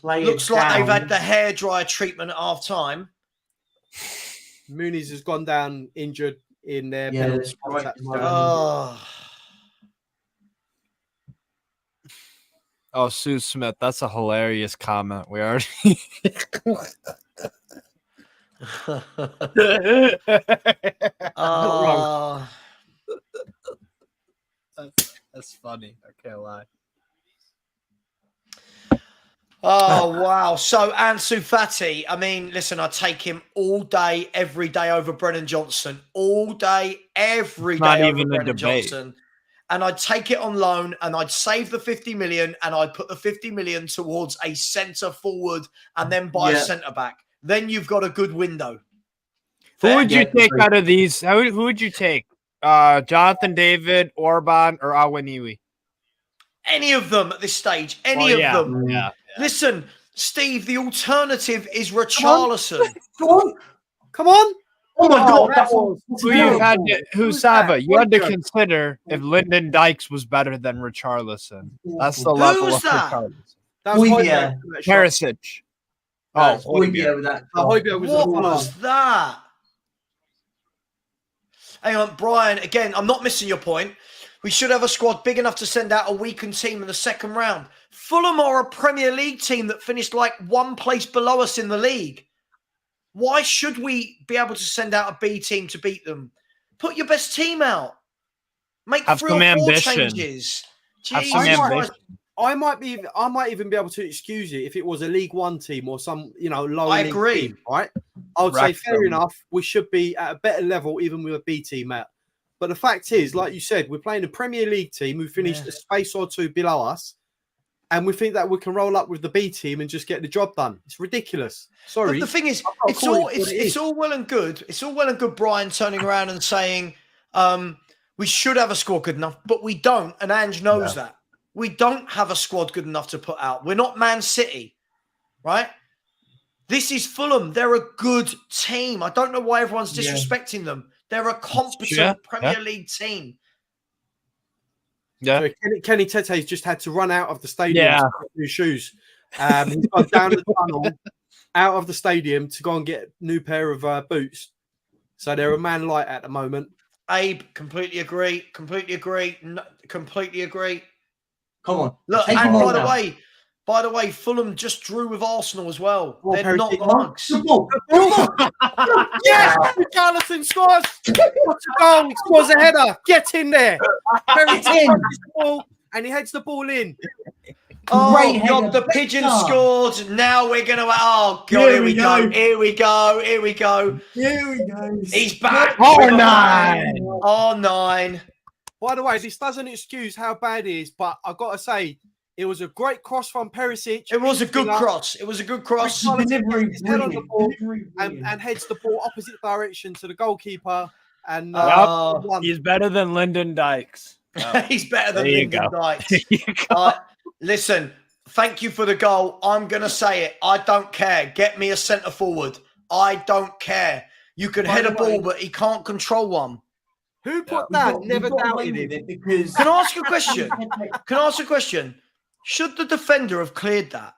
Looks like they've had the hairdryer treatment at half time. Muniz has gone down injured in their penalty. Oh, Sue Smith, that's a hilarious comment. We already. That's funny. I can't lie. Oh, wow. So, Ansu Fati, I mean, listen, I take him all day, every day over Brennan Johnson. All day, every day Not over even a Brennan debate. Johnson. And I'd take it on loan and I'd save the 50 million and I'd put the 50 million towards a centre forward and then buy a centre back. Then you've got a good window. Who would you take out of these? Who would you take? Jonathan David, Orban, or Awaniwi? Any of them at this stage. Any of them. Yeah. Listen, Steve, the alternative is Richarlison. Come on. Oh my God. Savva, you had to consider if Lyndon Dykes was better than Richarlison. That's the level of Richarlison. That was Perisic. What was that? Hang on, Brian, again, I'm not missing your point. We should have a squad big enough to send out a weakened team in the second round. Fulham are a Premier League team that finished like one place below us in the league. Why should we be able to send out a B team to beat them? Put your best team out. Make have 3 some or 4 ambition. changes. Have some ambition. I might even be able to excuse it if it was a League One team or some, lower I league agree. team, right? I would say fair enough. We should be at a better level even with a B team out. But the fact is, like you said, we're playing a Premier League team who finished a space or two below us, and we think that we can roll up with the B team and just get the job done. It's ridiculous. Sorry. But the thing is, it's all well and good. It's all well and good, Brian, turning around and saying we should have a squad good enough, but we don't, and Ange knows that. We don't have a squad good enough to put out. We're not Man City, right? This is Fulham. They're a good team. I don't know why everyone's disrespecting them. They're a competent Premier League team. Yeah. So Kenny Tete's just had to run out of the stadium to get new shoes. He's gone down the tunnel, out of the stadium to go and get a new pair of boots. So they're a man light at the moment. Abe, completely agree. Completely agree. No, completely agree. Come on. Look, and by the way, Fulham just drew with Arsenal as well. They're not mugs. Yes! Richarlison scores! What's a goal? He scores a header. Get in there. And he heads the ball in. Oh, God, the pigeon scored. Now we're going to... Oh, God, here we go. Here we go. Here we go. Here we go. He's back. R9. By the way, this doesn't excuse how bad it is, but I've got to say, it was a great cross from Perisic. It was a good cross. It was a good cross. And heads the ball opposite direction to the goalkeeper. And he's better than Lyndon Dykes. He's better than Lyndon Dykes. Listen, thank you for the goal. I'm going to say it. I don't care. Get me a centre forward. I don't care. You can head a ball, but he can't control one. Who put that? Never doubted it. Because Can I ask you a question? Should the defender have cleared that?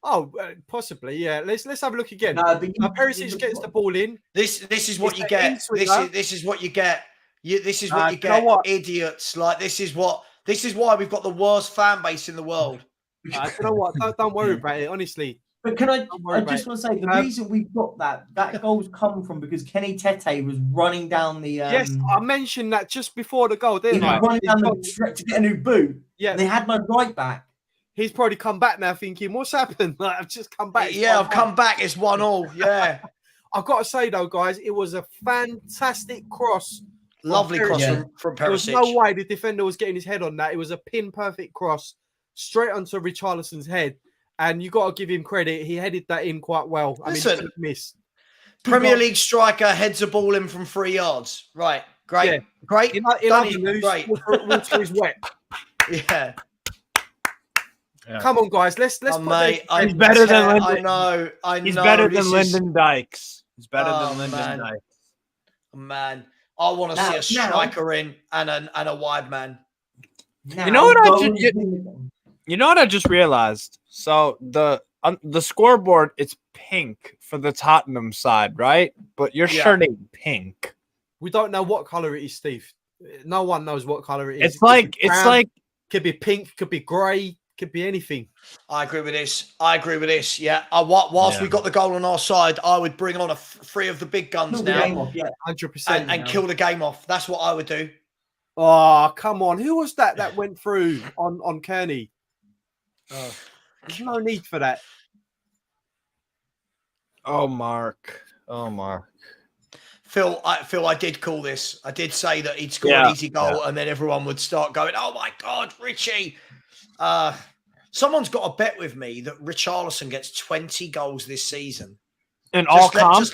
Oh, possibly, yeah. Let's have a look again. No, but Perisic gets the ball in. This is what you get. This is what you get. This is what you you know get. what? Idiots. Like this is why we've got the worst fan base in the world. You know what? Don't worry about it. Honestly. But I just want to say the reason we've got that goal's come from because Kenny Tete was running down the. Yes, I mentioned that just before the goal, didn't I? Running down the track to get a new boot. Yeah, and they had no right back. He's probably come back now thinking, what's happened? Like, I've just come back. Yeah, I've come back. It's 1-1. Yeah. I've got to say, though, guys, it was a fantastic cross. Lovely cross from Perisic. There was no way the defender was getting his head on that. It was a pin-perfect cross straight onto Richarlison's head. And you got to give him credit. He headed that in quite well. Listen, I mean, miss. Premier League striker heads a ball in from 3 yards. Right. Great. Yeah. Great. In Great. Water is wet. Yeah. Come on, guys. Let's oh, mate, he's better than Lyndon. I know. He's better than Lyndon Dykes. He's better than man. Lyndon Dykes. Man, I want to see a striker in and a wide man. You know what I just realized? So the scoreboard, it's pink for the Tottenham side, right? But your shirt ain't pink. We don't know what color it is, Steve. No one knows what color it is. It's like could be pink, could be grey, could be anything. I agree with this. Yeah. Whilst we got the goal on our side, I would bring on 3 of the big guns now. 100%. And kill the game off. That's what I would do. Oh, come on. Who was that went through on Kearney? Oh, there's no need for that. Oh, Mark. Phil, I did call this. I did say that he'd score an easy goal and then everyone would start going, oh, my God, Richie. Someone's got a bet with me that Richarlison gets 20 goals this season. In all comps?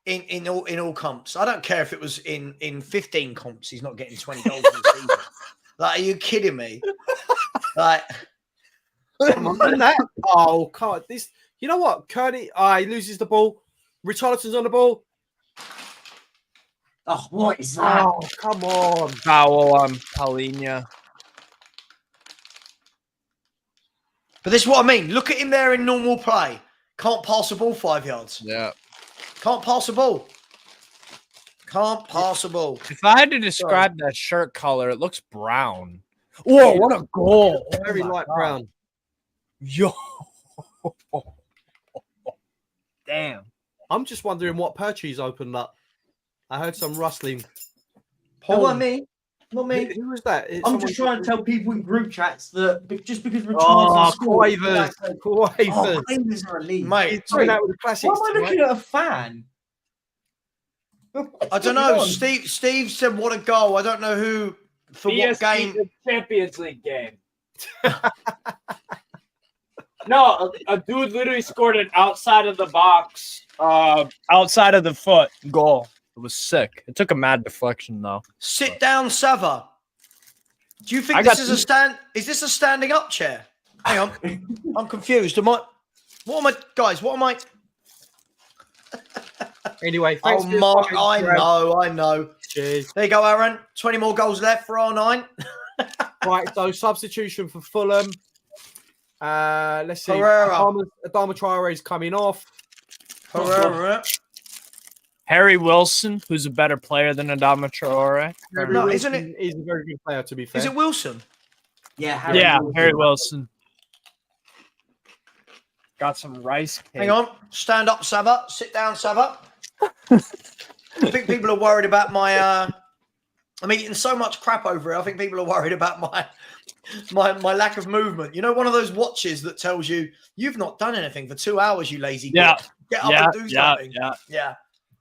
In all comps. I don't care if it was in 15 comps. He's not getting 20 goals this season. Like, are you kidding me? Like, come on, that. Oh, God. This. You know what? Kearney, he loses the ball. Richarlison's on the ball. Oh, what is that? Oh, come on. Foul on Paulinho. but this is what I mean. Look at him there in normal play. Can't pass the ball 5 yards. Yeah. Can't pass the ball. Can't pass the ball. If I had to describe that shirt color, it looks brown. Whoa, what a goal. Very light brown. Yo. Damn. I'm just wondering what Perchie's opened up. I heard some rustling. Not me. Not me. Who was that? I'm just trying to tell people in group chats that just because Richarlison scored, Quavers are a lead. Mate, Sorry, out with the classics, why am I looking at a fan? I don't know. Steve said what a goal. I don't know who for what game. The Champions League game. No, a dude literally scored an outside of the box, outside of the foot goal. It was sick. It took a mad deflection though. Sit down, Savva. Do you think this is a stand? Is this a standing up chair? Hang on, I'm confused. What am I? Anyway, thanks Mark, I know. Cheers. There you go, Aaron. 20 more goals left for R9. Right, so substitution for Fulham. Let's see. Herrera. Adama Traore is coming off. Herrera. Harry Wilson, who's a better player than Adama Traore. No, isn't it? He's a very good player, to be fair. Is it Wilson? Yeah, Harry Wilson. Got some rice cake. Hang on. Stand up, Savva. Sit down, Savva. I think people are worried about my... I'm eating so much crap over it. I think people are worried about my lack of movement. You know, one of those watches that tells you, you've not done anything for 2 hours, you lazy yeah. bitch. Get up and do something. Yeah.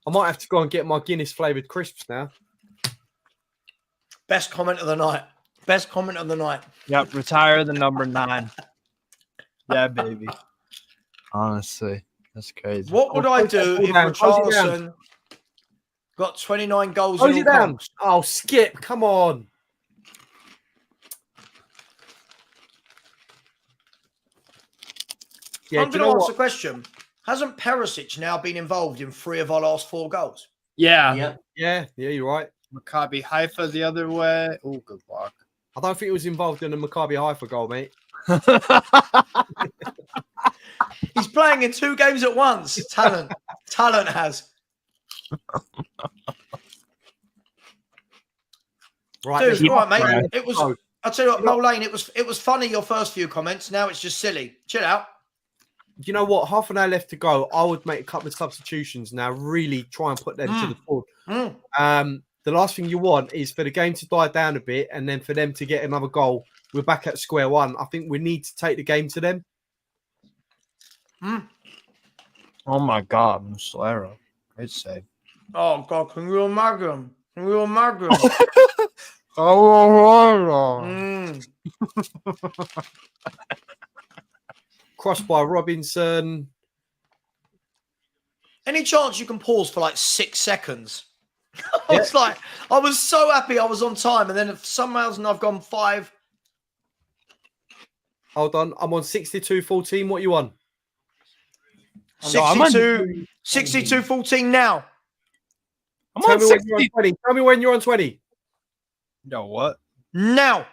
I might have to go and get my Guinness flavoured crisps now. Best comment of the night. Best comment of the night. Yep, retire the number 9. Yeah, baby. Honestly, that's crazy. What would I do if Richarlison got 29 goals in all comps? Oh, Skip, come on. Yeah, I'm going to ask the question. Hasn't Perisic now been involved in 3 of our last 4 goals? Yeah. Yeah, you're right. Maccabi Haifa the other way. Oh, good luck. I don't think he was involved in the Maccabi Haifa goal, mate. playing in 2 games at once. Talent. Talent has. Right, Dude, all right, mate. It was. Oh, I'll tell you what, Mo Lane. It was funny your first few comments. Now it's just silly. Chill out. you know what? Half an hour left to go. I would make a couple of substitutions now. Really try and put them to the fore. The last thing you want is for the game to die down a bit, and then for them to get another goal. We're back at square one. I think we need to take the game to them. Oh my God, Muslera. Great save. Oh God, can you imagine? Can you imagine? Crossed by Robinson. Any chance you can pause for like 6 seconds? I was like, I was so happy I was on time, and then for some reason I've gone 5. Hold on, I'm on 62-14. What you on? 62-14 now. I'm Tell on me when you're 60. on 20. Tell me when you're on 20. Yo, what? Now.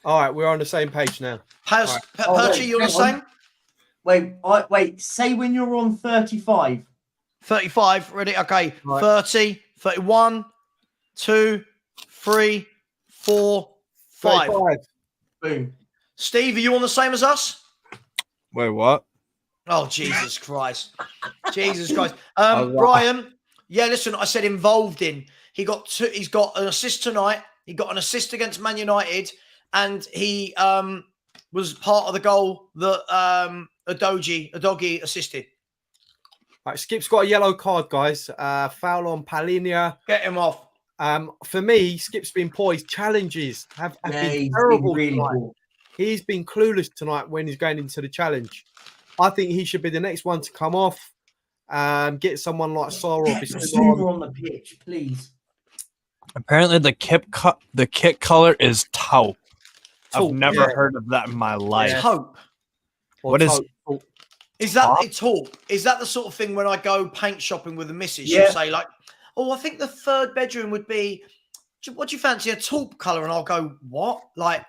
All right, we're on the same page now. Perchy, you're the same? Wait. Say when you're on 35. 35, ready? Okay. Right. 30, 31, 2, 3, 4, 5. 35. Boom. Steve, are you on the same as us? Wait, what? Oh, Jesus Christ. Jesus Christ. Brian, yeah, listen, I said involved in. He's got an assist tonight. He got an assist against Man United, and he was part of the goal that Adogi assisted. Right, Skip's got a yellow card, guys. Foul on Palinia. Get him off. For me, Skip's been poor. His challenges have been terrible. Really cool. He's been clueless tonight when he's going into the challenge. I think he should be the next one to come off. Get someone like Sora or Basuma on the pitch, please. Apparently, the kit color is taupe. I've never heard of that in my life. Taupe. What is? Is that a taupe? Is that the sort of thing when I go paint shopping with the missus? Yeah. She'll say like, "Oh, I think the third bedroom would be. What do you fancy? A taupe color?" And I'll go, "What?" Like,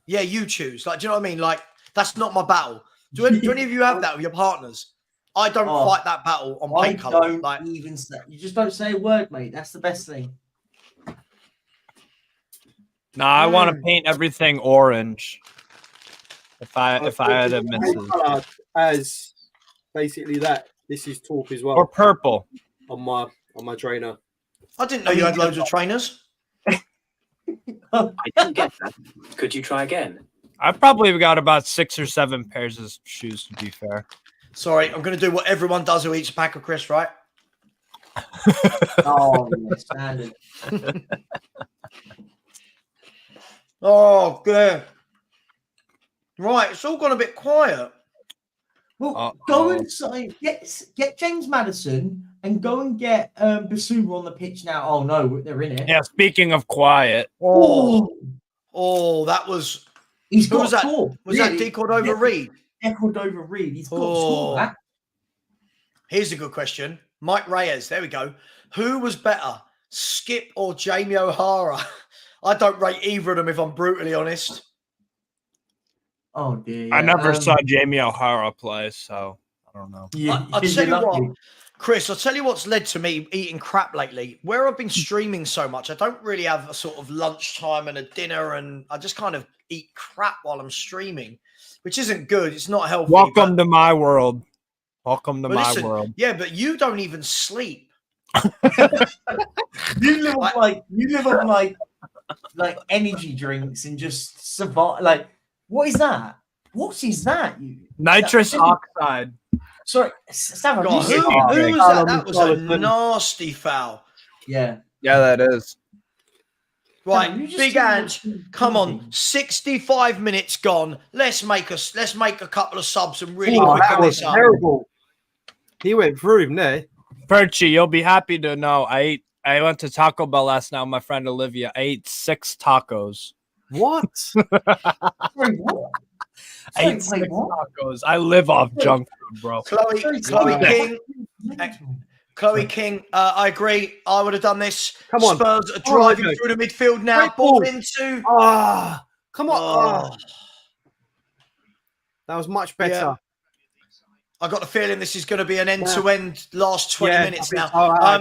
yeah, you choose. Like, do you know what I mean? Like, that's not my battle. Do any of you have that with your partners? I don't fight that battle on paint color. Don't even say. You just don't say a word, mate. That's the best thing. No, I want to paint everything orange. If I had a missus, as basically that. This is taupe as well. or purple. on my trainer. I didn't know you had loads of trainers. I didn't get that. Could you try again? I've probably got about 6 or 7 pairs of shoes, to be fair. Sorry, I'm going to do what everyone does who eats a pack of crisps, right? Oh, yeah, standard. Oh, good. Right, it's all gone a bit quiet. Well, go and say get James Maddison and go and get Basuma on the pitch now. Oh no, they're in it. Yeah, speaking of quiet. Oh, that was. He's Who got was that? score. Was that D Cordova Reed? Cordova Reed. He's got score. That. Here's a good question. Mike Reyes. There we go. Who was better, Skip or Jamie O'Hara? I don't rate either of them, if I'm brutally honest. Oh dear. Yeah. I never saw Jamie O'Hara play, so I don't know. Yeah, I'll tell you what, Chris, I'll tell you what's led to me eating crap lately. Where I've been streaming so much, I don't really have a sort of lunchtime and a dinner, and I just kind of eat crap while I'm streaming, which isn't good. It's not healthy. Welcome to my world. Welcome to my world. Yeah, but you don't even sleep. you live on like energy drinks and just survive. Like, what is that? What is that? Nitrous oxide. Sorry, Savva, God, who was that? That was a nasty foul. Yeah. Yeah, that is. Right, No, Big Ange, come on, 65 minutes gone. Let's make a couple of subs and really quick That on was this up. terrible. He went through him there. Perchy, you'll be happy to know I went to Taco Bell last night with my friend Olivia. I ate 6 tacos. What? Wait, what? I ate 6 tacos. I live off junk food, bro. Chloe King, I agree. I would have done this. Come on. Spurs are driving through the midfield now. Great Ball ball. into. Come on. Oh. That was much better. I got the feeling this is going to be an end-to-end last 20 minutes now.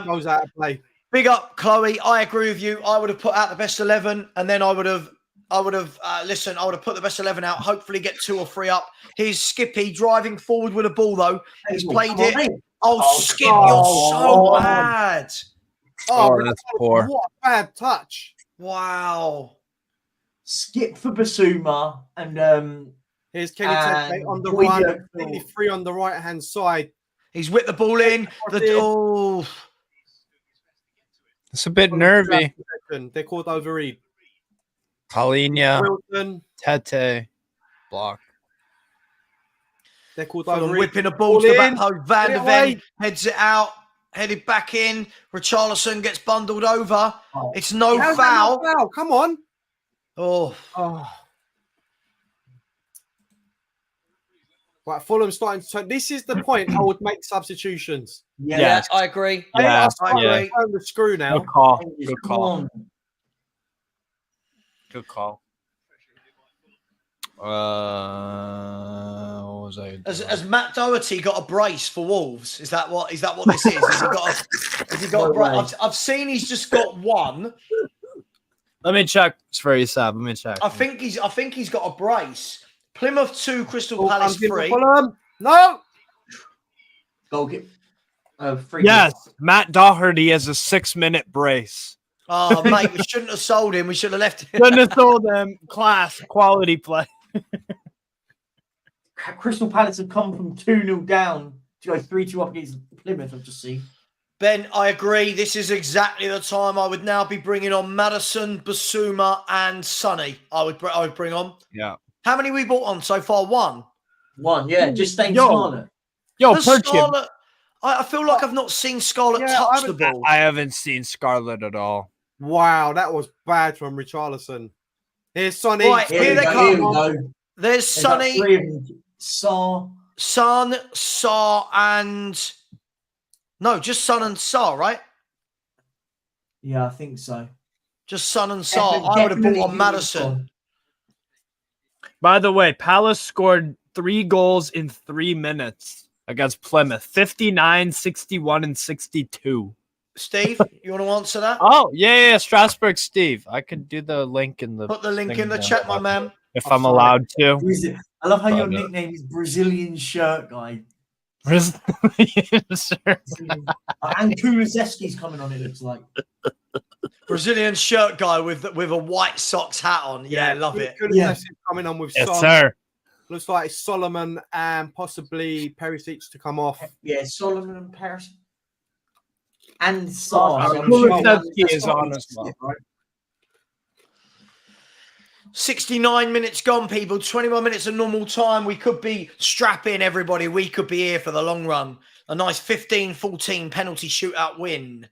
Goes out of play. Big up, Chloe. I agree with you. I would have put out the best 11, and then I would have put the best 11 out. Hopefully, get 2 or 3 up. Here's Skippy driving forward with a ball though. He's played it. Skip, you're so bad. Oh, that's poor. What a bad touch. Wow. Skip for Basuma and here's Kenny Tete on the right, 3 on the right hand side. He's whipped the ball in. It's a bit nervy. They're called overread. Paulinho, Wilson, Tete, block. They're called Fulham overread. whipping a ball to the back post. Van der Ven heads it out. Headed back in. Richarlison gets bundled over. It's no foul. No foul. Come on. Oh. Right, Fulham starting to turn. This is the point I would make substitutions. Yeah, I agree. Yeah, I agree. Turn the screw now. Good call. Good call. Good call. What was I? Has Matt Doherty got a brace for Wolves? Is that what this is? Has he got a brace? I've seen he's just got one. Let me check for you, Sab. Let me check. I think he's got a brace. Plymouth 2, Crystal Palace 3. No. Goal kick. Yes, Matt Doherty has a 6-minute brace. Oh, mate, we shouldn't have sold him. We should have left him. Shouldn't have sold him. Quality play. Crystal Palace have come from 2-0 down to go 3-2 up against Plymouth, I've just seen. Ben, I agree. This is exactly the time I would now be bringing on Maddison, Basuma, and Sonny. I would bring on. Yeah. How many we bought on so far? One, yeah. Just staying Scarlett. Scarlett. I feel like I've not seen Scarlett touch the ball. I haven't seen Scarlett at all. Wow, that was bad from Richarlison. Here's Sonny. Right, here they come. There's Sonny, Son, and no, just Son and Sar, right? Yeah, I think so. Just Son and Sar. I would have bought on Maddison. By the way, Palace scored 3 goals in 3 minutes against Plymouth. 59, 61, and 62. Steve, you want to answer that? Oh, yeah, Strasbourg Steve. I could do the link in the... Put the link in the chat, my man. If I'm allowed to. I love how your nickname is Brazilian Shirt Guy. Brazilian shirt. And Kulusevski's coming on, it looks like. Brazilian Shirt Guy with a white socks hat on. Yeah, love it. Coming on with Yes, sir. Looks like it's Solomon and possibly Perisic to come off. Yeah, Solomon and Perisic. And Sar. Kulusevski is on as well. Right? 69 minutes gone, people. 21 minutes of normal time. We could be strapping, everybody. We could be here for the long run. A nice 15-14 penalty shootout win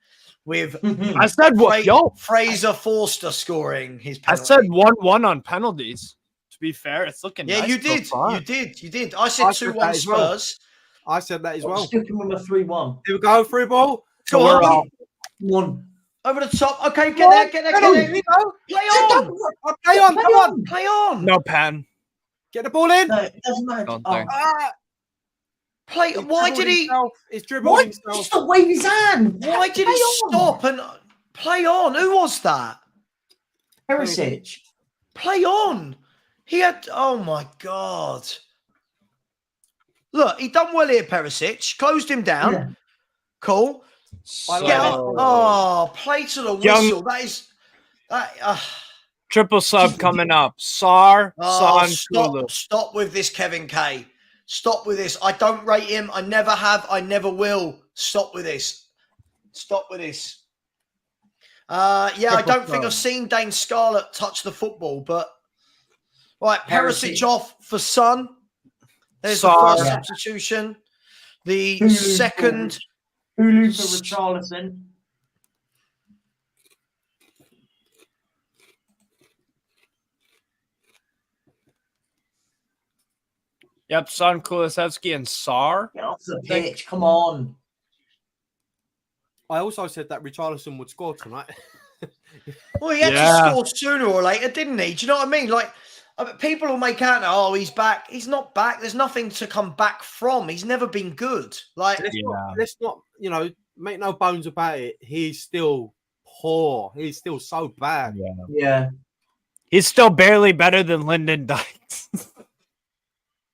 with I said what? Fraser Forster scoring his penalty. I said 1-1 on penalties. To be fair, it's looking nice. You did. You did. I said 2-1 Spurs. I said that as well. Sticking with a 3-1. Here we go, through ball. Go on. 1. Over the top. Okay, get there. Play on. Play on. No pen. Get the ball in. No, it doesn't matter. Play. Why did he? He's dribbled himself. Just to wave his hand. Why did he stop and play on? Who was that? Perisic. Play on. He had. Oh my God. Look, he done well here, Perisic. Closed him down. Yeah. Cool. Play to the whistle. That is. Triple sub coming up. Sar, Son, stop with this, Kevin K. Stop with this. I don't rate him. I never have. I never will. Stop with this. I don't think I've seen Dane Scarlett touch the football, but right, Perisic off for Son. There's the first substitution. The second. Hulu for Richarlison. Yep, Son, Kulusevski, and Sar. Get off the pitch, come on. I also said that Richarlison would score tonight. Well, he had to score sooner or later, didn't he? Do you know what I mean? Like, People will make out, oh, he's back. He's not back. There's nothing to come back from. He's never been good. Like, let's not, make no bones about it. He's still poor. He's still so bad. Yeah. He's still barely better than Lyndon Dykes.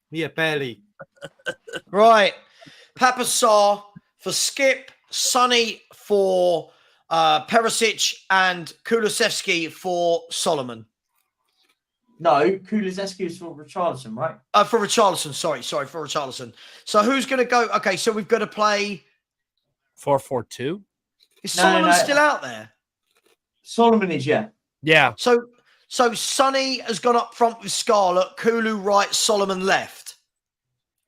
Yeah, barely. right. Papa Sarr for Skip, Sonny for Perisic, and Kulusevski for Solomon. No, Kulusevski is for Richarlison, right? For Richarlison, sorry, for Richarlison. So who's going to go? Okay, so we've got to play 4-4-2. Is Solomon still out there? Solomon is, yeah. Yeah. So Sonny has gone up front with Scarlett, Kulu right, Solomon left.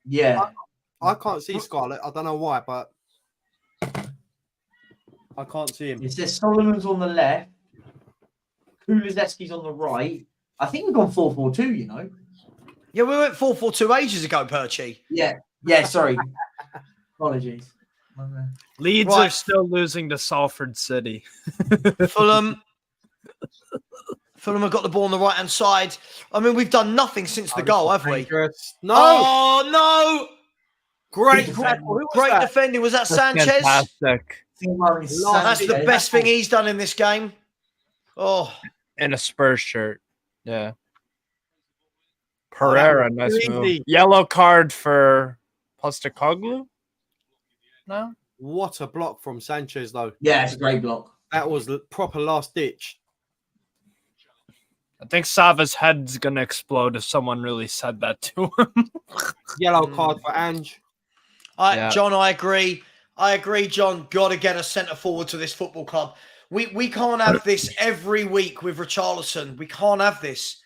Yeah. I can't see Scarlett. I don't know why, but I can't see him. It says Solomon's on the left, Kulusevski's on the right. I think we've gone 4-4-2, Yeah, we went 4-4-2 ages ago, Perchy. Yeah, sorry. Apologies. Leeds Right. are still losing to Salford City. Fulham have got the ball on the right-hand side. I mean, we've done nothing since the goal, have we? No. Oh, no. Great Great defending. Was that Sanchez? Fantastic. That's the best thing he's done in this game. Oh. In a Spurs shirt. Yeah. Pereira, nice easy. move. Yellow card for Postecoglou? No? What a block from Sanchez, though. Yeah, it's a great block. That was the proper last ditch. I think Savva's head's going to explode if someone really said that to him. Yellow card for Ange. John, I agree. John. Got to get a centre forward to this football club. We can't have this every week with Richarlison. We can't have this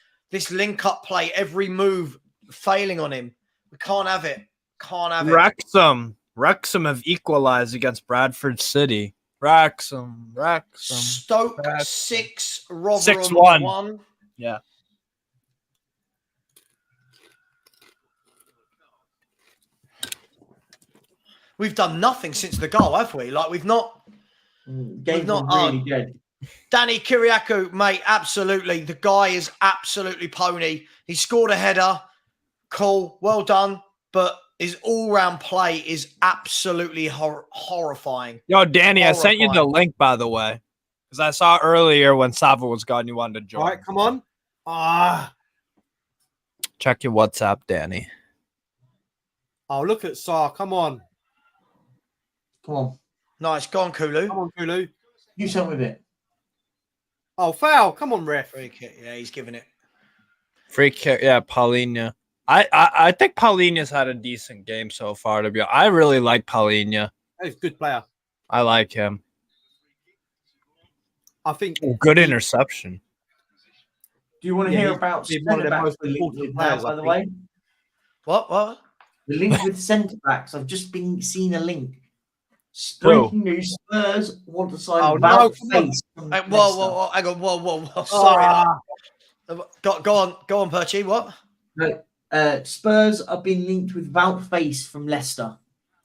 link-up play, every move failing on him. We can't have it. Wrexham have equalized against Bradford City. Wrexham. Stoke 6, Rotherham 6-1. 1. Yeah. We've done nothing since the goal, have we? Like, we've not... Game really good. Danny Kiriakou, mate, absolutely. The guy is absolutely pony. He scored a header. Cool. Well done. But his all-round play is absolutely horrifying. Yo, Danny, I sent you the link, by the way. Because I saw earlier when Savva was gone, you wanted to join. All right, come on. Check your WhatsApp, Danny. Oh, look at Sarr. Come on. Come on. Nice. Go on, Kulu. Come on, Kulu. Do something with it. Oh, foul. Come on, ref. Free kick. Yeah, he's giving it. Free kick. Yeah, Paulinho. I think Paulinho's had a decent game so far, to be honest. I really like Paulinho. He's a good player. I like him. I think good interception. Do you want to hear about he's one of the most important players, by the way? What? The link with centre backs. I've just seen a link. Breaking news: Spurs want to sign Val Face. Whoa! Hang on! Whoa! Sorry. Go on, Perchy. What? No, Spurs are being linked with Wout Face from Leicester.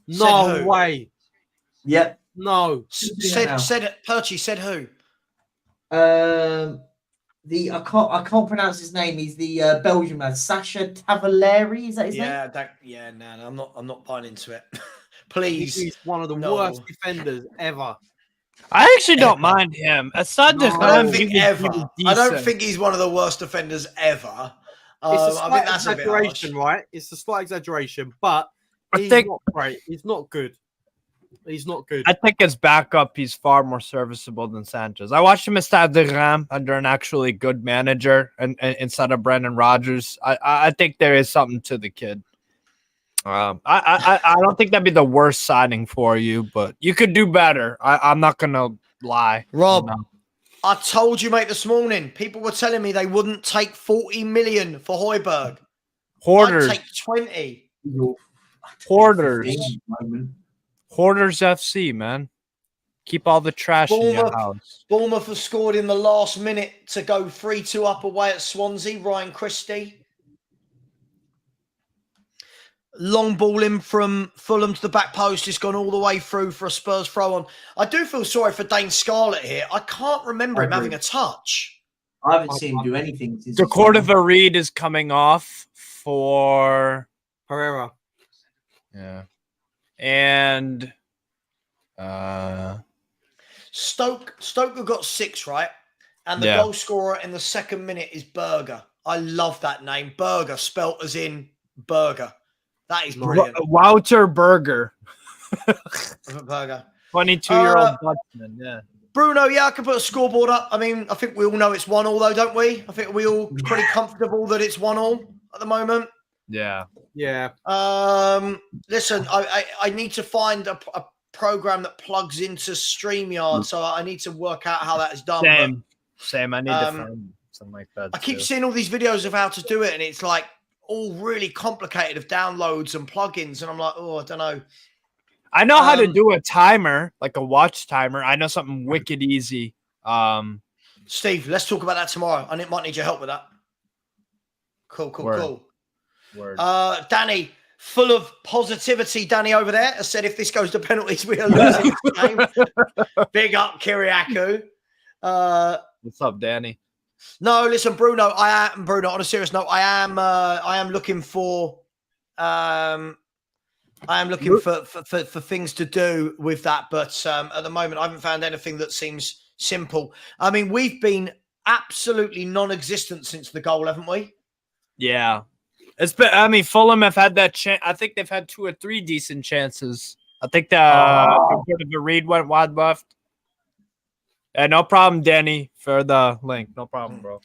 No way. Yep. No. Perchy said who? I can't pronounce his name. He's the Belgian man, Sacha Tavaleri. Is that his name? No, I'm not buying into it. Please. He's one of the worst defenders ever. I actually don't mind him. I don't think ever. I don't think he's one of the worst defenders ever. It's a I slight think that's exaggeration, right? It's a slight exaggeration, but he's not great. He's not good. He's not good. I think as backup, he's far more serviceable than Sanchez. I watched him at Stade de Reims under an actually good manager and instead of Brendan Rodgers. I think there is something to the kid. I don't think that'd be the worst signing for you, but you could do better. I'm not gonna lie, Rob. I told you, mate, this morning. People were telling me they wouldn't take 40 million for Højbjerg. Hoarders. I'd take 20. Hoarders. Hoarders FC, man. Keep all the trash in your house. Bournemouth have scored in the last minute to go 3-2 up away at Swansea. Ryan Christie. Long ball in from Fulham to the back post. It's gone all the way through for a Spurs throw on. I do feel sorry for Dane Scarlett here. I can't remember him having a touch. I haven't seen him do anything since. The Cordova Reed is coming off for Pereira. yeah, and Stoke have got 6, right? And the Yeah. goal scorer in the second minute is Berger. I love that name. Berger, spelt as in burger. That is brilliant. Wouter Berger, Berger. 22-year-old Dutchman. Yeah. Bruno, yeah, I can put a scoreboard up. I mean, I think we all know it's 1-1 though, don't we? I think we all pretty comfortable that it's 1-1 at the moment. Yeah. Yeah. Listen, I need to find a program that plugs into StreamYard, so I need to work out how that is done. Same. I need to find something like that. I keep seeing all these videos of how to do it, and it's like all really complicated of downloads and plugins, and I'm like, oh, I don't know. I know how to do a timer, like a watch timer. I know something wicked easy. Steve, let's talk about that tomorrow. I might need your help with that. Cool. Word. Danny, full of positivity. Danny over there has said if this goes to penalties, we are losing this game. Big up, Kiriakou. What's up, Danny? No, listen, Bruno. On a serious note, I am looking for for things to do with that, but at the moment, I haven't found anything that seems simple. I mean, we've been absolutely non-existent since the goal, haven't we? Yeah, it's been. I mean, Fulham have had that chance. I think they've had 2 or 3 decent chances. I think the Reed went wide left. Yeah, no problem, Danny, for the link. No problem, bro.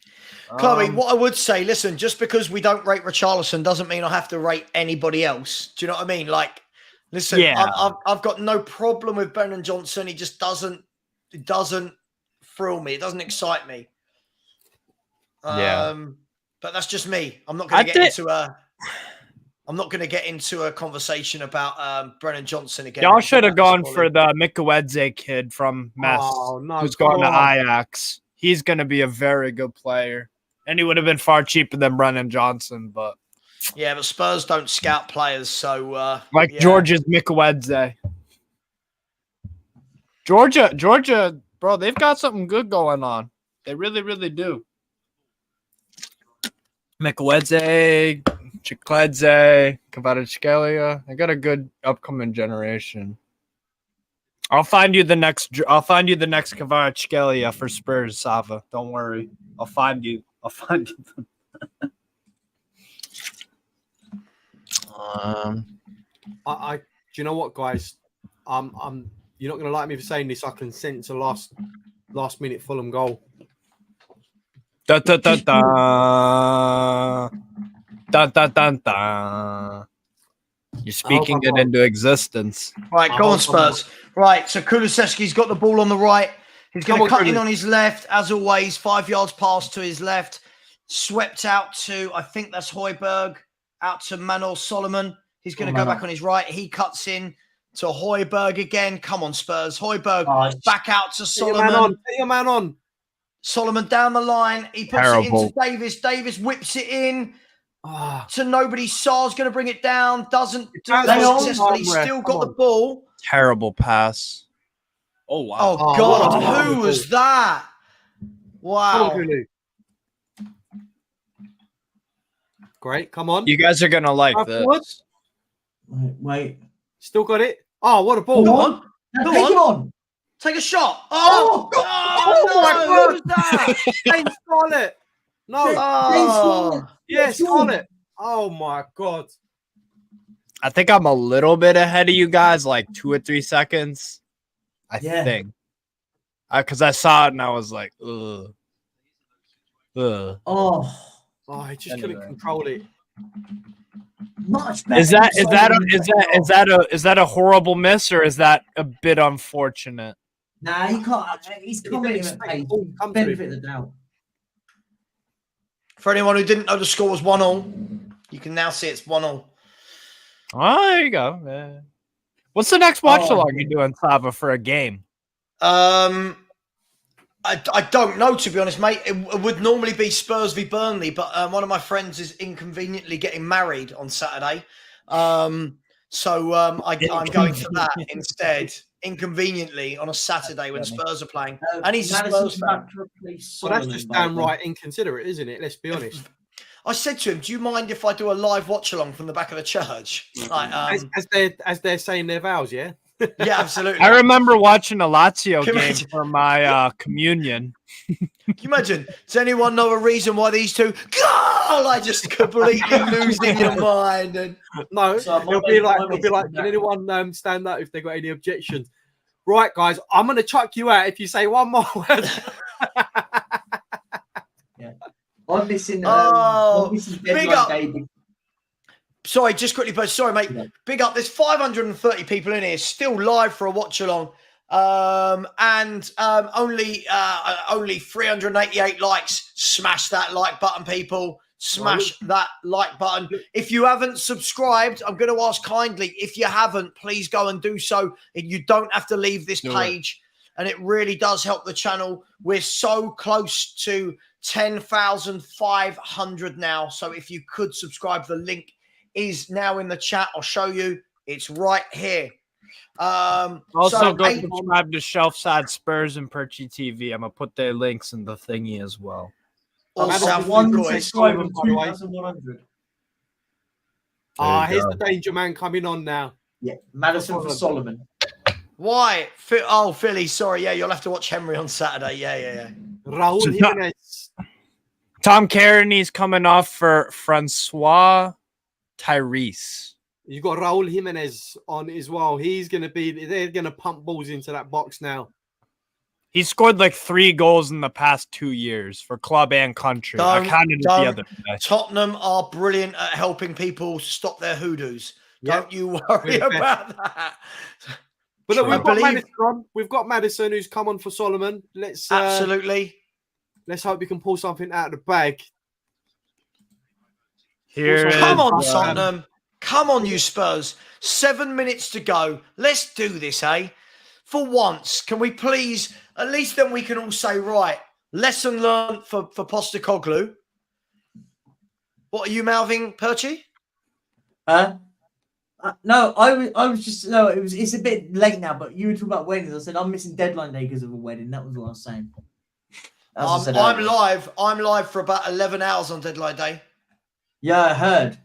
Chloe, what I would say, listen, just because we don't rate Richarlison doesn't mean I have to rate anybody else. Do you know what I mean? Like, listen, Yeah. I've got no problem with Brennan Johnson. He just doesn't thrill me. It doesn't excite me. Yeah. But that's just me. I'm not going to get into a conversation about Brennan Johnson again. Y'all should have gone for the Mikwedze kid from Metz, who's going to Ajax. He's going to be a very good player. And he would have been far cheaper than Brennan Johnson. But yeah, but Spurs don't scout players. So, Georgia's Mikwedze. Georgia, bro, they've got something good going on. They really, really do. Mikwedze, Chikledze, Kvaratskhelia. I got a good upcoming generation. I'll find you the next Kvaratskhelia for Spurs, Savva. Don't worry. I'll find you. I do you know what, guys? You're not gonna like me for saying this. I can sense a last minute Fulham goal. Dun, dun, dun, dun. Dun, dun, dun, dun. You're speaking it into existence. Right, go on, Spurs. Right, so Kulusevski's got the ball on the right. He's going to cut in on his left, as always. 5 yards pass to his left. Swept out to, I think that's Højbjerg, out to Manuel Solomon. He's going to go back on his right. He cuts in to Højbjerg again. Come on, Spurs. Højbjerg back out to Solomon. Get your man on. Solomon down the line. He puts it into Davis. Davis whips it in. To nobody. Sar's going to bring it down. Doesn't do that successfully. Still got the ball. Terrible pass. Oh, wow. Oh, God. Who was that? Wow. Great. Come on. You guys are going to like this. Wait. Still got it. Oh, what a ball. Come on. Come on. Take a shot. Oh my God. Who was that? James Scarlett. No. Yes, Scarlett. Oh, my God. I think I'm a little bit ahead of you guys, like 2 or 3 seconds. I think. Because I saw it and I was like, ugh. I just couldn't control it. Much better. Is that a horrible miss, or is that a bit unfortunate? Nah, he can't. He's coming at pace. Benefit of the doubt. For anyone who didn't know, the score was 1-1. You can now see it's 1-1. Oh, there you go. What's the next Watchalong you're doing, Savva, for a game? I don't know, to be honest, mate. It would normally be Spurs v Burnley, but one of my friends is inconveniently getting married on Saturday. So I'm going for that instead, inconveniently, on a Saturday when Spurs are playing. And he's a Spurs fan. back to replace Well, that's Solomon, just by the way. downright inconsiderate, isn't it? Let's be honest. I said to him, "Do you mind if I do a live watch along from the back of the church?" Like, As they're saying their vows, yeah. yeah, absolutely. I remember watching a Lazio Can you game imagine? for my communion. Can you imagine? Does anyone know a reason why these two go? Like just completely losing your mind? And No, So it'll be like, can anyone stand up if they got any objections? Right, guys, I'm gonna chuck you out if you say one more word. I'm missing. Oh, I'm missing big deadline up. day. sorry, just quickly, but sorry, mate. Big up. There's 530 people in here, still live for a watch along. And only 388 likes. Smash that like button, people. Smash that like button. If you haven't subscribed, I'm going to ask kindly, if you haven't, please go and do so. You don't have to leave this page, and it really does help the channel. We're so close to 10,500 now. So if you could subscribe, the link is now in the chat. I'll show you. It's right here. Also, go subscribe to Shelfside Spurs and Perchy TV. I'm gonna put their links in the thingy as well. Also, one boys. subscriber, 2,100. Here's the danger man coming on now. Yeah, Madison for Solomon. Why? Philly. Sorry. Yeah, you'll have to watch Henry on Saturday. Yeah. Raul Jimenez. Tom Kearney's coming off for Francois Tyrese. You've got Raul Jimenez on as well. They're going to pump balls into that box now. He scored like 3 goals in the past 2 years for club and country. I counted it the other day. Tottenham are brilliant at helping people stop their hoodoos. Yep. Don't you worry about that. But look, we've got Madison who's come on for Solomon. Absolutely. Let's hope we can pull something out of the bag. Come on, Tottenham. Come on, you Spurs. 7 minutes to go. Let's do this, eh? For once, can we please, at least then we can all say, right, lesson learned for Postecoglou. What are you mouthing, Perchy? No, I was just it's a bit late now, but you were talking about weddings. I said I'm missing deadline day because of a wedding. That was what I was saying. I'm live. I'm live for about 11 hours on deadline day. Yeah, I heard.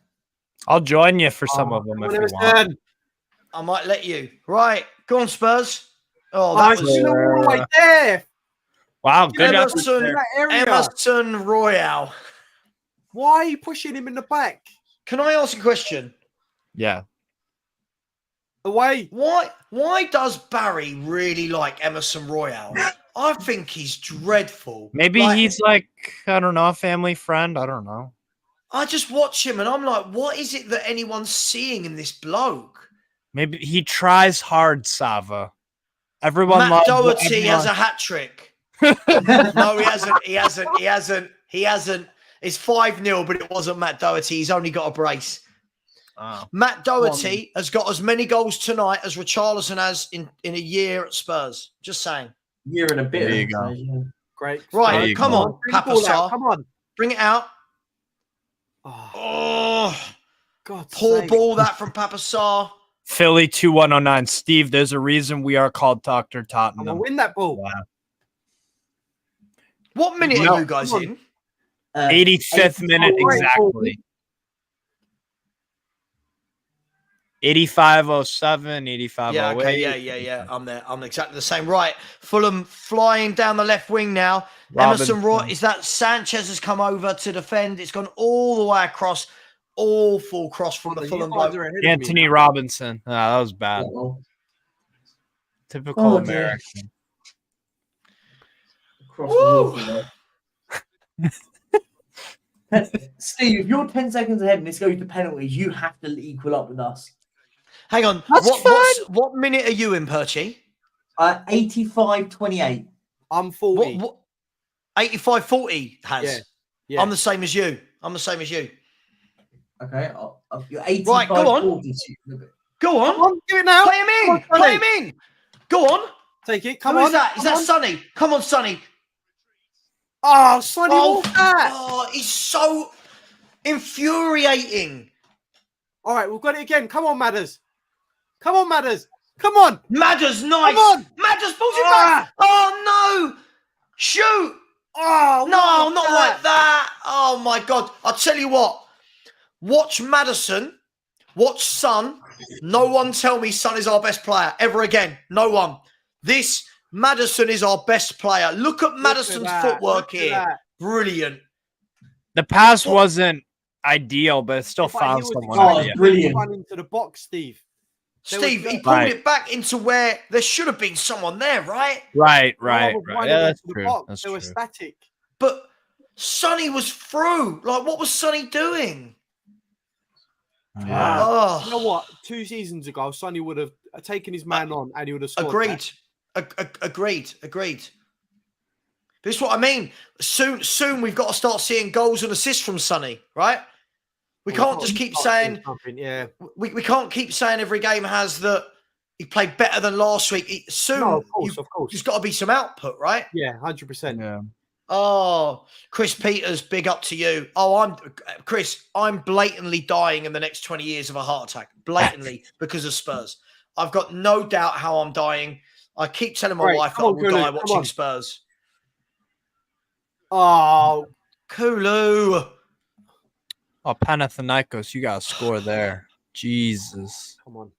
I'll join you for some of them if you want. I might let you. Right, go on, Spurs. Oh, that was right there. Wow, good Emerson Royale. Why are you pushing him in the back? Can I ask a question? Yeah. Away. Why does Barry really like Emerson Royale? I think he's dreadful. Maybe he's like, I don't know, a family friend. I don't know. I just watch him and I'm like, what is it that anyone's seeing in this bloke? Maybe he tries hard, Savva. Everyone Matt loves Doherty has a hat trick. No, he hasn't. It's 5-0, but it wasn't Matt Doherty. He's only got a brace. Oh. Matt Doherty has got as many goals tonight as Richarlison has in a year at Spurs. Just saying. Year and a bit. There you go. Yeah. Great. Right, come on, Papasar. Come on. Bring it out. Oh, God. Poor ball that from Papasar. Philly 2109. Steve, there's a reason we are called Dr. I'm Tottenham. going to win that ball. Wow. What minute are you guys in? 85th minute exactly. 85:07, 85:08. Yeah, okay, yeah. I'm there. I'm exactly the same. Right. Fulham flying down the left wing now. Emerson Roy, is that Sanchez has come over to defend. It's gone all the way across. Awful cross from the Fulham bloke. Anthony Robinson. That was bad. Typical American. Steve, if you're 10 seconds ahead and this goes to penalties, you have to equal up with us. Hang on. What minute are you in, Perchy? 85-28. I'm 40. 85-40 has. Yeah. I'm the same as you. Okay. You're 85, right, go on. 40. Go on. Come on, give it now. Play him in. Go on. Take it. Come Who on. is that? Is that Sonny? Come on, Sonny. Oh, Sonny, what's that? Oh, he's so infuriating. All right, we've got it again. Come on, Madders. Come on, Madders. Come on. Madders, nice. Come on. Madders pulls it back. Oh, no. Shoot. Oh, No, not like that. Oh, my God. I'll tell you what. Watch Maddison. Watch Son. No one tell me Son is our best player ever again. No one. This Maddison is our best player. Look at Maddison's footwork here. Brilliant. The pass wasn't ideal, but it still found someone. Oh, brilliant. Run into the box, Steve. Steve, he pulled it back into where there should have been someone there, right? Right. Yeah, That's true. They were static. But Sonny was through. Like, what was Sonny doing? Yeah. Oh. You know what? 2 seasons ago, Sonny would have taken his man on and he would have scored. Agreed. This is what I mean. Soon we've got to start seeing goals and assists from Sonny, right? We can't just keep saying. Yeah. We can't keep saying every game has that he played better than last week. Soon, of course. There's got to be some output, right? Yeah, 100%. Yeah. Oh, Chris Peters, big up to you. Oh, I'm blatantly dying in the next 20 years of a heart attack, blatantly because of Spurs. I've got no doubt how I'm dying. I keep telling my wife that I will die watching Spurs. Oh, Kulu. Oh, Panathinaikos, you got to score there. Jesus. come on.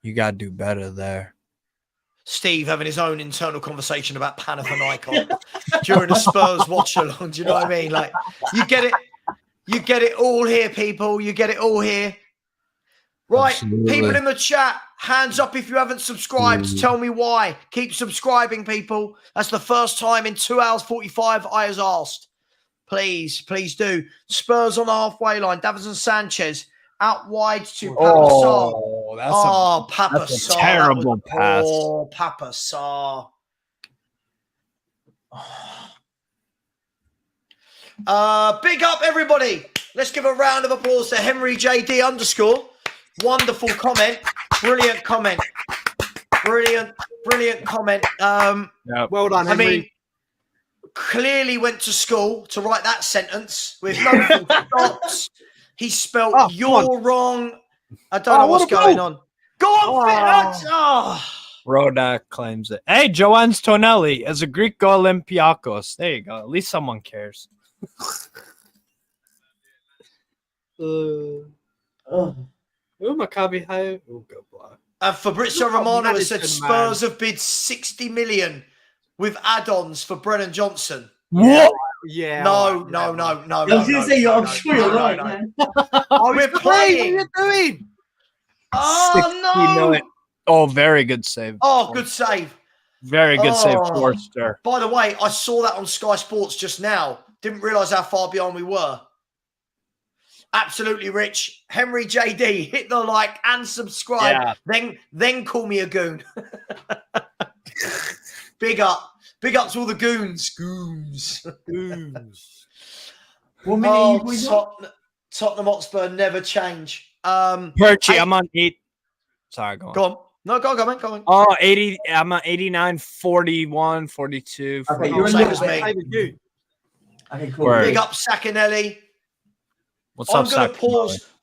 You got to do better there. Steve having his own internal conversation about Panathinaikos during the Spurs watch along. Do you know what I mean? Like, you get it all here, people. You get it all here. Right, Absolutely. people in the chat, hands up if you haven't subscribed. Tell me why. Keep subscribing, people. That's the first time in 2 hours 45 I was asked. Please do. Spurs on the halfway line. Davison Sanchez out wide to Papa Sarr. Papa that's a Sarr. terrible pass. Oh, Papa Sarr. Big up, everybody. Let's give a round of applause to Henry JD _ Wonderful comment. Brilliant comment. Brilliant comment. Well done, Henry. I mean, clearly went to school to write that sentence with no full stops. He spelled you're wrong. I don't know what's going on. Go on, Fitz. Rodak claims it. Hey, Joe Antonelli as a Greek Olympiakos. There you go. At least someone cares. Maccabi high. Oh, good boy. And Fabrizio Romano has said Spurs have bid 60 million with add-ons for Brennan Johnson. What? Yeah. No. I was going to say, I'm sure you're right, man. We're playing. What are you doing? Oh, 60 million. Oh, very good save. Oh, good save. Very good save, Forster. By the way, I saw that on Sky Sports just now. Didn't realise how far behind we were. Absolutely, Rich. Henry JD, hit the like and subscribe. Yeah. Then call me a goon. Big up. Big up to all the goons. Goons. Tottenham Hotspur never change. Perchy, I'm on 8. Sorry, go on. Go on. No, go on, man. Go on. Oh, 80. I'm on 89, 41, 42. Okay, 41. you're a Same little as bit. me. Okay, cool. Word. Big up Sakinelli. What's up,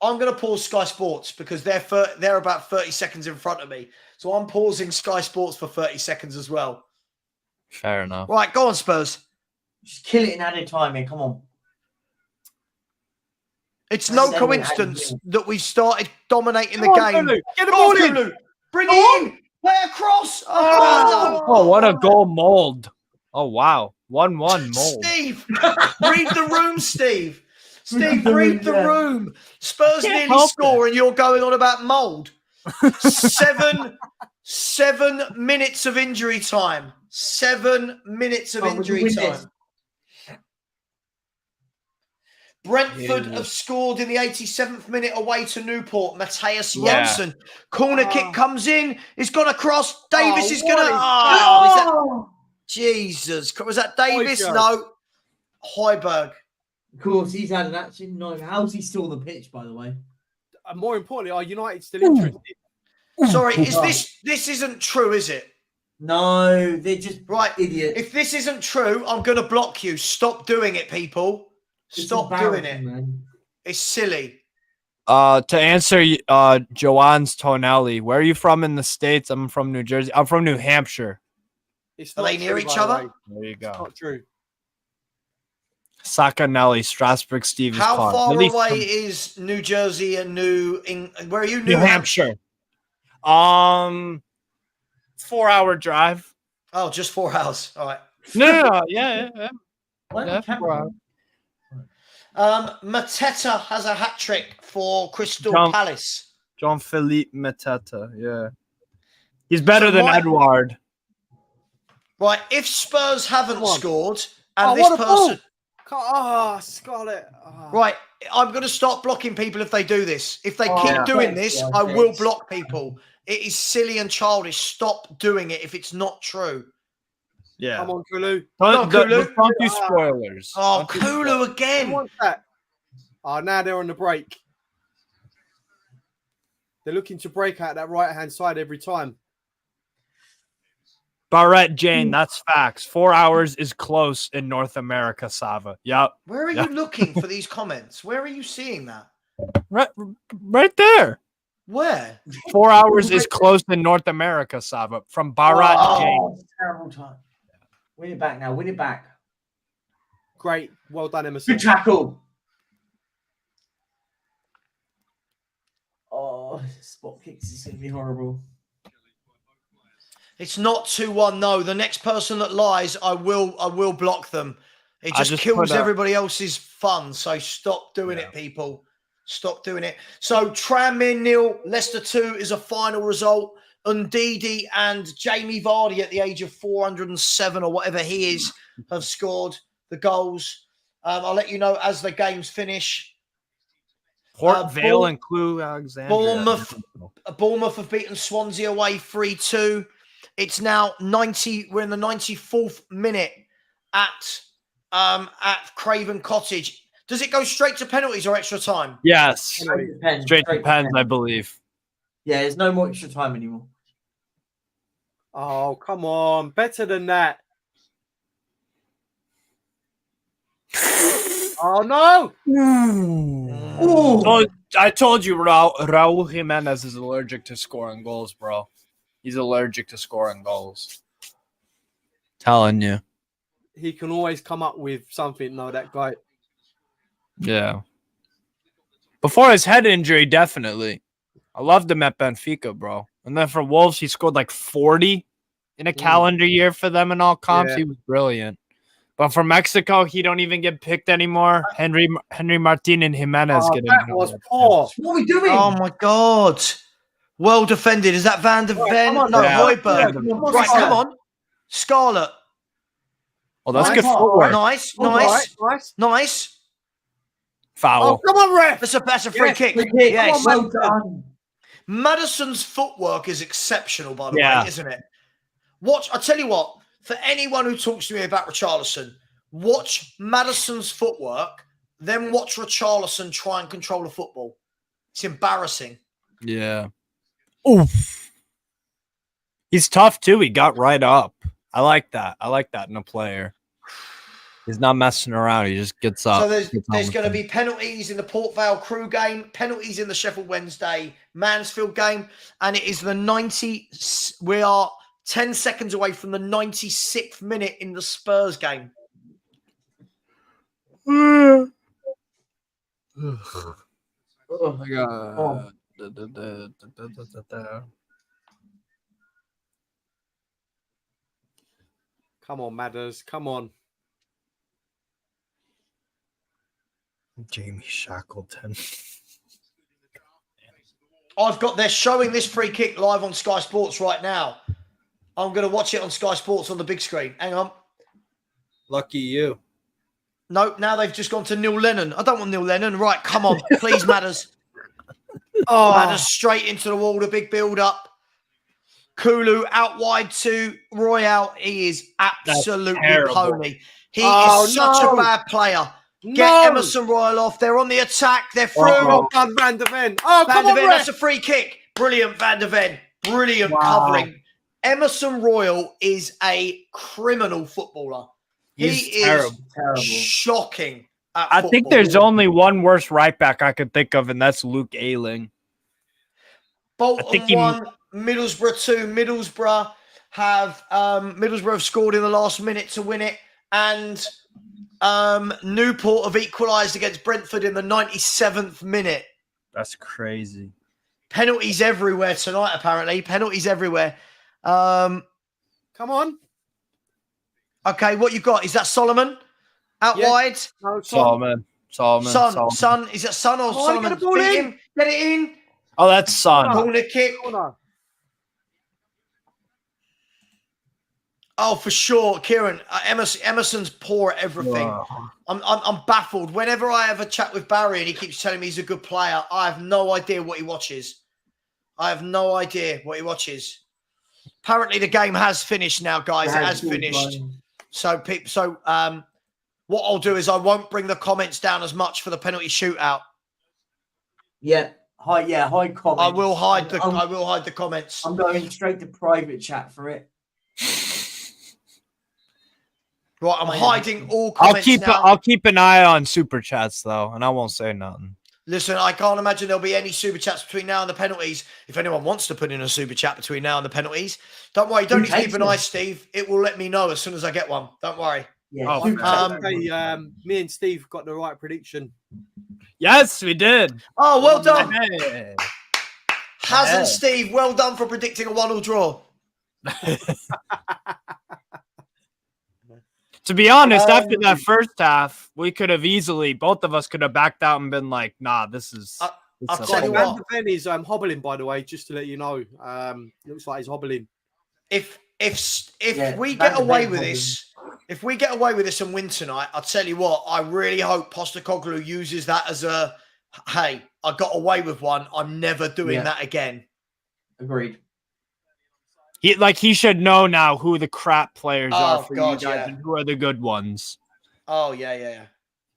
I'm gonna pause Sky Sports because they're about 30 seconds in front of me. So I'm pausing Sky Sports for 30 seconds as well. Fair enough. Right, go on, Spurs. Just kill it in added time here. Come on. It's no coincidence that we started dominating the game. Kulu. Get the Go ball on, in. Kulu. Bring it in. Play across. Oh, what a goal mold. Oh, wow. 1-1 mold. Steve, read the room, Steve. Steve, read the room. Spurs nearly score and you're going on about mould. 7 minutes of injury time. 7 minutes of injury time. Brentford have scored in the 87th minute away to Newport. Matthias Janssen. Corner kick comes in. It's gone across. Davis is going to... Jesus. Was that Davis? No. Højbjerg. Of course, he's had an action. No, how's he still on the pitch, by the way? And more importantly, are United still interested? Sorry, this isn't true, is it? No, they're just idiots. If this isn't true, I'm going to block you. Stop doing it, people. Stop doing it. Man. It's silly. To answer Joanne's Tonelli, where are you from in the States? I'm from New Jersey. I'm from New Hampshire. It's Are not they near true, each by the other? way. There you It's go. not true. Sacanelli, Strasburg, Stevens How Park. far At least away from is New Jersey and where are you? New Hampshire. 4-hour drive. Oh, just 4 hours. All right. No. Yeah. Where's Yeah, the camera? Mateta has a hat trick for Crystal John- Palace. Jean-Philippe Mateta. Yeah. He's better than Mike- Edouard. Right. If Spurs haven't Come on. scored and Oh, this what a person. ball! Scarlett. Oh. Right. I'm going to start blocking people if they do this. If they Oh, keep yeah. doing Thanks, this, yeah, I will thanks. block people. It is silly and childish. Stop doing it if it's not true. Yeah. Come on, Kulu. Don't Kulu. do spoilers. Oh, Don't do Kulu Who again. wants that? Oh, now they're on the break. They're looking to break out that right-hand side every time. Barrett Jane, that's facts. 4 hours is close in North America, Savva. Yep. Where are you looking for these comments? Where are you seeing that? Right there. Where? 4 hours is close in North America, Savva. From Barrett Jane. Oh, terrible time. Win it back now. Win it back. Great. Well done, Emerson. Good tackle. Oh, spot kicks is going to be horrible. It's not 2-1. No, the next person that lies, I will block them. It I just just kills put a- everybody else's fun. So stop doing it, people. Stop doing it. So Tranmere 0, Leicester 2 is a final result. Ndidi and Jamie Vardy at the age of 407 or whatever he is have scored the goals. I'll let you know as the games finish. Port Vale and Clue Alexandria. Bournemouth have beaten Swansea away 3-2. It's now 90. We're in the 94th minute at Craven Cottage. Does it go straight to penalties or extra time? Yes. Straight to pen, Straight to pens, I believe. Yeah, there's no more extra time anymore. Oh, come on. Better than that. Oh, no. Ooh. So I told you Raul Jimenez is allergic to scoring goals, bro. He's allergic to scoring goals. Telling you. He can always come up with something, though, that guy. Yeah. Before his head injury, definitely. I loved him at Benfica, bro. And then for Wolves, he scored like 40 in a calendar year for them in all comps. Yeah. He was brilliant. But for Mexico, he don't even get picked anymore. Henry Martin and Jimenez get That in. was poor. What are we doing? Oh my God. Well defended. Is that Van der Ven? come on, No, yeah. Højbjerg. Yeah, Right, come on. Scarlett. Oh, that's good Nice. footwork. Nice. All right, nice. Nice. Foul. Oh, come on, ref. That's a free Yes, kick. Free kick. Yes. Well done. Madison's footwork is exceptional, by the Yeah. way, isn't it? Watch. I tell you what. For anyone who talks to me about Richarlison, watch Madison's footwork, then watch Richarlison try and control the football. It's embarrassing. Yeah. Oof. He's tough too. He got right up. I like that. I like that in a player. He's not messing around. He just gets up. So there's gets on going with to it. be penalties in the Port Vale Crew game, penalties in the Sheffield Wednesday Mansfield game, and it is the 90. We are 10 seconds away from the 96th minute in the Spurs game. Oh Oh, my God. Come on, Madders. Come on. Jamie Shackleton. They're showing this free kick live on Sky Sports right now. I'm going to watch it on Sky Sports on the big screen. Hang on. Lucky you. No, now they've just gone to Neil Lennon. I don't want Neil Lennon. Right, come on. Please, Matters. Matters straight into the wall, the big build-up. Kulu out wide to Royale. He is absolutely terrible. pony. He is such a bad player. Get Emerson Royal off. They're on the attack. They're through. Well done, Van der Ven. Oh, Van come der on, Ven, ref. that's a free kick. Brilliant, Van der Ven. Brilliant covering. Emerson Royal is a criminal footballer. He's he terrible. is shocking. I think there's only one worse right back I could think of, and that's Luke Ayling. Bolton 1, Middlesbrough 2. Middlesbrough have scored in the last minute to win it, and Newport have equalised against Brentford in the 97th minute. That's crazy. Penalties everywhere tonight, apparently. Penalties everywhere. Come on. Okay, what you got? Is that Solomon out wide? No, Solomon. Son. Is it Son or Solomon? Get the ball in. Get it in. Oh, that's Son. Corner kick. Corner. Oh, for sure, Kieran. Emerson's poor at everything. Wow. I'm baffled. Whenever I have a chat with Barry and he keeps telling me he's a good player, I have no idea what he watches. Apparently, the game has finished now, guys. It has finished. So what I'll do is I won't bring the comments down as much for the penalty shootout. Yeah. Hide comments. I will hide the comments. I'm going straight to private chat for it. Right, I'm hiding all comments now. I'll keep an eye on super chats though, and I won't say nothing. Listen, I can't imagine there'll be any super chats between now and the penalties. If anyone wants to put in a super chat between now and the penalties, don't worry. Don't need to keep an eye, Steve. It will let me know as soon as I get one. Don't worry. Yeah. Me and Steve got the right prediction. Yes, we did. Oh, well done. Hey. Hasn't Steve? Well done for predicting a 1-1 draw. To be honest, after that first half, we could have easily, both of us could have backed out and been like, nah, this is. I'll tell you what. Van de Ven is hobbling, by the way, just to let you know. Looks like he's hobbling. If we get away with this, if we get away with this and win tonight, I'll tell you what, I really hope Postecoglou uses that as a, hey, I got away with one. I'm never doing that again. Agreed. He should know now who the crap players are for God, you guys and who are the good ones. Oh yeah.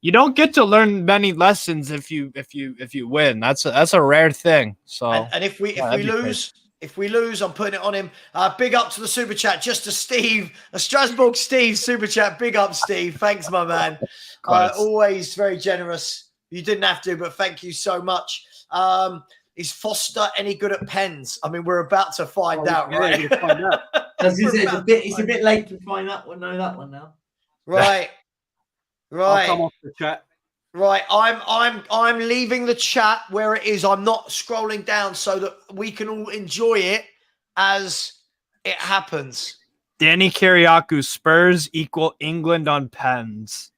You don't get to learn many lessons if you win. That's a rare thing. So and if we lose, I'm putting it on him. Big up to the super chat, just to Steve, a Strasbourg Steve super chat. Big up, Steve. Thanks, my man. Always very generous. You didn't have to, but thank you so much. Is Foster any good at pens? I mean, we're about to find out, right? It's a bit late to find that one. Know that one now. Right. I'll come off the chat. Right. I'm leaving the chat where it is. I'm not scrolling down so that we can all enjoy it as it happens. Danny Kiriakou, Spurs equal England on pens.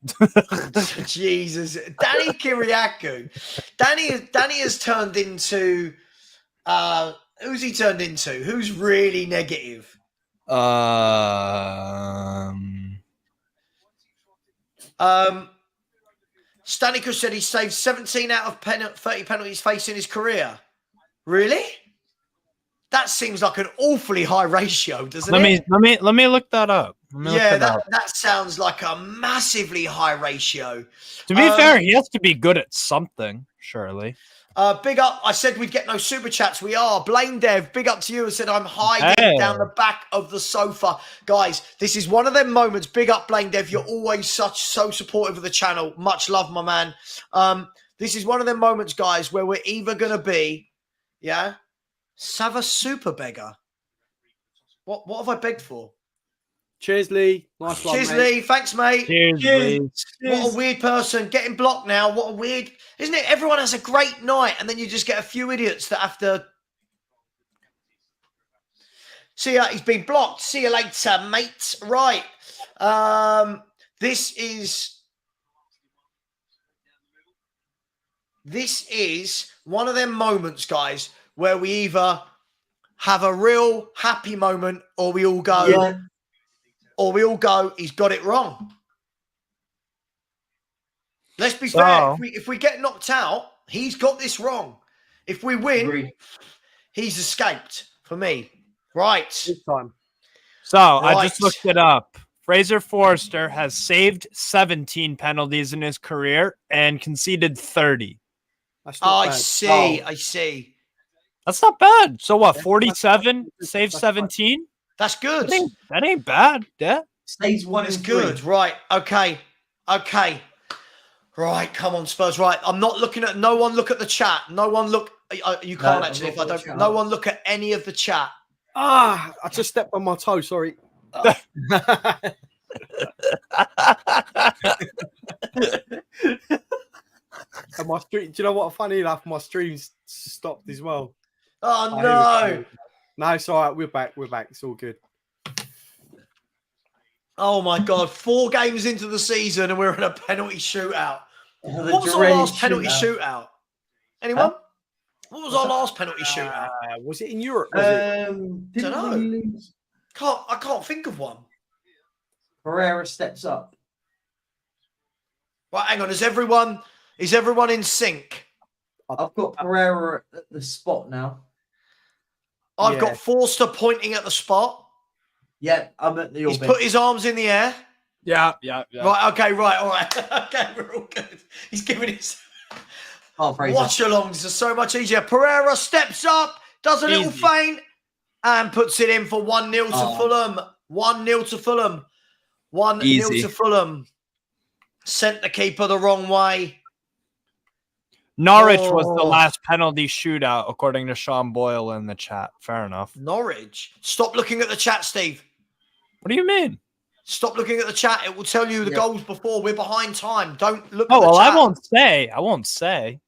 Jesus, Danny Kiriakou. Danny has turned into. Who's he turned into? Who's really negative? Stanica said he saved 17 out of 30 penalties facing his career. Really? That seems like an awfully high ratio, doesn't it? Let me look that up. That sounds like a massively high ratio. To be fair, he has to be good at something, surely. Big up. I said we'd get no super chats. We are. Blaine Dev, big up to you. I said I'm hiding down the back of the sofa. Guys, this is one of them moments. Big up, Blaine Dev. You're always so supportive of the channel. Much love, my man. This is one of them moments, guys, where we're either going to be, Savva super beggar. What have I begged for? Cheers, Lee. Nice one, Cheers, mate. Lee. Thanks, mate. Cheers. What a weird person. Getting blocked now. What a weird... Isn't it? Everyone has a great night, and then you just get a few idiots that have to... See ya. He's been blocked. See you later, mate. Right. This is one of them moments, guys, where we either have a real happy moment or we all go... Or we all go, he's got it wrong. Let's be fair. If we get knocked out, he's got this wrong. If we win, he's escaped for me. Right. This time. So I just looked it up. Fraser Forster has saved 17 penalties in his career and conceded 30. I see. That's not bad. So what, 47 saved 17? That's good. That ain't bad. Yeah. Stays one is and good. three. Right. Okay. Right, come on, Spurs. Right, I'm not looking at. No one look at the chat. No one look. You can't actually. If I don't, no one look at any of the chat. I just stepped on my toe. Sorry. And my stream. Do you know what? Funny enough, my stream's stopped as well. Oh no! No, it's all right. We're back. We're back. It's all good. Oh my God! 4 games into the season and we're in a penalty shootout. What was our last penalty shootout? Anyone? Huh? What was our last penalty shootout? Was it in Europe? I don't know. I can't think of one. Pereira steps up. Right, hang on. Is everyone in sync? I've got Pereira at the spot now. I've got Forster pointing at the spot. Yeah, I'm at the. He's put his arms in the air. Yeah. Right, okay, right, all right. Okay, we're all good. He's giving his watch-alongs are so much easier. Pereira steps up, does a little feint, and puts it in for 1-0 to Fulham. 1-0 to Fulham. 1-0 to Fulham. Sent the keeper the wrong way. Norwich was the last penalty shootout, according to Sean Boyle in the chat. Fair enough. Norwich. Stop looking at the chat, Steve. What do you mean? Stop looking at the chat. It will tell you the goals before. We're behind time. Don't look at the chat. I won't say.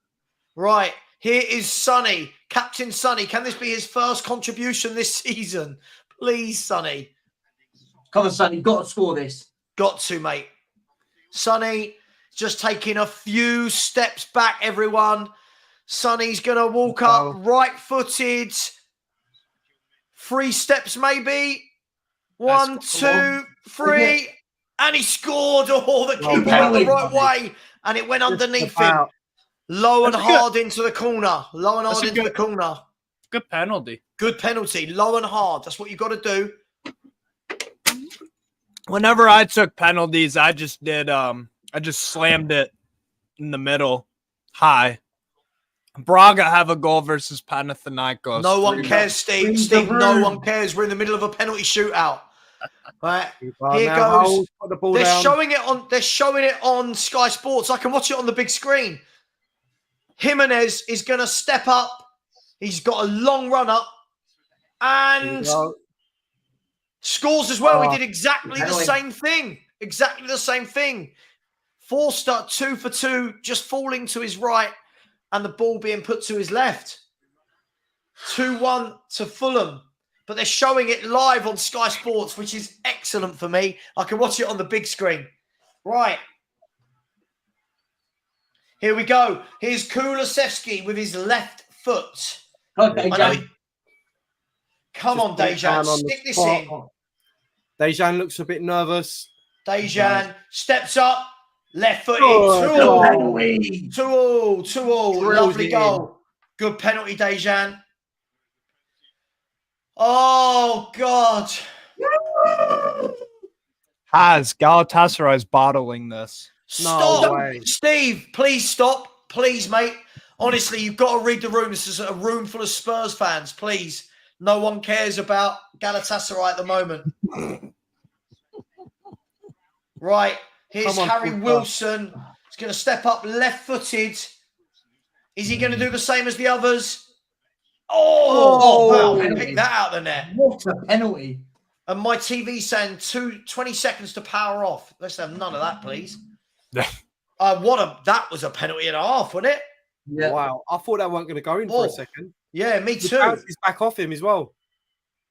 Right. Here is Sonny. Captain Sonny. Can this be his first contribution this season? Please, Sonny. Come on, Sonny. Got to score this. Got to, mate. Sonny just taking a few steps back, everyone. Sonny's going to walk up right-footed. 3 steps, maybe. 1, 2, 3. And he scored. Oh, the keeper went the right way. And it went underneath him. Low and hard into the corner. Low and hard into the corner. Good penalty. Good penalty. Low and hard. That's what you got to do. Whenever I took penalties, I just slammed it in the middle. High. Braga have a goal versus Panathinaikos. No one cares, Steve. Steve, no one cares. We're in the middle of a penalty shootout. Right. Here goes. They're showing it on Sky Sports. I can watch it on the big screen. Jimenez is going to step up. He's got a long run up and scores as well. He did exactly the same thing. Exactly the same thing. Forster 2 for 2, just falling to his right and the ball being put to his left. 2-1 to Fulham. But they're showing it live on Sky Sports, which is excellent for me. I can watch it on the big screen. Right. Here we go. Here's Kulusevski with his left foot. Okay, come on, Dejan. Stick this in. Dejan looks a bit nervous. Dejan steps up. Left foot in. 2-all. 2-all. 2-all. Lovely goal. Good penalty, Dejan. Oh, God. Galatasaray's bottling this. Stop. No way. Steve, please stop. Please, mate. Honestly, you've got to read the room. This is a room full of Spurs fans. Please. No one cares about Galatasaray at the moment. Right. Here's Harry Wilson. He's going to step up left-footed. Is he going to do the same as the others? Oh, wow. Pick that out of the net. What a penalty. And my TV's saying 20 seconds to power off. Let's have none of that, please. That was a penalty and a half, wasn't it? Yeah. Wow. I thought that weren't going to go in for a second. Yeah, me too. He's back off him as well.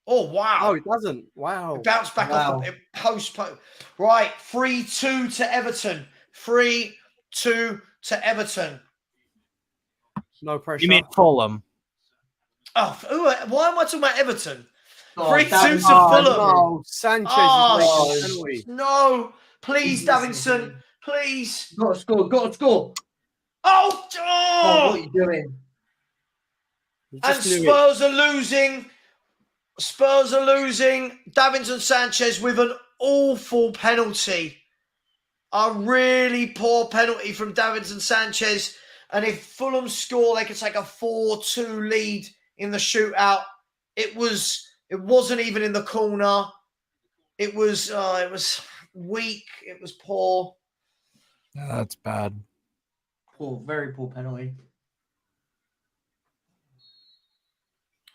Oh, wow. Oh, it doesn't. Wow. It bounced back off the post. Right. 3-2 to Everton. 3-2 to Everton. No pressure. You mean Fulham? Oh, why am I talking about Everton? 3-2 to Fulham. No, Sanchez. No. Please, Davinson. Please. Got to score. Got to score. Oh, what are you doing? And Spurs are losing. Spurs are losing. Davinson Sanchez with an awful penalty. A really poor penalty from Davinson Sanchez. And if Fulham score, they could take a 4-2 lead in the shootout. It wasn't even in the corner. It was weak. It was poor. Yeah, that's bad. poor, very poor penalty.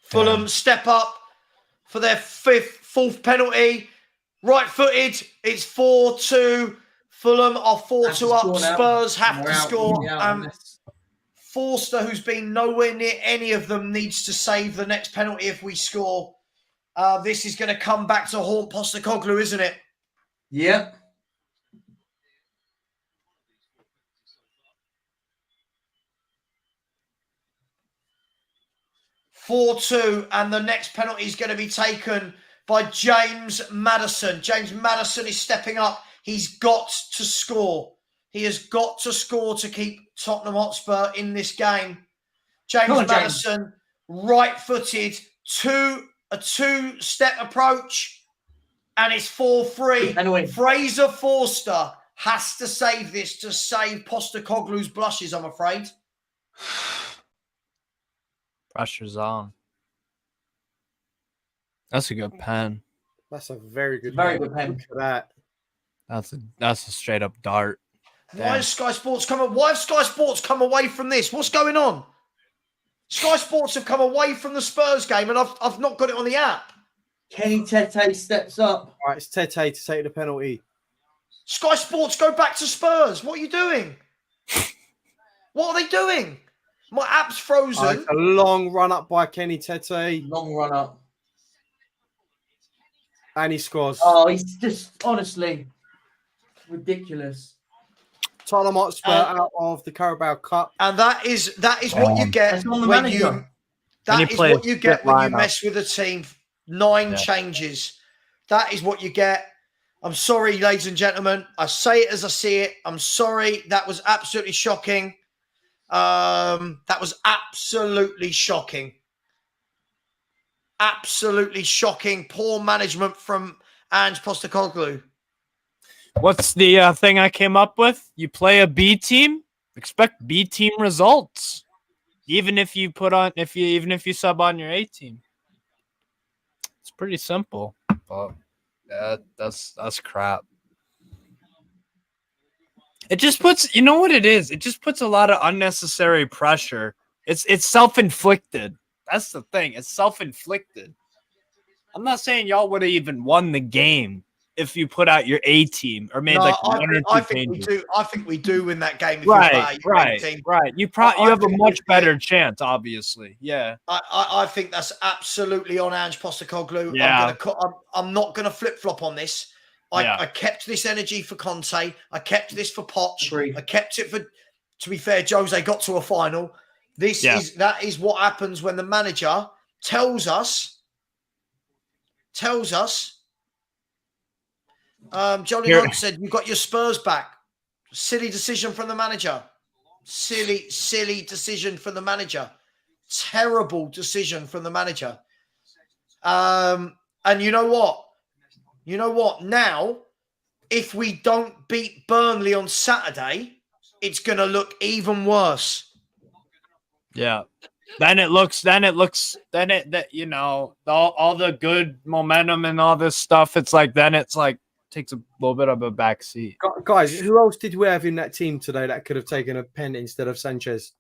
Fulham step up for their fourth penalty. Right-footed. It's 4-2. Fulham are 4-2 up. Spurs have to score. Forster, who's been nowhere near any of them, needs to save the next penalty if we score. This is going to come back to haunt Postecoglou, isn't it? Yep. (4-2), and the next penalty is going to be taken by James Maddison. James Maddison is stepping up. He's got to score. He has got to score to keep Tottenham Hotspur in this game. James Maddison, right-footed, a two-step approach, and it's 4-3. Anyway. Fraser Forster has to save this to save Postecoglou's blushes, I'm afraid. Pressure's on. That's a good pen. That's a very good pen for that. That's a straight up dart. Why has Sky Sports come away from this? What's going on? Sky Sports have come away from the Spurs game, and I've not got it on the app. Kenny Tete steps up. All right, it's Tete to take the penalty. Sky Sports, go back to Spurs. What are you doing? What are they doing? My app's frozen. It's a long run up by Kenny Tete. Long run up. And he scores. Oh, he's just honestly ridiculous. Tottenham Hotspur out of the Carabao Cup. And that is what you get when you mess with a team. 9 changes. That is what you get. I'm sorry, ladies and gentlemen. I say it as I see it. I'm sorry. That was absolutely shocking. That was absolutely shocking. Absolutely shocking. Poor management from Ange Postecoglou. What's the thing I came up with? You play a B team, expect B team results. Even if you sub on your A team. It's pretty simple. But that's crap. It just puts, you know what it is? It just puts a lot of unnecessary pressure. It's self-inflicted. That's the thing. It's self-inflicted. I'm not saying y'all would have even won the game if you put out your A team or made I think we do. I think we do win that game. If right. You have a much better chance, obviously. Yeah. I think that's absolutely on Ange Postecoglou. Yeah. I'm not going to flip flop on this. I kept this energy for Conte. I kept this for Poch. Agreed. I kept it for. To be fair, Jose got to a final. That is what happens when the manager tells us. Johnny Hunt said, "You got your Spurs back." Silly decision from the manager. Silly decision from the manager. Terrible decision from the manager. And you know what? Now, if we don't beat Burnley on Saturday, it's going to look even worse. Yeah. Then all the good momentum and all this stuff. It's like takes a little bit of a back seat. Guys, who else did we have in that team today that could have taken a pen instead of Sanchez?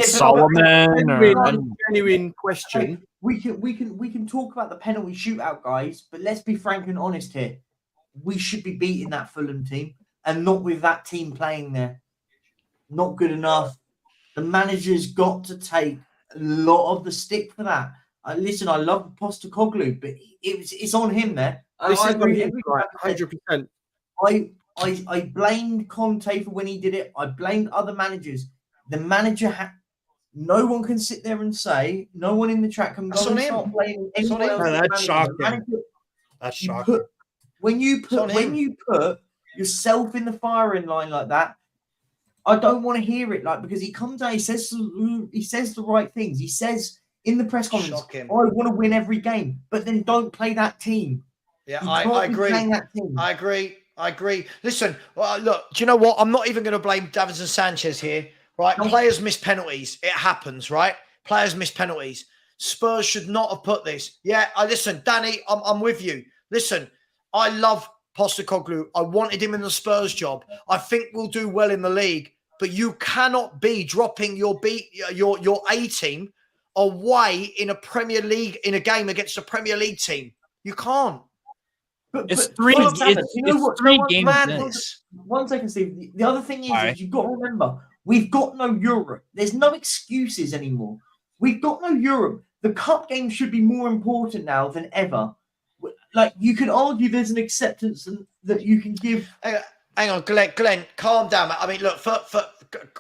Solomon. Genuine question. We can talk about the penalty shootout, guys, but let's be frank and honest here. We should be beating that Fulham team, and not with that team playing there. Not good enough. The manager's got to take a lot of the stick for that. Listen, I love Postecoglou, but it's on him there. This is 100%. I blamed Conte for when he did it. I blamed other managers. The manager no one can sit there and say, no one in the track can go and start blaming anyone else. That's shocking. That's shocking. When you put yourself in the firing line like that, I don't want to hear it. Because he comes out, he says the right things. He says in the press conference, I want to win every game, but then don't play that team. Yeah, I agree. I agree. Listen, look, do you know what? I'm not even going to blame Davinson Sanchez here, right? No. Players miss penalties. It happens, right? Players miss penalties. Spurs should not have put this. Yeah, listen, Danny, I'm with you. Listen, I love Postecoglou. I wanted him in the Spurs job. I think we'll do well in the league. But you cannot be dropping your A team away in a Premier League in a game against a Premier League team. You can't. It's three games. Madness. One second, Steve. The other thing is you've got to remember, we've got no Europe. There's no excuses anymore. We've got no Europe. The cup game should be more important now than ever. Like, you could argue there's an acceptance that you can give. Hang on, Glenn, calm down. I mean, look,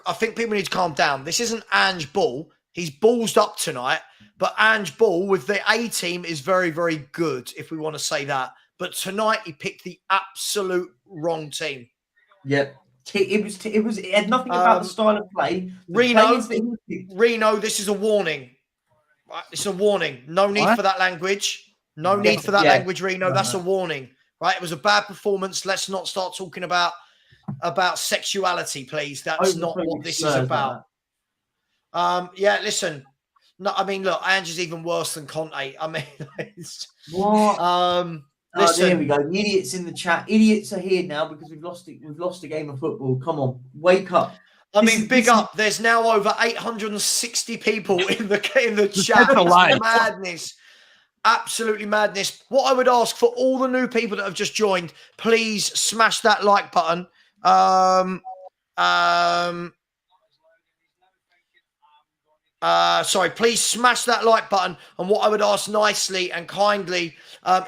I think people need to calm down. This isn't Ange Ball. He's ballsed up tonight, but Ange Ball with the A team is very, very good, if we want to say that. But tonight he picked the absolute wrong team. Yep. It had nothing about the style of play. Reno, this is a warning. It's a warning. No need for that language. No need for that language, Reno. That's a warning. Right? It was a bad performance. Let's not start talking about sexuality, please. That's not what this is about. Yeah, listen. No, I mean, look, Ange is even worse than Conte. I mean, listen. There we go. The idiots in the chat. Idiots are here now because we've lost a game of football. Come on, wake up. Big up. There's now over 860 people in the chat. It's madness. Absolutely madness. What I would ask for all the new people that have just joined, please smash that like button. Please smash that like button. And what I would ask nicely and kindly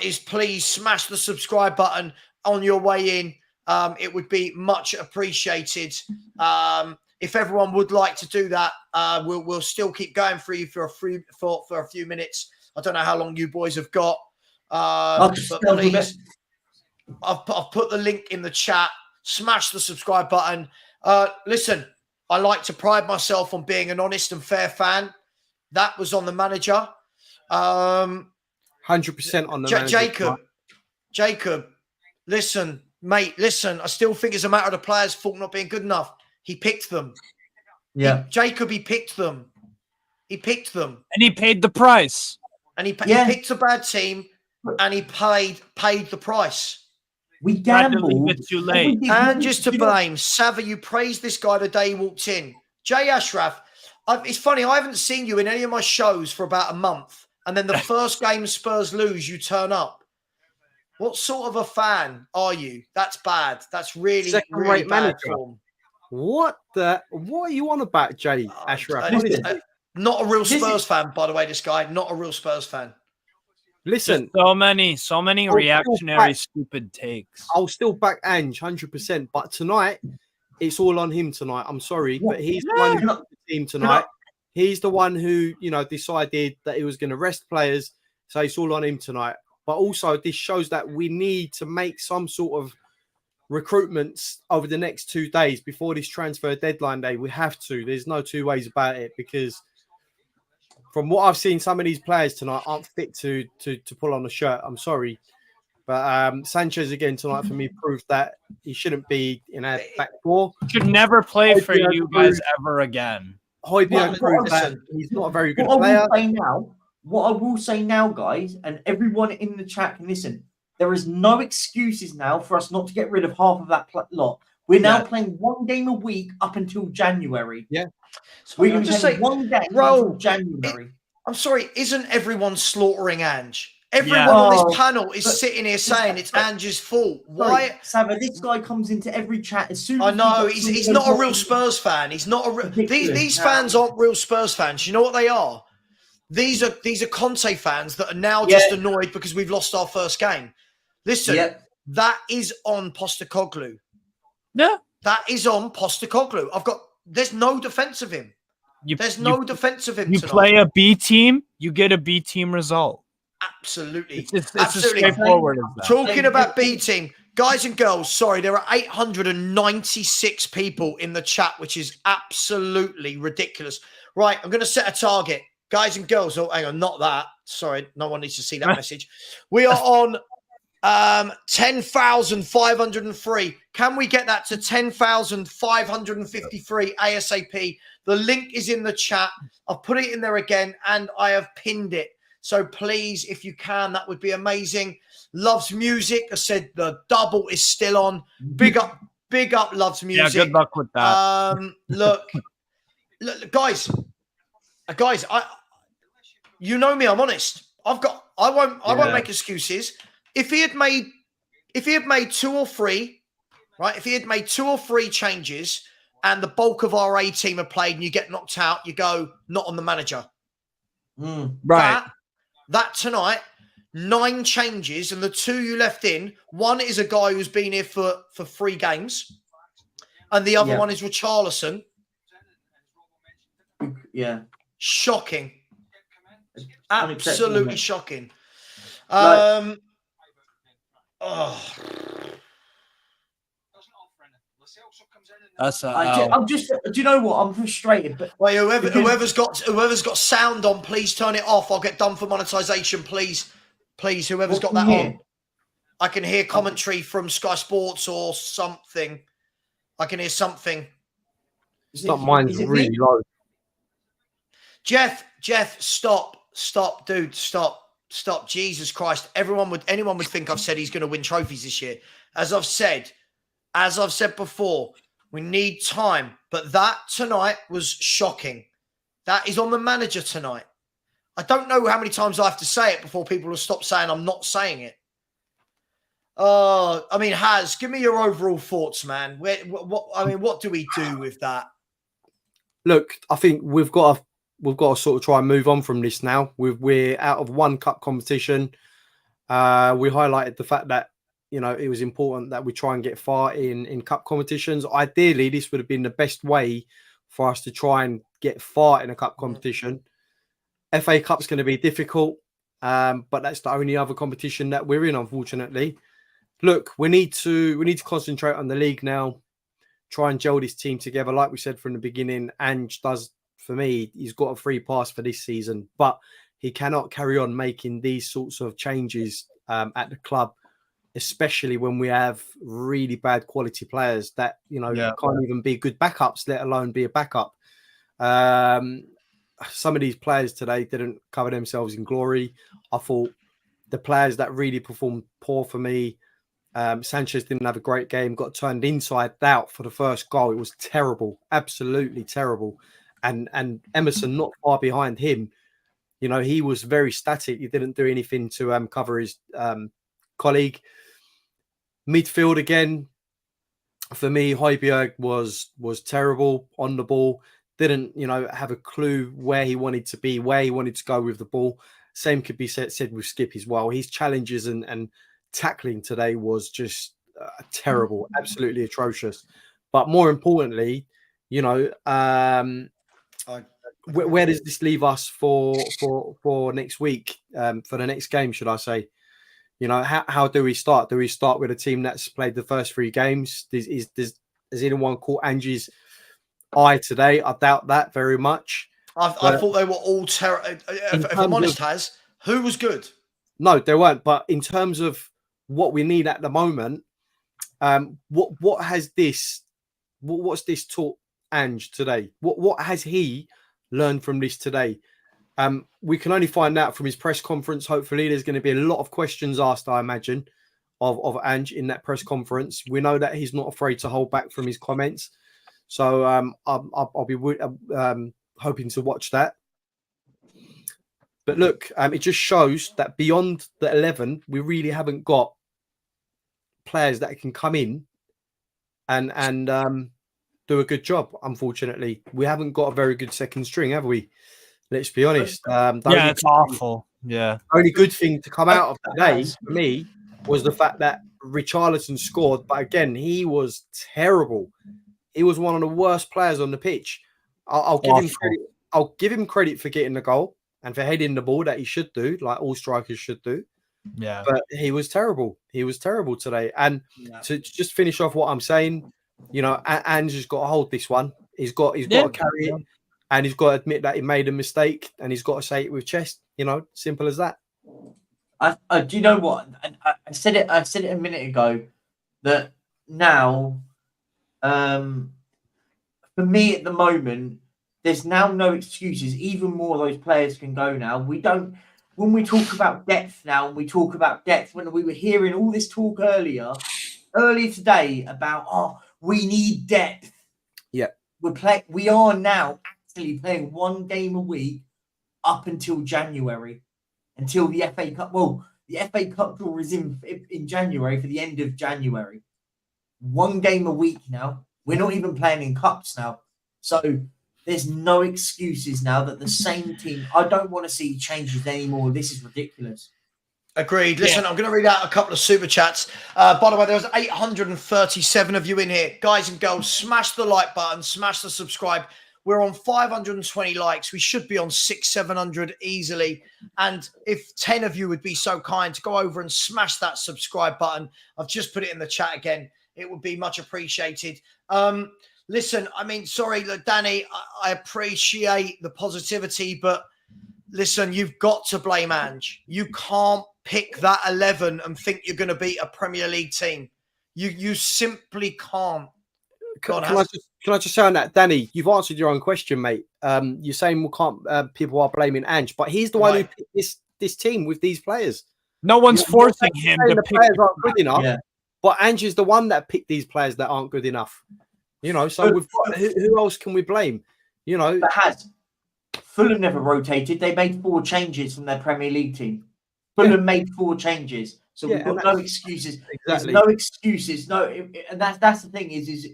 is please smash the subscribe button on your way in. It would be much appreciated. If everyone would like to do that, we'll still keep going for you for a few minutes. I don't know how long you boys have got. But please, I've put the link in the chat. Smash the subscribe button. Listen, I like to pride myself on being an honest and fair fan. That was on the manager. 100% on the manager. Jacob, listen, mate, listen. I still think it's a matter of the players' fault not being good enough. He picked them. Yeah. He picked them. He picked them. And he paid the price. And he picked a bad team and he paid the price. We gambled. It's too late. And just to blame, Savva, you praised this guy the day he walked in. Jay Ashraf, it's funny, I haven't seen you in any of my shows for about a month. And then the first game Spurs lose, you turn up. What sort of a fan are you? That's bad. That's really, really bad form. What are you on about, Jay Ashraf? Not a real Spurs fan, by the way, this guy. Not a real Spurs fan. Listen. Just so many reactionary, stupid takes. I'll still back Ange 100%. But tonight, it's all on him tonight. I'm sorry. But he's the one who got the team tonight. He's the one who, decided that he was going to rest players. So it's all on him tonight. But also, this shows that we need to make some sort of recruitments over the next 2 days before this transfer deadline day. We have to. There's no two ways about it because from what I've seen, some of these players tonight aren't fit to pull on a shirt. I'm sorry. But Sanchez again tonight for me proved that he shouldn't be in our back four. Should never play for you guys ever again. Højbjerg proved that he's not a very good player. What I will say now, guys, and everyone in the chat can listen, there is no excuses now for us not to get rid of half of that lot. We're now playing one game a week up until January. Yeah. So we're going to play one game until January. I'm sorry, isn't everyone slaughtering Ange? Everyone on this panel is sitting here saying it's Ange's fault. Why? Savva, this guy comes into every chat as soon as I know he's not a real Spurs fan. He's not a these fans aren't real Spurs fans. You know what they are? These are Conte fans that are now just annoyed because we've lost our first game. Listen, that is on Postecoglou. Yeah. That is on Postecoglou. There's no defense of him. There's no defense of him. You play a B team, you get a B team result. Absolutely. It's as straightforward as that. Talking about B team, guys and girls, sorry, there are 896 people in the chat, which is absolutely ridiculous. Right, I'm going to set a target. Guys and girls, oh, hang on, not that. Sorry, no one needs to see that message. We are on 10,503. Can we get that to 10,553 ASAP? The link is in the chat. I've put it in there again, and I have pinned it. So please, if you can, that would be amazing. Loves Music. I said the double is still on. Big up, Loves Music. Yeah, good luck with that. Look, guys, you know me, I'm honest. I won't make excuses. If he had made 2 or 3, right? If he had made 2 or 3 changes and the bulk of our A team have played and you get knocked out, you go, not on the manager. Right. That tonight, 9 changes, and the 2 you left in, one is a guy who's been here for 3 games, and the other one is Richarlison. Yeah. Shocking. Absolutely shocking. Like, That's I'm just. Do you know what? I'm frustrated. But wait, whoever's got sound on, please turn it off. I'll get done for monetization, please. Please, whoever's got that on. I can hear commentary from Sky Sports or something. I can hear something. Mine's really low. Jeff, stop, dude, stop. Jesus Christ. Anyone would think I've said he's going to win trophies this year. As I've said before, we need time. But that tonight was shocking. That is on the manager tonight. I don't know how many times I have to say it before people will stop saying I'm not saying it. I mean, give me your overall thoughts, man. What do we do with that? Look, I think we've got to sort of try and move on from this now. We're out of 1 cup competition. We highlighted the fact that, you know, it was important that we try and get far in cup competitions. Ideally, this would have been the best way for us to try and get far in a cup competition. FA Cup's going to be difficult, but that's the only other competition that we're in, unfortunately. Look, we need to concentrate on the league now. Try and gel this team together, like we said from the beginning. Ange does, for me, he's got a free pass for this season, but he cannot carry on making these sorts of changes at the club, especially when we have really bad quality players that, you know, can't even be good backups, let alone be a backup. Some of these players today didn't cover themselves in glory. I thought the players that really performed poor for me, Sanchez didn't have a great game, got turned inside out for the first goal. It was terrible, absolutely terrible. And Emerson not far behind him. You know, he was very static. He didn't do anything to cover his colleague. Midfield again, for me, Højbjerg was terrible on the ball. Didn't, you know, have a clue where he wanted to be, where he wanted to go with the ball. Same could be said with Skip as well. His challenges and tackling today was just terrible, absolutely atrocious. But more importantly, you know, where does this leave us for next week, for the next game, should I say? You know, how do we start? Do we start with a team that's played the first 3 games? Has anyone caught Angie's eye today? I doubt that very much. I thought they were all terrible. If I'm honest, who was good? No, they weren't. But in terms of what we need at the moment, what's this taught Ange today? What has he learned from this today? We can only find out from his press conference. Hopefully, there's going to be a lot of questions asked, I imagine, of Ange in that press conference. We know that he's not afraid to hold back from his comments. So I'll be hoping to watch that. But look, it just shows that beyond the 11, we really haven't got players that can come in and do a good job. Unfortunately, we haven't got a very good second string, have we? Let's be honest. It's awful. Yeah. The only good thing to come out of today for me was the fact that Richarlison scored. But again, he was terrible. He was one of the worst players on the pitch. I'll give him credit. I'll give him credit for getting the goal and for heading the ball that he should do, like all strikers should do. Yeah. But he was terrible. He was terrible today. And to just finish off what I'm saying, you know, Ange has got to hold this one. He's got to carry it, and he's got to admit that he made a mistake, and he's got to say it with chest. You know, simple as that. Do you know what? I said it a minute ago that now, for me at the moment, there's now no excuses. Even more of those players can go now. We don't. when we talk about depth now, and we talk about depth, when we were hearing all this talk earlier today about, we need depth. Yeah. We are now actually playing one game a week up until January, until the FA Cup. Well, the FA Cup draw is in January, for the end of January. One game a week now. We're not even playing in cups now. So there's no excuses now that the same team. I don't want to see changes anymore. This is ridiculous. Agreed. Listen, I'm going to read out a couple of super chats. By the way, there was 837 of you in here. Guys and girls, smash the like button, smash the subscribe. We're on 520 likes. We should be on 700 easily. And if 10 of you would be so kind to go over and smash that subscribe button, I've just put it in the chat again. It would be much appreciated. Listen, I mean, sorry, look, Danny, I appreciate the positivity, but listen, you've got to blame Ange. You can't pick that 11 and think you're going to beat a Premier League team. You simply can't. Can I just say on that, Danny? You've answered your own question, mate. You're saying people are blaming Ange, but he's the one who picked this team with these players. No one's forcing him to pick. Players aren't good enough, but Ange is the one that picked these players that aren't good enough. You know, so who else can we blame? You know, Fulham never rotated. They made 4 changes from their Premier League team. Fulham made 4 changes, so we've got no excuses. Exactly. There's no excuses. No, and that's the thing is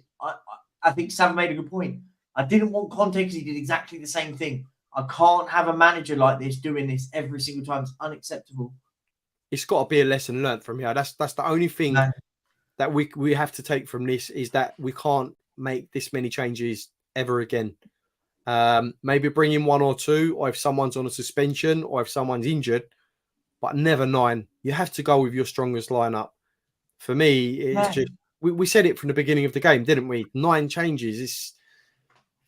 I think Savva made a good point. I didn't want Conte because he did exactly the same thing. I can't have a manager like this doing this every single time. It's unacceptable. It's got to be a lesson learned from here. That's the only thing that we have to take from this, is that we can't make this many changes ever again. Maybe bring in 1 or 2, or if someone's on a suspension, or if someone's injured, but never 9. You have to go with your strongest lineup. For me, it's just we said it from the beginning of the game, didn't we? 9 changes. It's,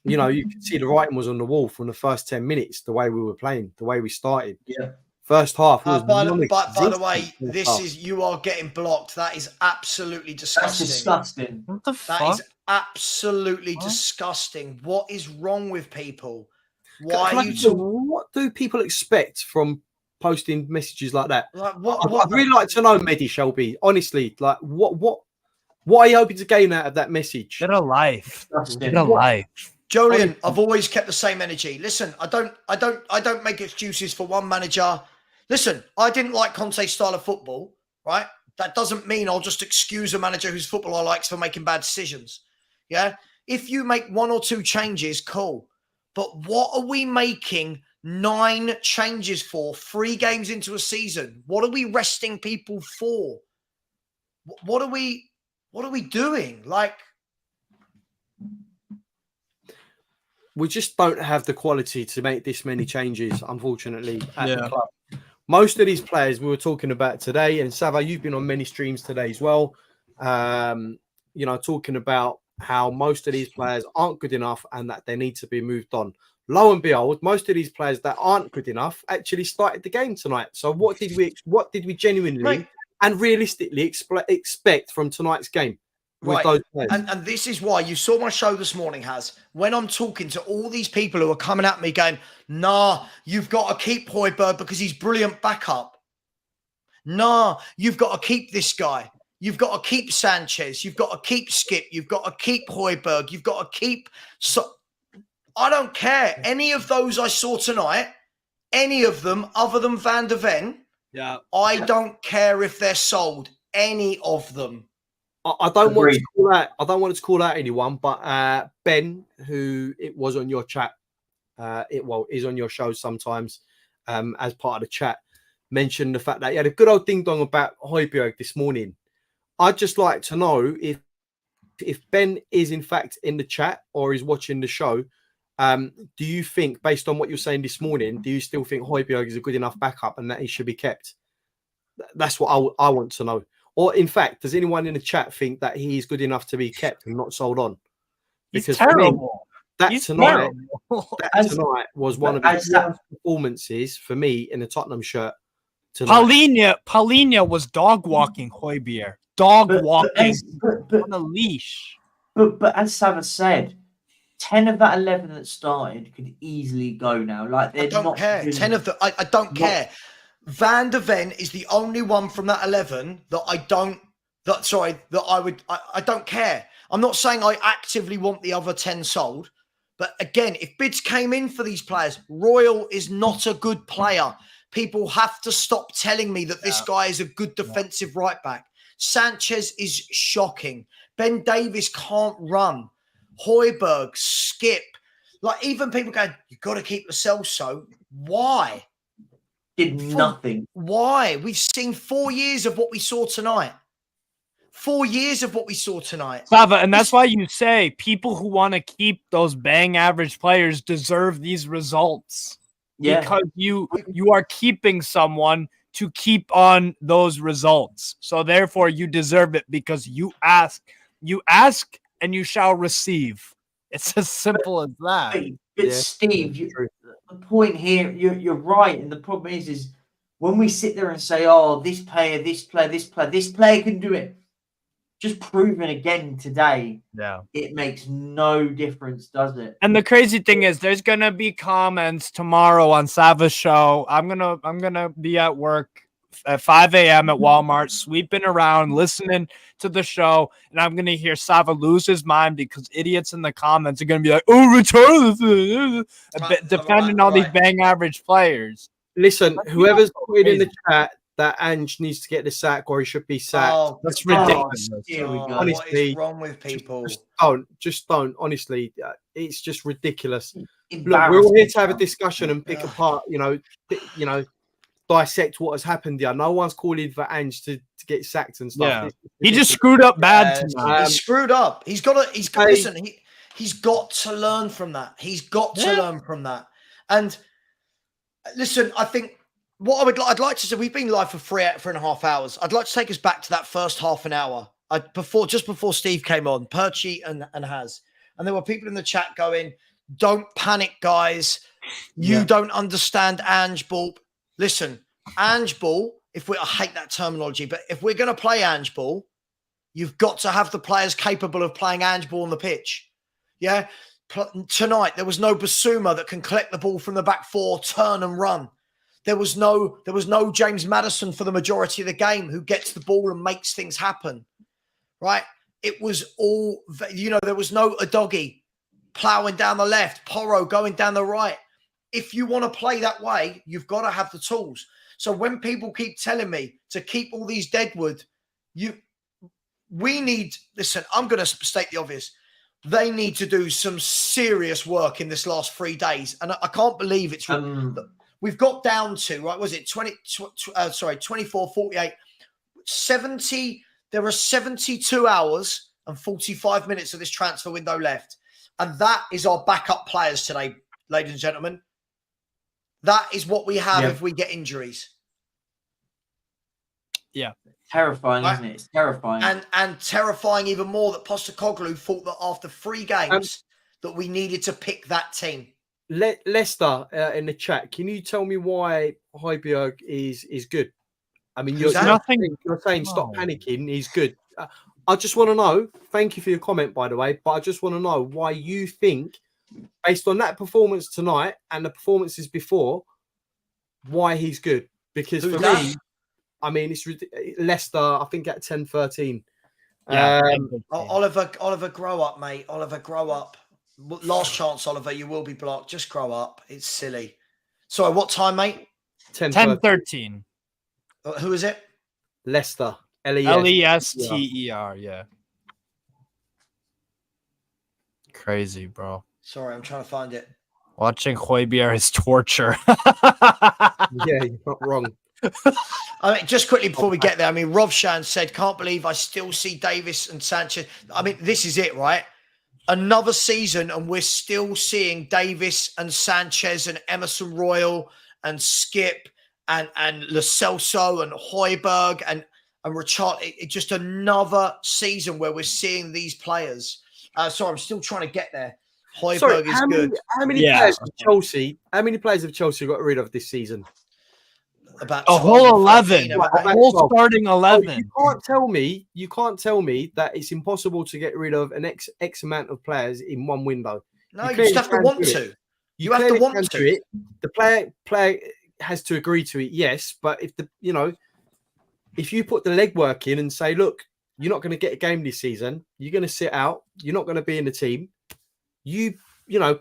you know, you can see the writing was on the wall from the first 10 minutes, the way we were playing, the way we started. Yeah. First half was by the way, you are getting blocked. That is absolutely disgusting. That's disgusting. What the fuck? That is absolutely disgusting. What is wrong with people? What do people expect from posting messages like that? Like, I'd really like to know, Mehdi Shelby. Honestly, like what are you hoping to gain out of that message? Get a life. Get a life. Jolien, I've always kept the same energy. Listen, I don't make excuses for one manager. Listen, I didn't like Conte's style of football, right? That doesn't mean I'll just excuse a manager whose football I like for making bad decisions. Yeah? If you make 1 or 2 changes, cool. But what are we making 9 changes for 3 games into a season? What are we resting people for? What are we doing? Like, we just don't have the quality to make this many changes, unfortunately, at the club. Most of these players we were talking about today, and Savva, you've been on many streams today as well, you know, talking about how most of these players aren't good enough and that they need to be moved on. Lo and behold, most of these players that aren't good enough actually started the game tonight. So what did we genuinely and realistically expect from tonight's game? Right. And this is why you saw my show this morning, when I'm talking to all these people who are coming at me going, nah, you've got to keep Højbjerg because he's brilliant backup. Nah, you've got to keep this guy. You've got to keep Sanchez. You've got to keep Skip. You've got to keep Højbjerg. You've got to keep... I don't care. Any of those I saw tonight, any of them other than Van der Ven, I don't care if they're sold. Any of them. I don't want to call out. I don't want to call out anyone, but Ben, who it was on your chat, is on your show sometimes, as part of the chat, mentioned the fact that he had a good old ding dong about Højbjerg this morning. I'd just like to know if Ben is in fact in the chat or is watching the show. Do you think, based on what you're saying this morning, do you still think Højbjerg is a good enough backup and that he should be kept? That's what I want to know. Or, in fact, does anyone in the chat think that he is good enough to be kept and not sold on? Because he's terrible. Tonight was one of his worst performances for me in the Tottenham shirt tonight. Paulinho was dog walking Højbjerg. Dog walking on a leash. But as Savva said, 10 of that 11 that started could easily go now. Like, I don't care. 10 of the I don't care. Van de Ven is the only one from that 11 that I don't care. I'm not saying I actively want the other 10 sold, but again, if bids came in for these players, Royal is not a good player. People have to stop telling me that this guy is a good defensive right back. Sanchez is shocking. Ben Davies can't run. Højbjerg, Skip. Like, even people going, you've got to keep Lo Celso. Why? Did nothing. Why? We've seen 4 years of what we saw tonight. 4 years of what we saw tonight. Savva, and that's why you say people who want to keep those bang average players deserve these results. Yeah. Because you are keeping someone to keep on those results. So therefore you deserve it because you ask and you shall receive. It's as simple as that. But Steve, the point here, you're right. And the problem is when we sit there and say, oh, this player can do it. Just proving again today, it makes no difference, does it? And the crazy thing is, there's gonna be comments tomorrow on Savva's show. I'm gonna be at work at 5 a.m. at Walmart, sweeping around, listening to the show, and I'm gonna hear Savva lose his mind because idiots in the comments are gonna be like, "Oh, Richarlison," defending all these bang average players. Listen, whoever's put in the chat that Ange needs to get the sack or he should be sacked. Oh, that's ridiculous. Here we go. Honestly, what is wrong with people? Just don't. Honestly, it's just ridiculous. Look, we're all here to have a discussion and pick apart, dissect what has happened here. No one's calling for Ange to get sacked and stuff. Yeah. He just screwed up bad tonight. He screwed up. He's got to learn from that. He's got to learn from that. And listen, I think I'd like to say, we've been live for 3.5 hours. I'd like to take us back to that first half an hour. Just before Steve came on, Perchy and Haz. And there were people in the chat going, don't panic, guys. You don't understand Ange Ball. Listen, Ange Ball, I hate that terminology, but if we're going to play Ange Ball, you've got to have the players capable of playing Ange Ball on the pitch. Yeah? Tonight, there was no Basuma that can collect the ball from the back four, turn and run. There was no James Maddison for the majority of the game who gets the ball and makes things happen, right? It was all, there was no Udogie ploughing down the left, Porro going down the right. If you want to play that way, you've got to have the tools. So when people keep telling me to keep all these deadwood, listen, I'm going to state the obvious. They need to do some serious work in this last 3 days. And I can't believe it's... We've got down to, right, was it 24, 48, 70. There are 72 hours and 45 minutes of this transfer window left. And that is our backup players today, ladies and gentlemen. That is what we have if we get injuries. Yeah. Terrifying, isn't it? It's terrifying. And terrifying even more that Postecoglou thought that after 3 games that we needed to pick that team. Leicester in the chat, can you tell me why Højbjerg is good? I mean, you're saying stop panicking. He's good. I just want to know. Thank you for your comment, by the way. But I just want to know why you think, based on that performance tonight and the performances before, why he's good. Because for me, I mean, it's Leicester. I think at 10-13. Oliver, grow up, mate. Oliver, grow up. Last chance, Oliver. You will be blocked. Just grow up. It's silly. Sorry, what time, mate? 10-13. Who is it? Leicester. Lester. Yeah. Crazy, bro. Sorry, I'm trying to find it. Watching Højbjerg is torture. Yeah, you're not wrong. I mean, just quickly before we get there, I mean, Rovshan said, can't believe I still see Davis and Sanchez. I mean, this is it, right? Another season, and we're still seeing Davis and Sanchez and Emerson Royal and Skip and Lo Celso and Højbjerg and Richard. It's just another season where we're seeing these players. Sorry, I'm still trying to get there. Højbjerg is good. How many players have Chelsea? How many players have Chelsea got rid of this season? About a whole 11, a whole starting 11. You can't tell me that it's impossible to get rid of an X amount of players in one window. No, you just have to want to. You have to want to. The player has to agree to it, yes. But if you put the legwork in and say, look, you're not going to get a game this season, you're going to sit out, you're not going to be in the team, you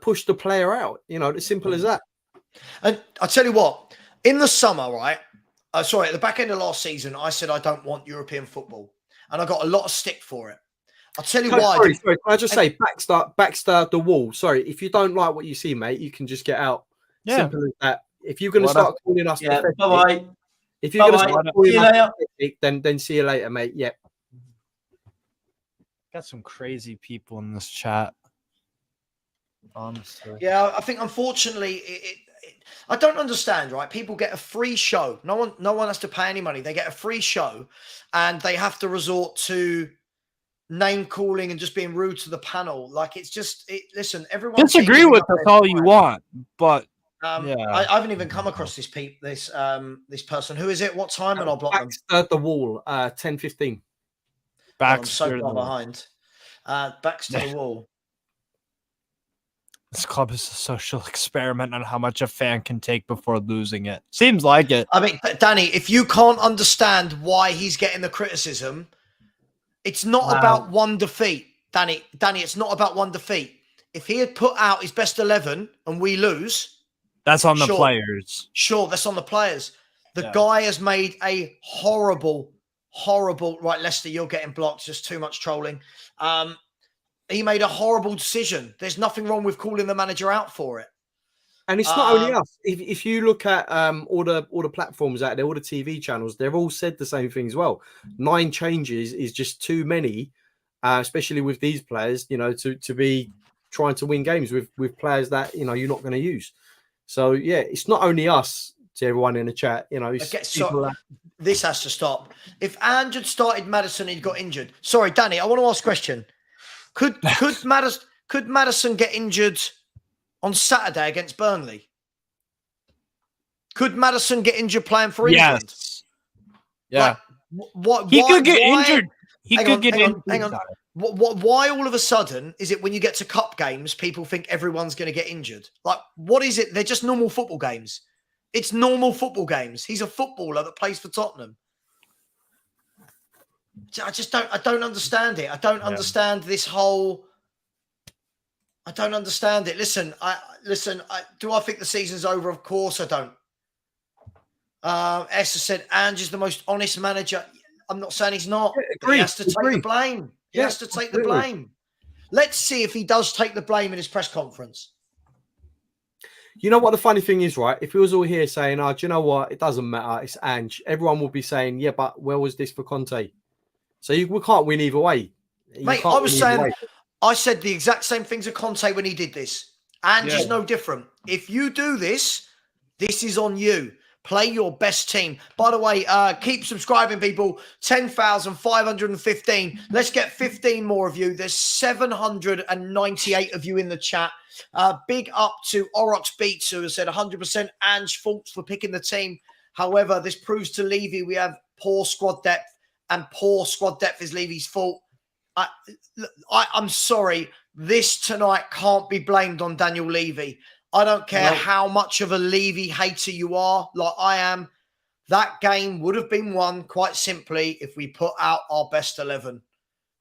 push the player out. As simple as that. And I tell you what, in the summer, right? At the back end of last season, I said I don't want European football, and I got a lot of stick for it. I'll tell you why. Sorry, can I just say, Baxter the wall. Sorry, if you don't like what you see, mate, you can just get out. Yeah. Simple as that. If you're going to start calling us pathetic, bye-bye. if you're going to start calling us later. pathetic, then see you later, mate. Yep. Got some crazy people in this chat. Honestly. Yeah, I think unfortunately, I don't understand. Right, people get a free show. No one has to pay any money. They get a free show, and they have to resort to name calling and just being rude to the panel. Like it's just listen. Everyone Disagree with us all you want, but yeah. I haven't even come across this person. Who is it? What time? And I'll block them. Baxter the wall. 10:15. I'm so far behind. Baxter the wall. This club is a social experiment on how much a fan can take before losing it. Seems like it. I mean, Danny, if you can't understand why he's getting the criticism, it's not about one defeat. Danny, it's not about one defeat. If he had put out his best 11 and we lose, that's on the players. Sure, that's on the players. The guy has made a horrible, right, Leicester, you're getting blocked. Just too much trolling. He made a horrible decision. There's nothing wrong with calling the manager out for it. And it's not only us. If you look at all the platforms out there, all the TV channels, they've all said the same thing as well. 9 changes is just too many, especially with these players, to be trying to win games with players that, you're not going to use. So, yeah, it's not only us, to everyone in the chat, this has to stop. If Ange had started Maddison and he got injured. Sorry, Danny, I want to ask a question. Could Maddison get injured on Saturday against Burnley? Could Maddison get injured playing for England? Yes. Yeah. He could get injured. He could get injured. Hang on. Why all of a sudden is it when you get to cup games, people think everyone's going to get injured? Like, what is it? They're just normal football games. It's normal football games. He's a footballer that plays for Tottenham. I don't understand it. I don't understand this whole. I don't understand it. Listen. Do I think the season's over? Of course I don't. Esther said Ange is the most honest manager. I'm not saying he's not. But he has to take the blame. He has to take the blame. Let's see if he does take the blame in his press conference. You know what the funny thing is, right? If we was all here saying, do you know what? It doesn't matter. It's Ange. Everyone would be saying, yeah, but where was this for Conte? So we can't win either way. Mate, I said the exact same thing to Conte when he did this. Ange is no different. If you do this, this is on you. Play your best team. By the way, keep subscribing, people. 10,515. Let's get 15 more of you. There's 798 of you in the chat. Big up to Orox Beats, who has said 100% Ange faults for picking the team. However, this proves to Levy we have poor squad depth, and poor squad depth is Levy's fault. I'm sorry. This tonight can't be blamed on Daniel Levy. I don't care how much of a Levy hater you are, like I am. That game would have been won quite simply if we put out our best 11.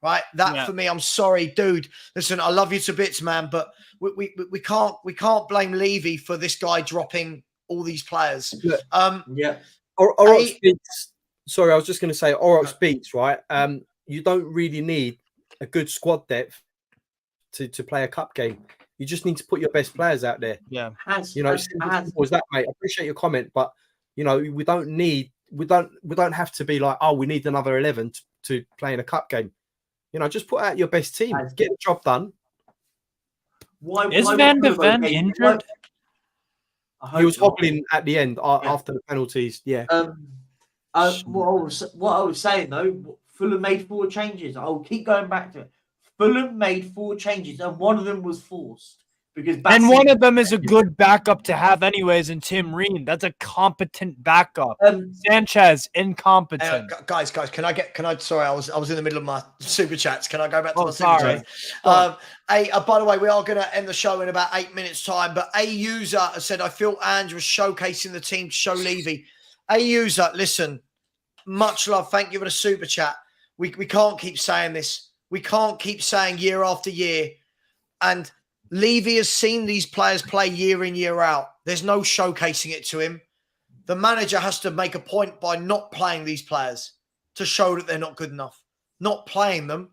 Right? For me, I'm sorry, dude. Listen, I love you to bits, man, but we can't blame Levy for this guy dropping all these players. Orox Beats. Sorry, I was just going to say Orox Beats, right? You don't really need a good squad depth to play a cup game. You just need to put your best players out there. Yeah. Was that, mate? I appreciate your comment, but we don't have to be like, we need another 11 to play in a cup game. Just put out your best team. Get the job done. Is Van de Ven injured? He was hobbling at the end after the penalties. Yeah. What I was saying though, Fulham made 4 changes. I'll keep going back to it. Fulham made 4 changes, and one of them was forced. Because and one of them is a good backup to have anyways in Tim Ream. That's a competent backup. Sanchez, incompetent. Guys, can I sorry, I was in the middle of my super chats. Can I go back to my sorry. super chats? By the way, we are going to end the show in about 8 minutes time, but a user has said, I feel Ange was showcasing the team to show Levy. A user, listen, much love. Thank you for the super chat. We can't keep saying this. We can't keep saying year after year. And Levy has seen these players play year in, year out. There's no showcasing it to him. The manager has to make a point by not playing these players to show that they're not good enough. Not playing them.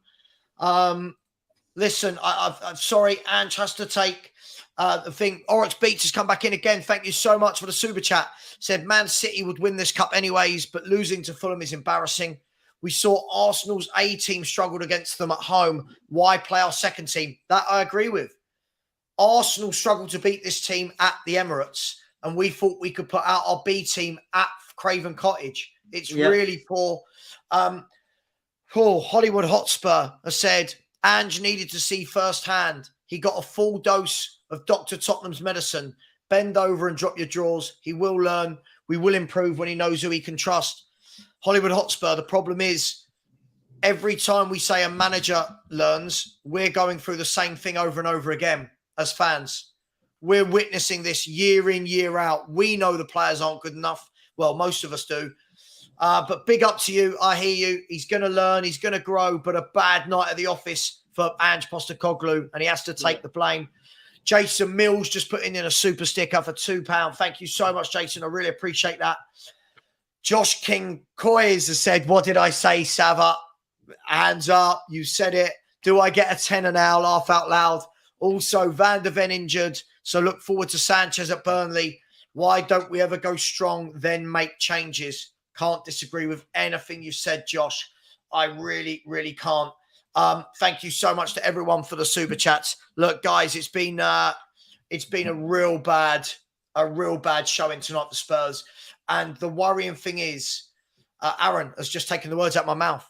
Listen, I'm sorry. Ange has to take the thing. Oryx Beats has come back in again. Thank you so much for the super chat. Said Man City would win this cup anyways, but losing to Fulham is embarrassing. We saw Arsenal's A team struggled against them at home. Why play our second team? That I agree with. Arsenal struggled to beat this team at the Emirates, and we thought we could put out our B team at Craven Cottage. It's really poor. Hollywood Hotspur has said Ange needed to see firsthand. He got a full dose of Dr. Tottenham's medicine. Bend over and drop your drawers. He will learn. We will improve when he knows who he can trust. Hollywood Hotspur, the problem is every time we say a manager learns, we're going through the same thing over and over again as fans. We're witnessing this year in, year out. We know the players aren't good enough. Well, most of us do. But big up to you. I hear you. He's going to learn. He's going to grow. But a bad night at the office for Ange Postecoglou, and he has to take the blame. Jason Mills just putting in a super sticker for £2. Thank you so much, Jason. I really appreciate that. Josh King Coys has said, what did I say, Savva? Hands up. You said it. Do I get a 10 now? Laugh out loud. Also, Van der Ven injured. So look forward to Sanchez at Burnley. Why don't we ever go strong, then make changes? Can't disagree with anything you said, Josh. I really, really can't. Thank you so much to everyone for the super chats. Look, guys, it's been a real bad showing tonight for Spurs. And the worrying thing is, Aaron has just taken the words out of my mouth.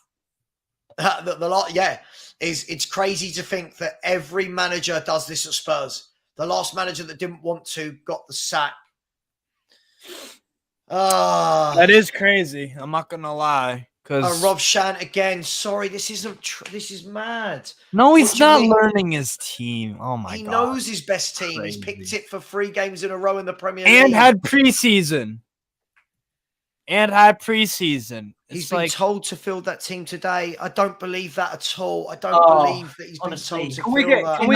It's crazy to think that every manager does this at Spurs. The last manager that didn't want to got the sack. That is crazy. I'm not gonna lie. Rob Shan again. Sorry, this isn't. This is mad. No, he's not learning his team. Oh my god. He knows his best team. Crazy. He's picked it for 3 games in a row in the Premier League. And had preseason. He's been told to field that team today. I don't believe that at all. I don't believe that he's been told to field that. Can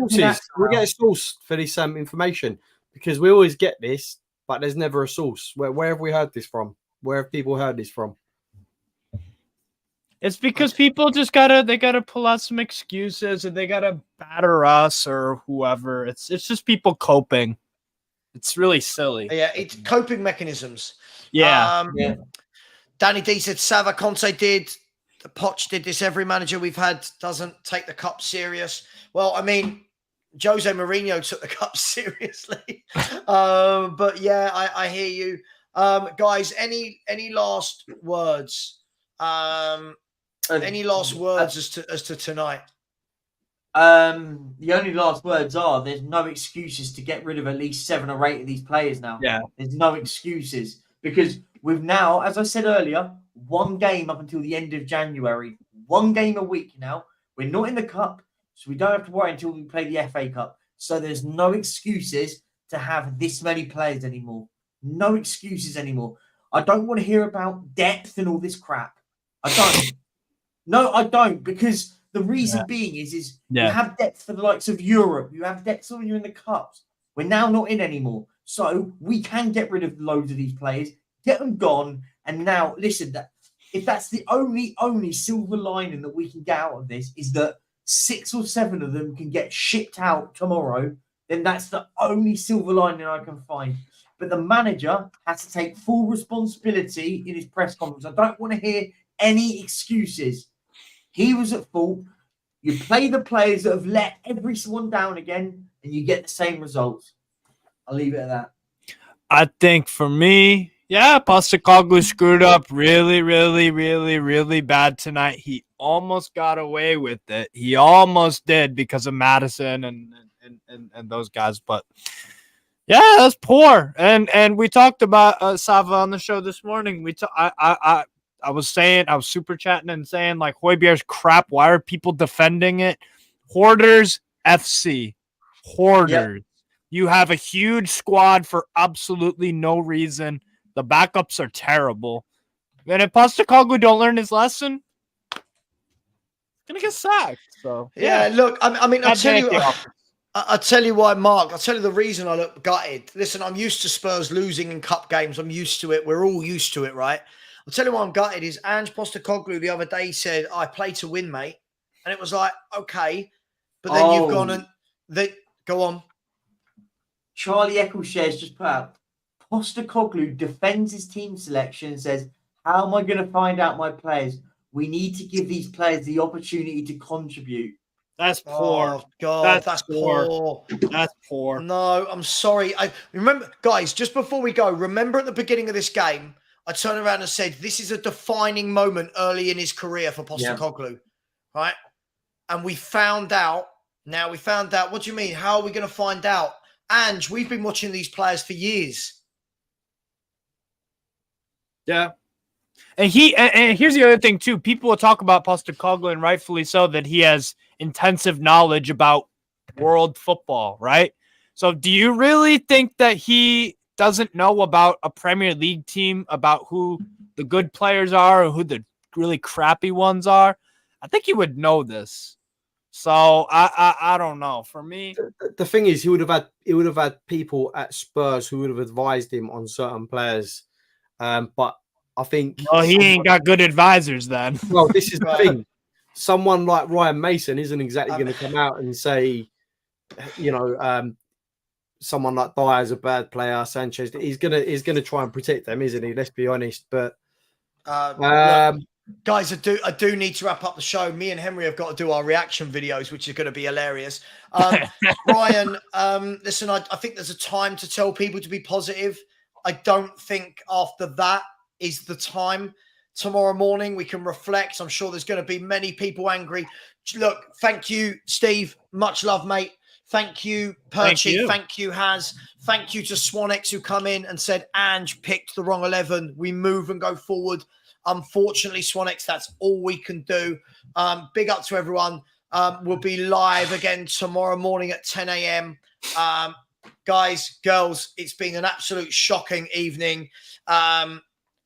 we get a source for this information? Because we always get this, but there's never a source. Where have we heard this from? Where have people heard this from? It's because people just gotta pull out some excuses, and they gotta batter us or whoever. It's just people coping. It's really silly. Yeah, it's coping mechanisms. Yeah. Danny D said Savva, Conte did. The Poch did this. Every manager we've had doesn't take the cup serious. Well, I mean, Jose Mourinho took the cup seriously. But yeah, I hear you. Guys, any last words? Any last words as to tonight? The only last words are there's no excuses to get rid of at least 7 or 8 of these players now. Yeah. There's no excuses because we've now, as I said earlier, 1 game up until the end of January. 1 game a week now. We're not in the cup, so we don't have to worry until we play the FA Cup. So there's no excuses to have this many players anymore. No excuses anymore. I don't want to hear about depth and all this crap. I don't. No, I don't, because the reason being is you have depth for the likes of Europe. You have depth when you're in the cups. We're now not in anymore. So we can get rid of loads of these players, get them gone. And now, listen, if that's the only silver lining that we can get out of this is that 6 or 7 of them can get shipped out tomorrow, then that's the only silver lining I can find. But the manager has to take full responsibility in his press conference. I don't want to hear any excuses. He was at fault. You play the players that have let everyone down again, and you get the same results. I'll leave it at that. I think for me, Postecoglou screwed up really, really, really, really bad tonight. He almost got away with it. He almost did because of Madison and and those guys. But yeah, that's poor. And we talked about Savva on the show this morning. I was super chatting and saying like Højbjerg's crap. Why are people defending it? Hoarders FC. Hoarders. Yep. You have a huge squad for absolutely no reason. The backups are terrible. And if Postecoglou don't learn his lesson, he's gonna get sacked. So yeah, look, I mean, I'll tell you why, Mark. I'll tell you the reason I look gutted. Listen, I'm used to Spurs losing in cup games. I'm used to it. We're all used to it, right? I'll tell you why I'm gutted is Ange Postecoglou the other day said, I play to win, mate. And it was like, okay. But then you've gone and go on. Charlie Eccleshare's just put out, Postecoglou defends his team selection and says, how am I going to find out my players? We need to give these players the opportunity to contribute. That's poor. Oh, God, that's poor. That's poor. No, I'm sorry. I remember, guys, just before we go, remember at the beginning of this game, I turned around and said, this is a defining moment early in his career for Postecoglou, right? And we found out, what do you mean? How are we going to find out? Ange, we've been watching these players for years. Yeah. And here's the other thing, too. People will talk about Postecoglou, and rightfully so, that he has intensive knowledge about world football, right? So do you really think that he doesn't know about a Premier League team, about who the good players are or who the really crappy ones are? I think he would know this. So I don't know. For me, the thing is, he would have had people at Spurs who would have advised him on certain players. But I think he ain't got good advisors then. Well, this is the thing. Someone like Ryan Mason isn't exactly going to come out and say, someone like Dyer's a bad player, Sanchez. He's gonna try and protect them, isn't he? Let's be honest. But look, guys, I do need to wrap up the show. Me and Henry have got to do our reaction videos, which are going to be hilarious. Ryan, listen, I think there's a time to tell people to be positive. I don't think after that is the time. Tomorrow morning we can reflect. I'm sure there's going to be many people angry. Look, thank you, Steve. Much love, mate. Thank you, Perchy. Thank you, Haz. Thank you to Swanex who come in and said Ange picked the wrong 11. We move and go forward. Unfortunately, Swanex, that's all we can do. Big up to everyone. We'll be live again tomorrow morning at 10 a.m. Guys, girls, it's been an absolute shocking evening.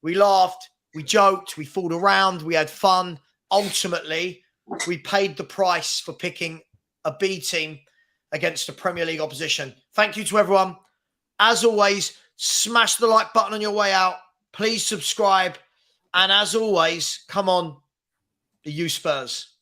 We laughed, we joked, we fooled around, we had fun. Ultimately, we paid the price for picking a B team against a Premier League opposition. Thank you to everyone. As always, smash the like button on your way out. Please subscribe. And as always, come on, the U Spurs.